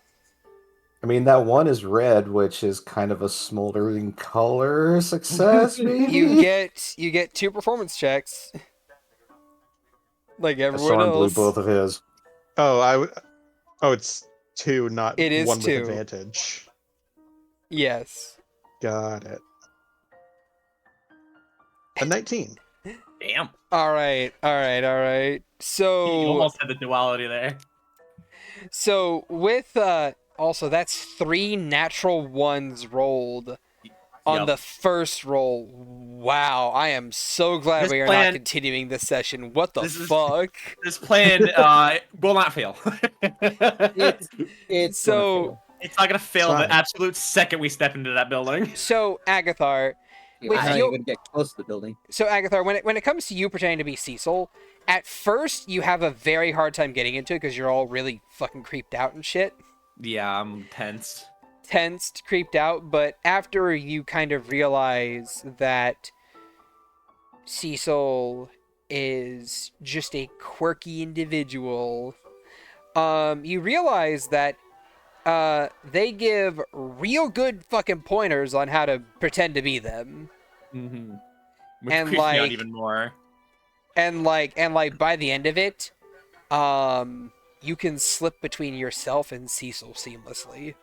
I mean, that one is red, which is kind of a smoldering color success, maybe? You get 2 performance checks. Like everyone Soren blew else. both of his. Oh, it's 2, not It is 1 2. with advantage. Yes. Got it. A 19. Damn. All right. You So almost had the duality there. with also that's 3 natural ones rolled on Yup. the first roll. Wow, I am so glad This we are plan- not continuing this session. What the This is- fuck? This plan will not fail. It's So- It's not gonna fail Fine. the absolute second we step into that building. So Agathar, You're with not your- even get close to the building. So Agathar, when it comes to you pretending to be Cecil, at first you have a very hard time getting into it because you're all really fucking creeped out and shit. Yeah, I'm tense. Tensed, creeped out, but after you kind of realize that Cecil is just a quirky individual, you realize that they give real good fucking pointers on how to pretend to be them. Mm-hmm. Which And, creeps me out like- even more. And by the end of it, you can slip between yourself and Cecil seamlessly.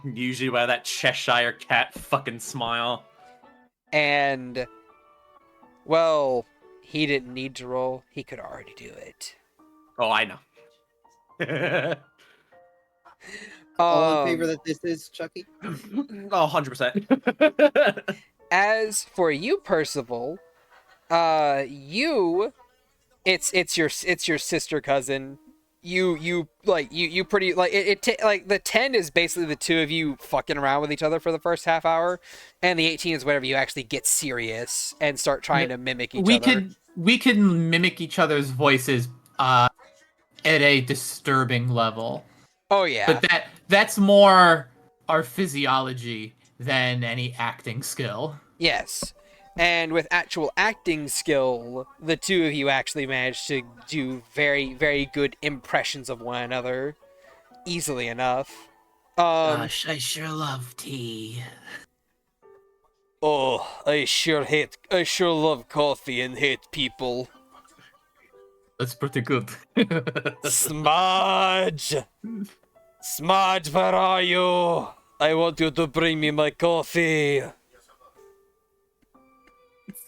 Usually by that Cheshire cat fucking smile. And, well, he didn't need to roll. He could already do it. Oh, I know. All in favor that this is Chucky? Oh, 100%. As for you, Percival, it's your sister cousin. You pretty like like the 10 is basically the 2 of you fucking around with each other for the first half hour, and the 18 is whenever you actually get serious and start trying to mimic each other. We could mimic each other's voices at a disturbing level. Oh yeah. But that's more our physiology than any acting skill. Yes. And with actual acting skill, the 2 of you actually managed to do very, very good impressions of one another easily enough. Gosh, I sure love tea. Oh, I sure love coffee and hate people. That's pretty good. Smudge! Smudge, where are you? I want you to bring me my coffee.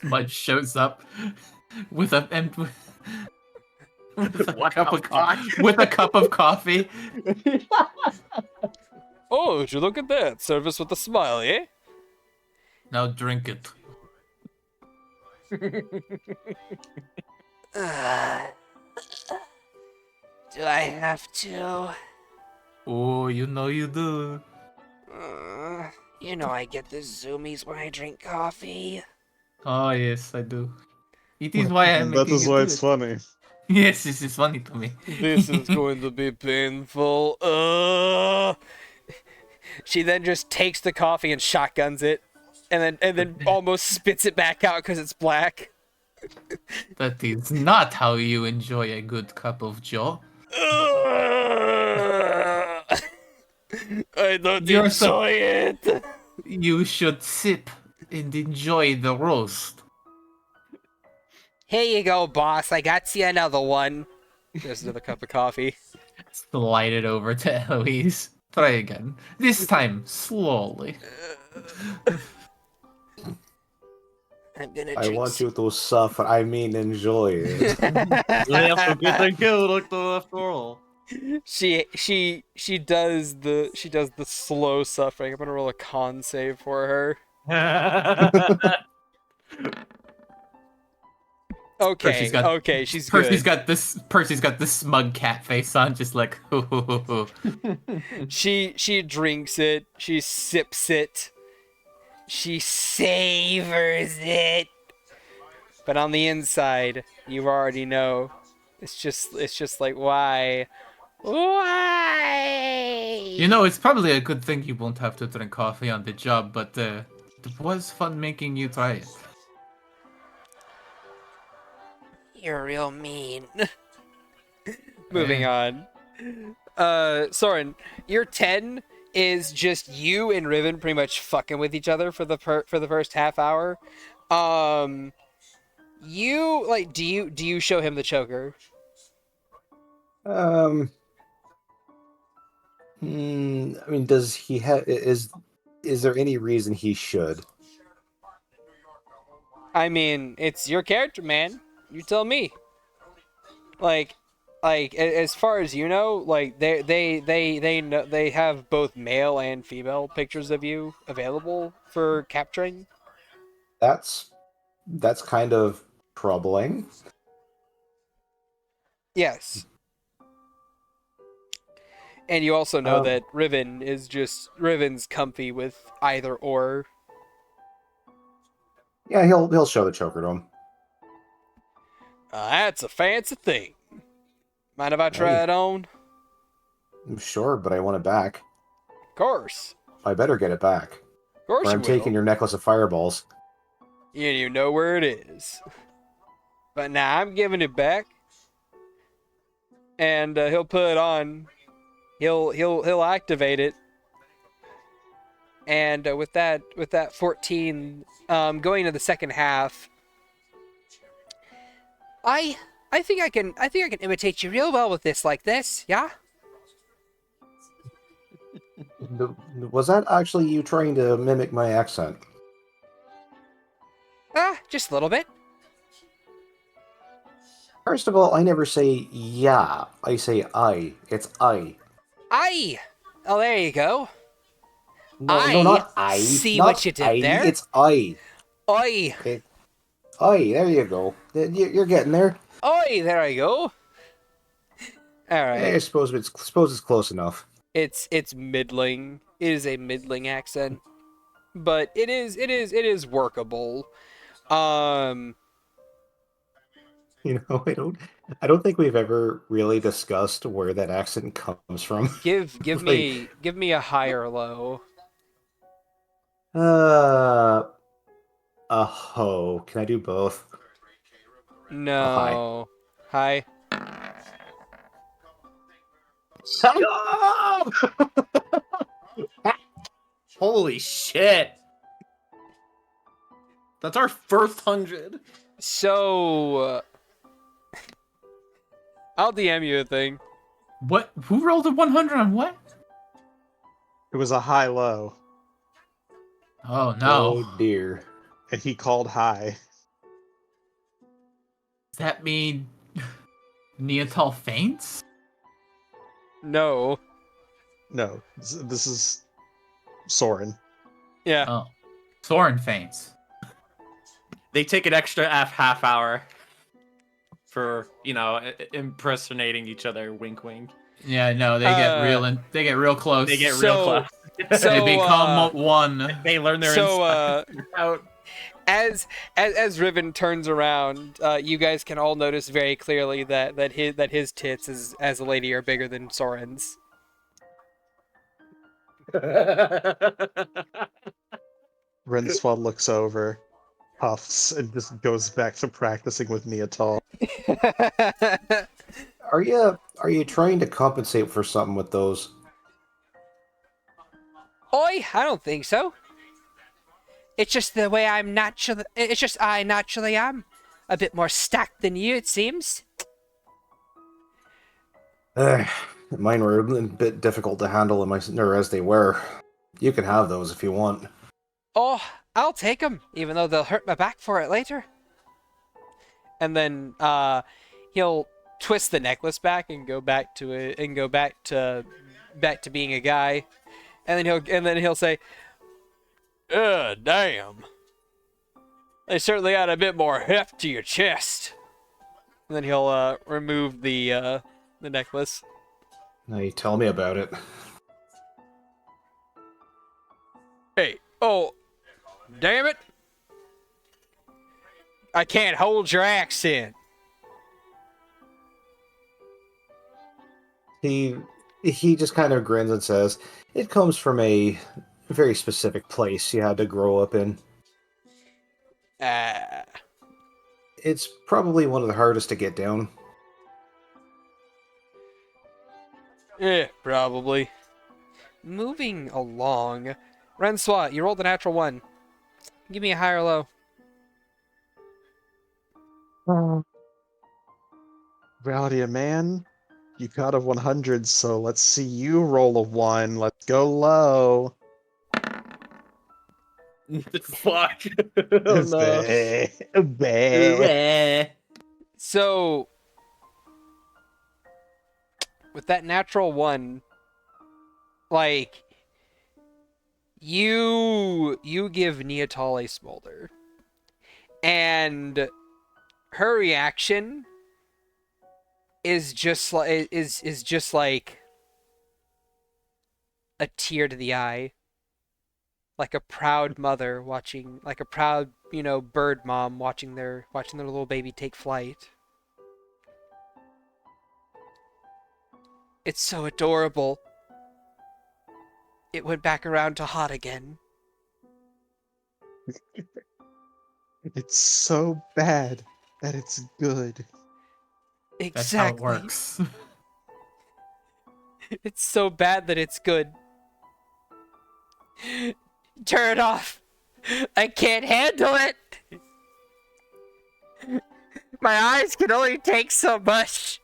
Mudge shows up with with a cup of coffee. Oh, would you look at that? Service with a smile, eh? Now drink it. Do I have to? Oh, you know you do. You know I get the zoomies when I drink coffee. Oh yes, I do. It is why I'm That making is you why do it's it. funny. Yes, this is funny to me. This is going to be painful. She then just takes the coffee and shotguns it, and then almost spits it back out because it's black. That is not how you enjoy a good cup of joe. I don't You're enjoy it. You should sip and enjoy the roast. Here you go, boss. I got you another one. There's another cup of coffee. Slide it over to Eloise. Try again. This time, slowly. I'm gonna I drink want you to suffer. I mean, enjoy it. She does the slow suffering. I'm gonna roll a con save for her. Okay, she's Percy's good. got this smug cat face on, just like hoo hoo hoo hoo. She drinks it. She sips it. She savors it. But on the inside, you already know. It's just like, why? Why? You know, it's probably a good thing you won't have to drink coffee on the job, but it was fun making you try it. You're real mean. Moving on. Soren, your 10 is just you and Riven pretty much fucking with each other for the first half hour. You like do you show him the choker? I mean, does he have? Is there any reason he should? I mean, it's your character, man. You tell me. Like as far as you know, like they have both male and female pictures of you available for capturing. That's kind of troubling. Yes. And you also know that Riven's comfy with either or. Yeah, he'll show the choker to him. That's a fancy thing. Mind if I try it on? I'm sure, but I want it back. Of course. I better get it back. Of course Or you I'm taking will. your necklace of fireballs. You know where it is. But now I'm giving it back. And he'll put it on. He'll activate it. And with that 14, going into the second half, I think I can imitate you real well with this like this, yeah? Was that actually you trying to mimic my accent? Just a little bit. First of all, I never say yeah. I say I. It's I. Aye. Oh, there you go. No, not I. See not what you did I, there? It's I. Oi. Okay. I. There you go. You're getting there. Oi, there I go. All right. I suppose it's close enough. It's middling. It is a middling accent, but it is workable. You know, I don't think we've ever really discussed where that accent comes from. Give Like, me a high or low. a ho. Can I do both? No. High. Holy shit! That's our first 100. So I'll DM you a thing. What? Who rolled a 100 on what? It was a high-low, Oh no. Oh dear. and he called high. Does that mean Niatal faints? No. No, this is Soren. Yeah. Oh. Soren faints. They take an extra half hour for, impersonating each other. Wink, wink. Yeah, no, they get real close. They get real close. So, They become one. They learn their out. As Riven turns around, you guys can all notice very clearly that his tits as a lady are bigger than Soren's. Renswad looks over, puffs, and just goes back to practicing with Niatal. Are you trying to compensate for something with those? Oi, I don't think so. It's just the way I'm naturally. It's just I naturally am. A bit more stacked than you, it seems. Mine were a bit difficult to handle as they were. You can have those if you want. Oh, I'll take them, even though they'll hurt my back for it later. And then he'll twist the necklace back and go back to it and go back to being a guy. And then he'll say, damn. They certainly add a bit more heft to your chest. And then he'll remove the necklace. Now you tell me about it. Hey, oh, damn it. I can't hold your accent. He just kind of grins and says, "It comes from a very specific place you had to grow up in. It's probably one of the hardest to get down." Yeah, probably. Moving along. Renswat, you rolled a natural 1. Give me a high or low. Reality of man, you got a 100, so let's see you roll a 1. Let's go low. Fuck. Oh, no. So, with that natural 1, like, you give Niatal a smolder, and her reaction is just like a tear to the eye, like a proud mother watching, like a proud bird mom watching their little baby take flight. It's so adorable. It went back around to hot again. It's so bad that it's good. Exactly. That's how it works. It's so bad that it's good. Turn it off. I can't handle it. My eyes can only take so much.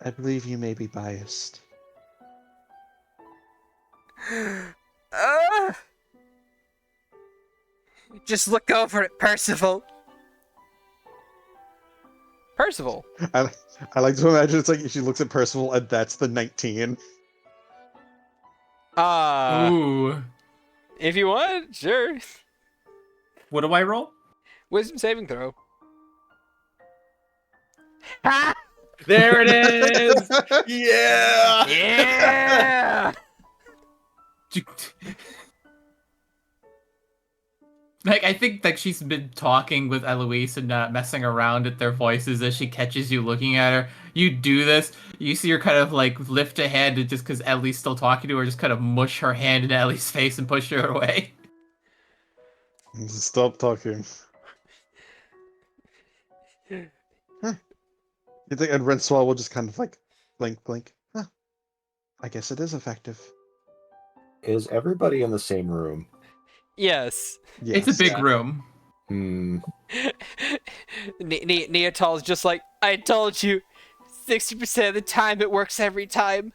I believe you may be biased. Just look over at Percival. Percival? I like to imagine it's like she looks at Percival and that's the 19. Ooh. If you want, sure. What do I roll? Wisdom saving throw. Ha! There it is! Yeah! Yeah! Like, I think that she's been talking with Eloise and not messing around at their voices as she catches you looking at her. You do this, you see her kind of like lift a hand and just because Ellie's still talking to her, just kind of mush her hand in Ellie's face and push her away. Stop talking. Huh. You think and Renswell will just kind of like blink. Huh. I guess it is effective. Is everybody in the same room? Yes. Yes. It's a big room. Niatal's just like, I told you, 60% of the time it works every time.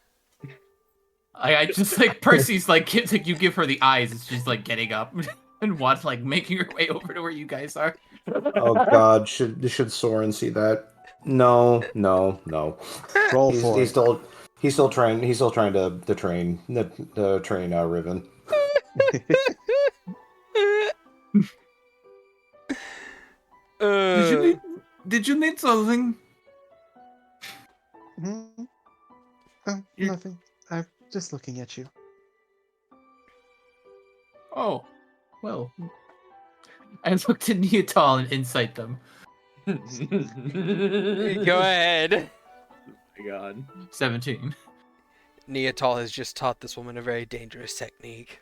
I just like Percy's like you give her the eyes. It's just like getting up. And what, like, making her way over to where you guys are? Oh God, should Soren see that? No. Roll He's for he's it. still trying to train Riven. Did you need something? Oh, nothing. I'm just looking at you. Oh, well. I looked at Niatal and insight them. Go ahead. My God. 17. Niatal has just taught this woman a very dangerous technique.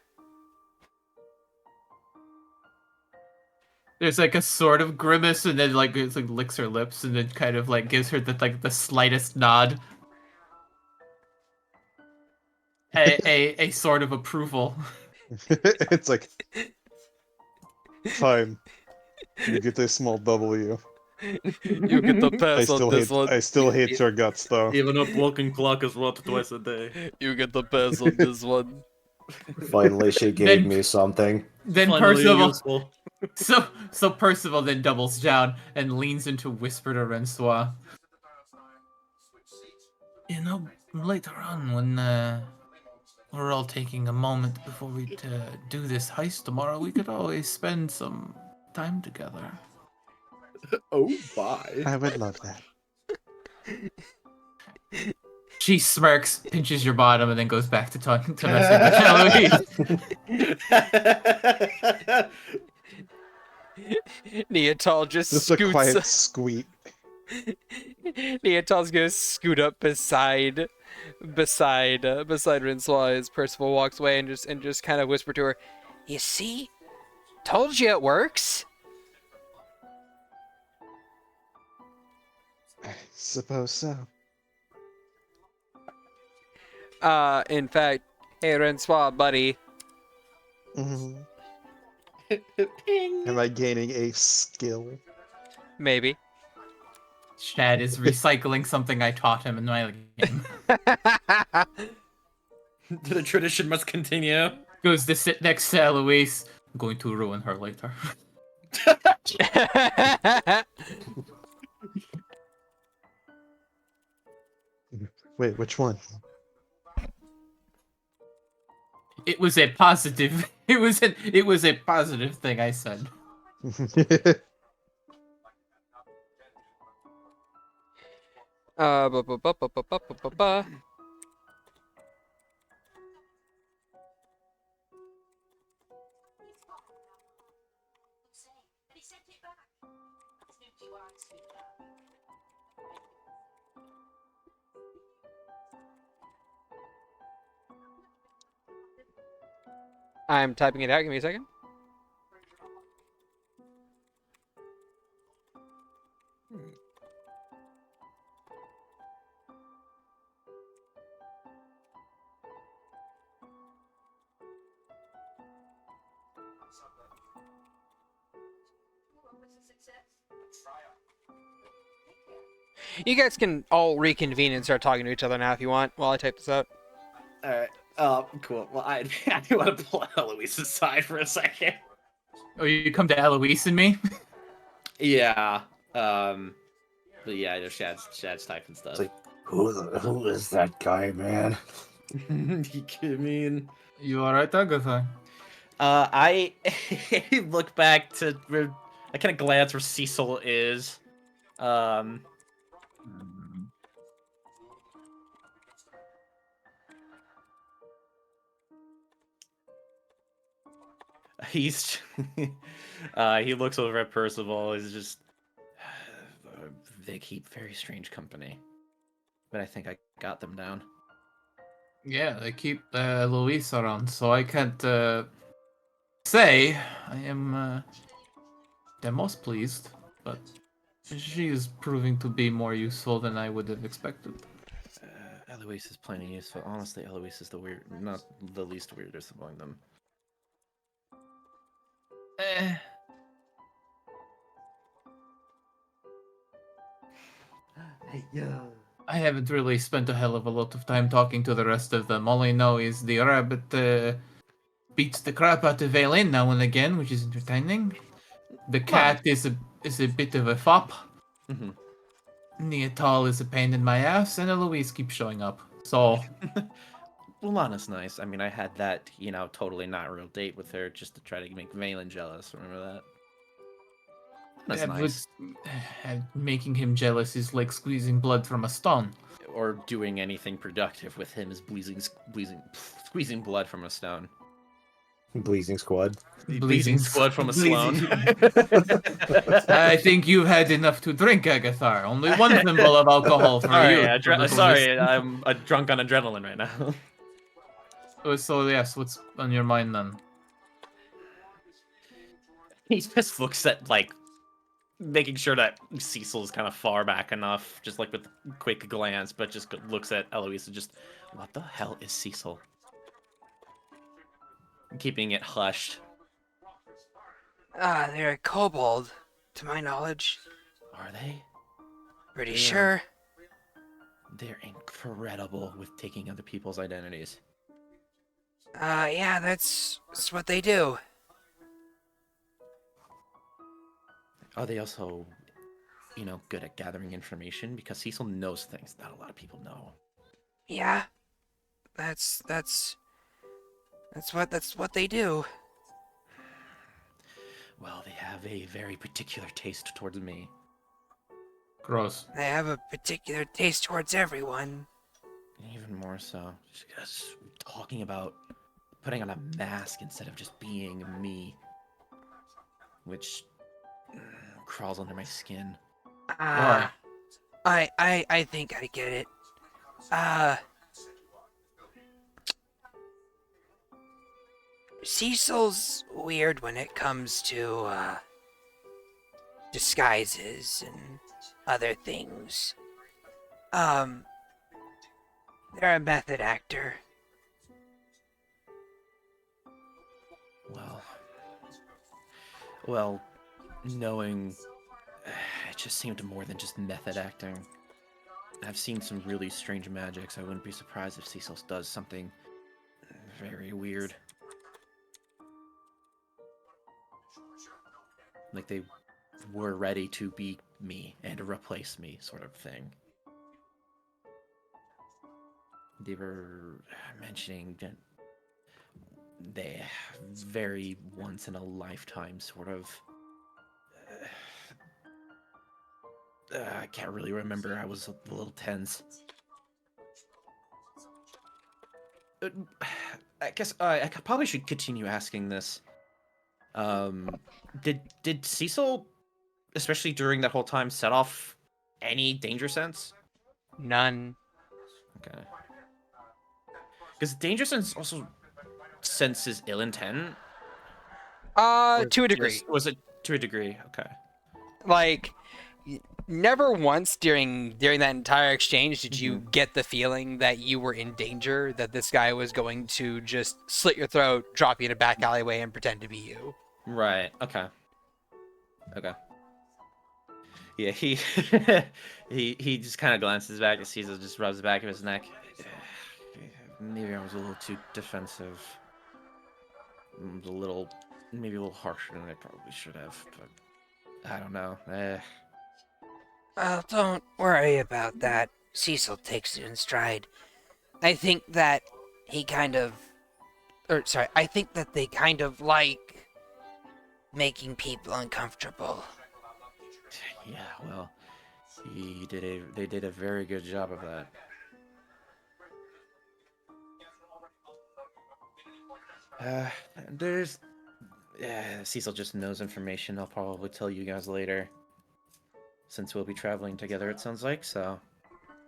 There's like a sort of grimace, and then like it's like licks her lips, and then kind of like gives her the slightest nod. A sort of approval. It's like, fine. You get a small W. You get the pass on this one. I still hate your guts, though. Even a broken clock is right twice a day. You get the pass on this one. Finally, she gave Then- me something. Then Finally Percival. useful. So Percival then doubles down and leans into whisper to Rencoid. You know, later on when we're all taking a moment before we do this heist tomorrow, we could always spend some time together. Oh, bye. I would love that. She smirks, pinches your bottom, and then goes back to talking to messing with Eloise. Neatal just Just a scoots. quiet squeak. Neatal's gonna scoot up beside Rencoid as Percival walks away and just kind of whisper to her, "You see, told you it works." I suppose so. In fact, hey Rencoid, buddy. Mhm. Ping. Am I gaining a skill? Maybe. Shad is recycling something I taught him in my game. The tradition must continue. Goes to sit next to Eloise. I'm going to ruin her later. Wait, which one? It was a positive. It was a positive thing I said. Ba-ba-ba-ba-ba-ba-ba-ba. I'm typing it out. Give me a second. You guys can all reconvene and start talking to each other now if you want while I type this out. Alright. Cool. Well, I want to pull Eloise aside for a second. Oh, you come to Eloise and me? Yeah. But yeah, I know Shad's typing stuff. It's like, who is that guy, man? You mean? You alright, Agathar? I look back to where I kind of glance where Cecil is. He's he looks over at Percival. He's just they keep very strange company, but I think I got them down. Yeah, they keep Eloise around, so I can't say I am the most pleased, but she is proving to be more useful than I would have expected. Eloise is plenty useful. Honestly, Eloise is not the least weirdest among them. I haven't really spent a hell of a lot of time talking to the rest of them. All I know is the rabbit beats the crap out of Vaelyn now and again, which is entertaining. The cat is a bit of a fop. Mm-hmm. Niatal is a pain in my ass, and Eloise keeps showing up. So, Well, Lana's nice. I mean, I had that, totally not real date with her just to try to make Vaelyn jealous. Remember that? That's nice. Making him jealous is like squeezing blood from a stone. Or doing anything productive with him is squeezing blood from a stone. Bleezing squad. Bleezing blood from a Sloan. I think you've had enough to drink, Agathar. Only one thimble of alcohol for you. Sorry, I'm drunk on adrenaline right now. So yes, what's on your mind then? He just looks at, like, making sure that Cecil's kind of far back enough, just like with a quick glance, but just looks at Eloise and just, what the hell is Cecil? Keeping it hushed. They're a kobold, to my knowledge. Are they? Pretty sure. They're incredible with taking other people's identities. Yeah, that's what they do. Are they also, good at gathering information? Because Cecil knows things not a lot of people know. Yeah. That's what they do. Well, they have a very particular taste towards me. Gross. They have a particular taste towards everyone. Even more so. Just talking about putting on a mask instead of just being me. Which crawls under my skin. I think I get it. Cecil's weird when it comes to disguises and other things. They're a method actor. Well, knowing it just seemed more than just method acting. I've seen some really strange magics. I wouldn't be surprised if Cecil does something very weird. Like they were ready to be me and replace me, sort of thing. They were mentioning that they very once in a lifetime sort of I can't really remember. I was a little tense. I guess I probably should continue asking this. Did Cecil, especially during that whole time, set off any danger sense? None. Okay. Because danger sense also senses ill intent. To a degree. Was it to a degree? Okay. Like, never once during that entire exchange did you get the feeling that you were in danger, that this guy was going to just slit your throat, drop you in a back alleyway, and pretend to be you. Right. Okay. Yeah, he he just kind of glances back and sees it, just rubs the back of his neck. Maybe I was a little too defensive. Maybe a little harsher than I probably should have, but I don't know. Well, don't worry about that. Cecil takes it in stride. I think that I think that they kind of like making people uncomfortable. Yeah, well, they did a very good job of that. Cecil just knows information. I'll probably tell you guys later. Since we'll be traveling together, it sounds like, so.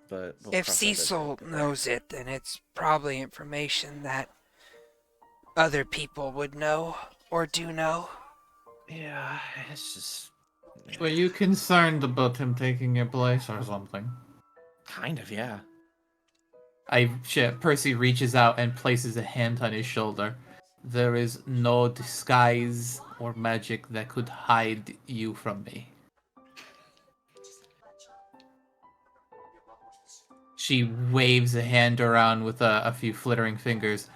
But if Cecil knows it, then it's probably information that other people would know or do know. Yeah, it's just. Were you concerned about him taking your place or something? Kind of, yeah. Percy reaches out and places a hand on his shoulder. There is no disguise or magic that could hide you from me. She waves a hand around with a few flittering fingers.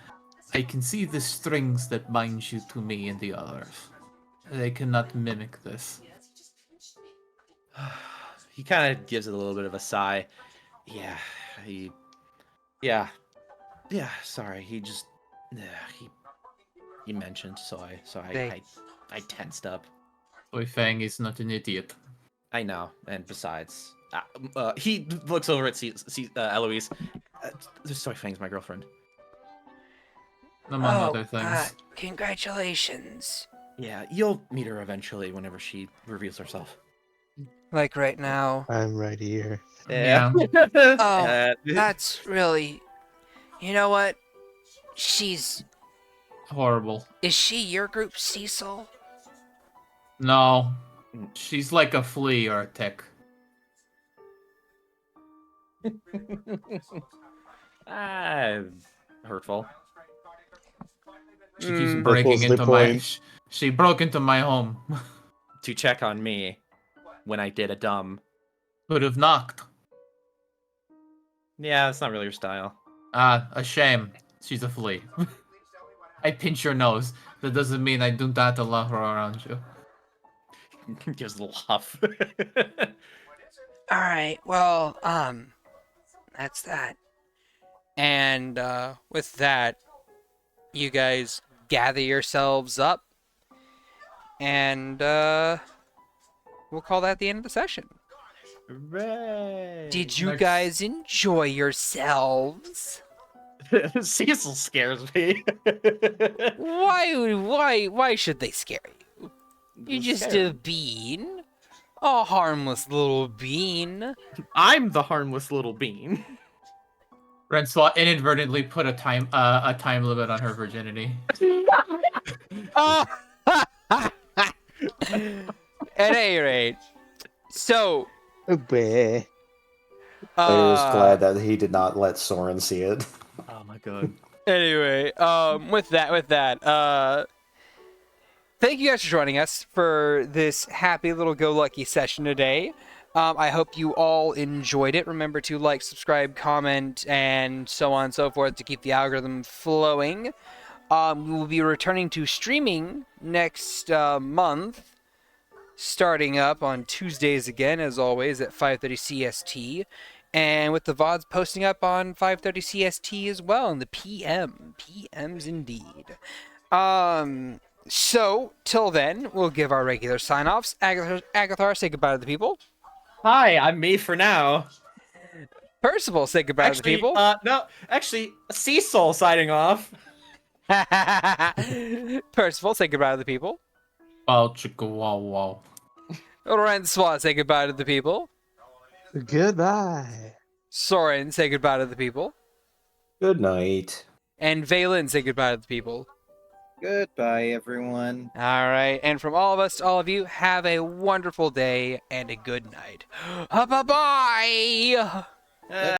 I can see the strings that bind you to me and the others. They cannot mimic this. He kind of gives it a little bit of a sigh. Yeah, yeah, sorry. He just, he mentioned, so I tensed up. Soy Fang is not an idiot. I know, and besides, he looks over at Eloise. Soy Fang's my girlfriend. Among other things. Congratulations. Yeah, you'll meet her eventually whenever she reveals herself. Like right now. I'm right here. Yeah. Oh, that's really... You know what? She's... Horrible. Is she your group, Cecil? No. She's like a flea or a tick. Hurtful. She keeps What breaking was the into my... point? She broke into my home. To check on me when I did a dumb. Could have knocked. Yeah, that's not really your style. A shame. She's a flea. I pinch your nose. That doesn't mean I do not allow her around you. Gives a little huff. Alright, well, that's that. And with that, you guys gather yourselves up, and we'll call that the end of the session. Hooray! Did you Next- guys enjoy yourselves? Cecil scares me. Why should they scare you? You're just a bean. A harmless little bean. I'm the harmless little bean. Rencoid inadvertently put a time limit on her virginity. At any rate, so Oh, boy. I was glad that he did not let Soren see it. Oh my god. anyway, with that, thank you guys for joining us for this happy little go lucky session today. I hope you all enjoyed it. Remember to like, subscribe, comment, and so on and so forth to keep the algorithm flowing. We will be returning to streaming next month, starting up on Tuesdays again, as always, at 5:30 CST. And with the VODs posting up on 5:30 CST as well in the PM. PMs indeed. So, till then, we'll give our regular sign-offs. Agathar, say goodbye to the people. Hi, I'm me for now. Percival, say goodbye to the people. No, actually, Cecil signing off. Percival, say goodbye to the people. Wow, chicka wow wow. Rencoid, say goodbye to the people. Goodbye. Soren, say goodbye to the people. Good night. And Vaelyn, say goodbye to the people. Goodbye, everyone. All right, and from all of us to all of you, have a wonderful day and a good night. Bye-bye!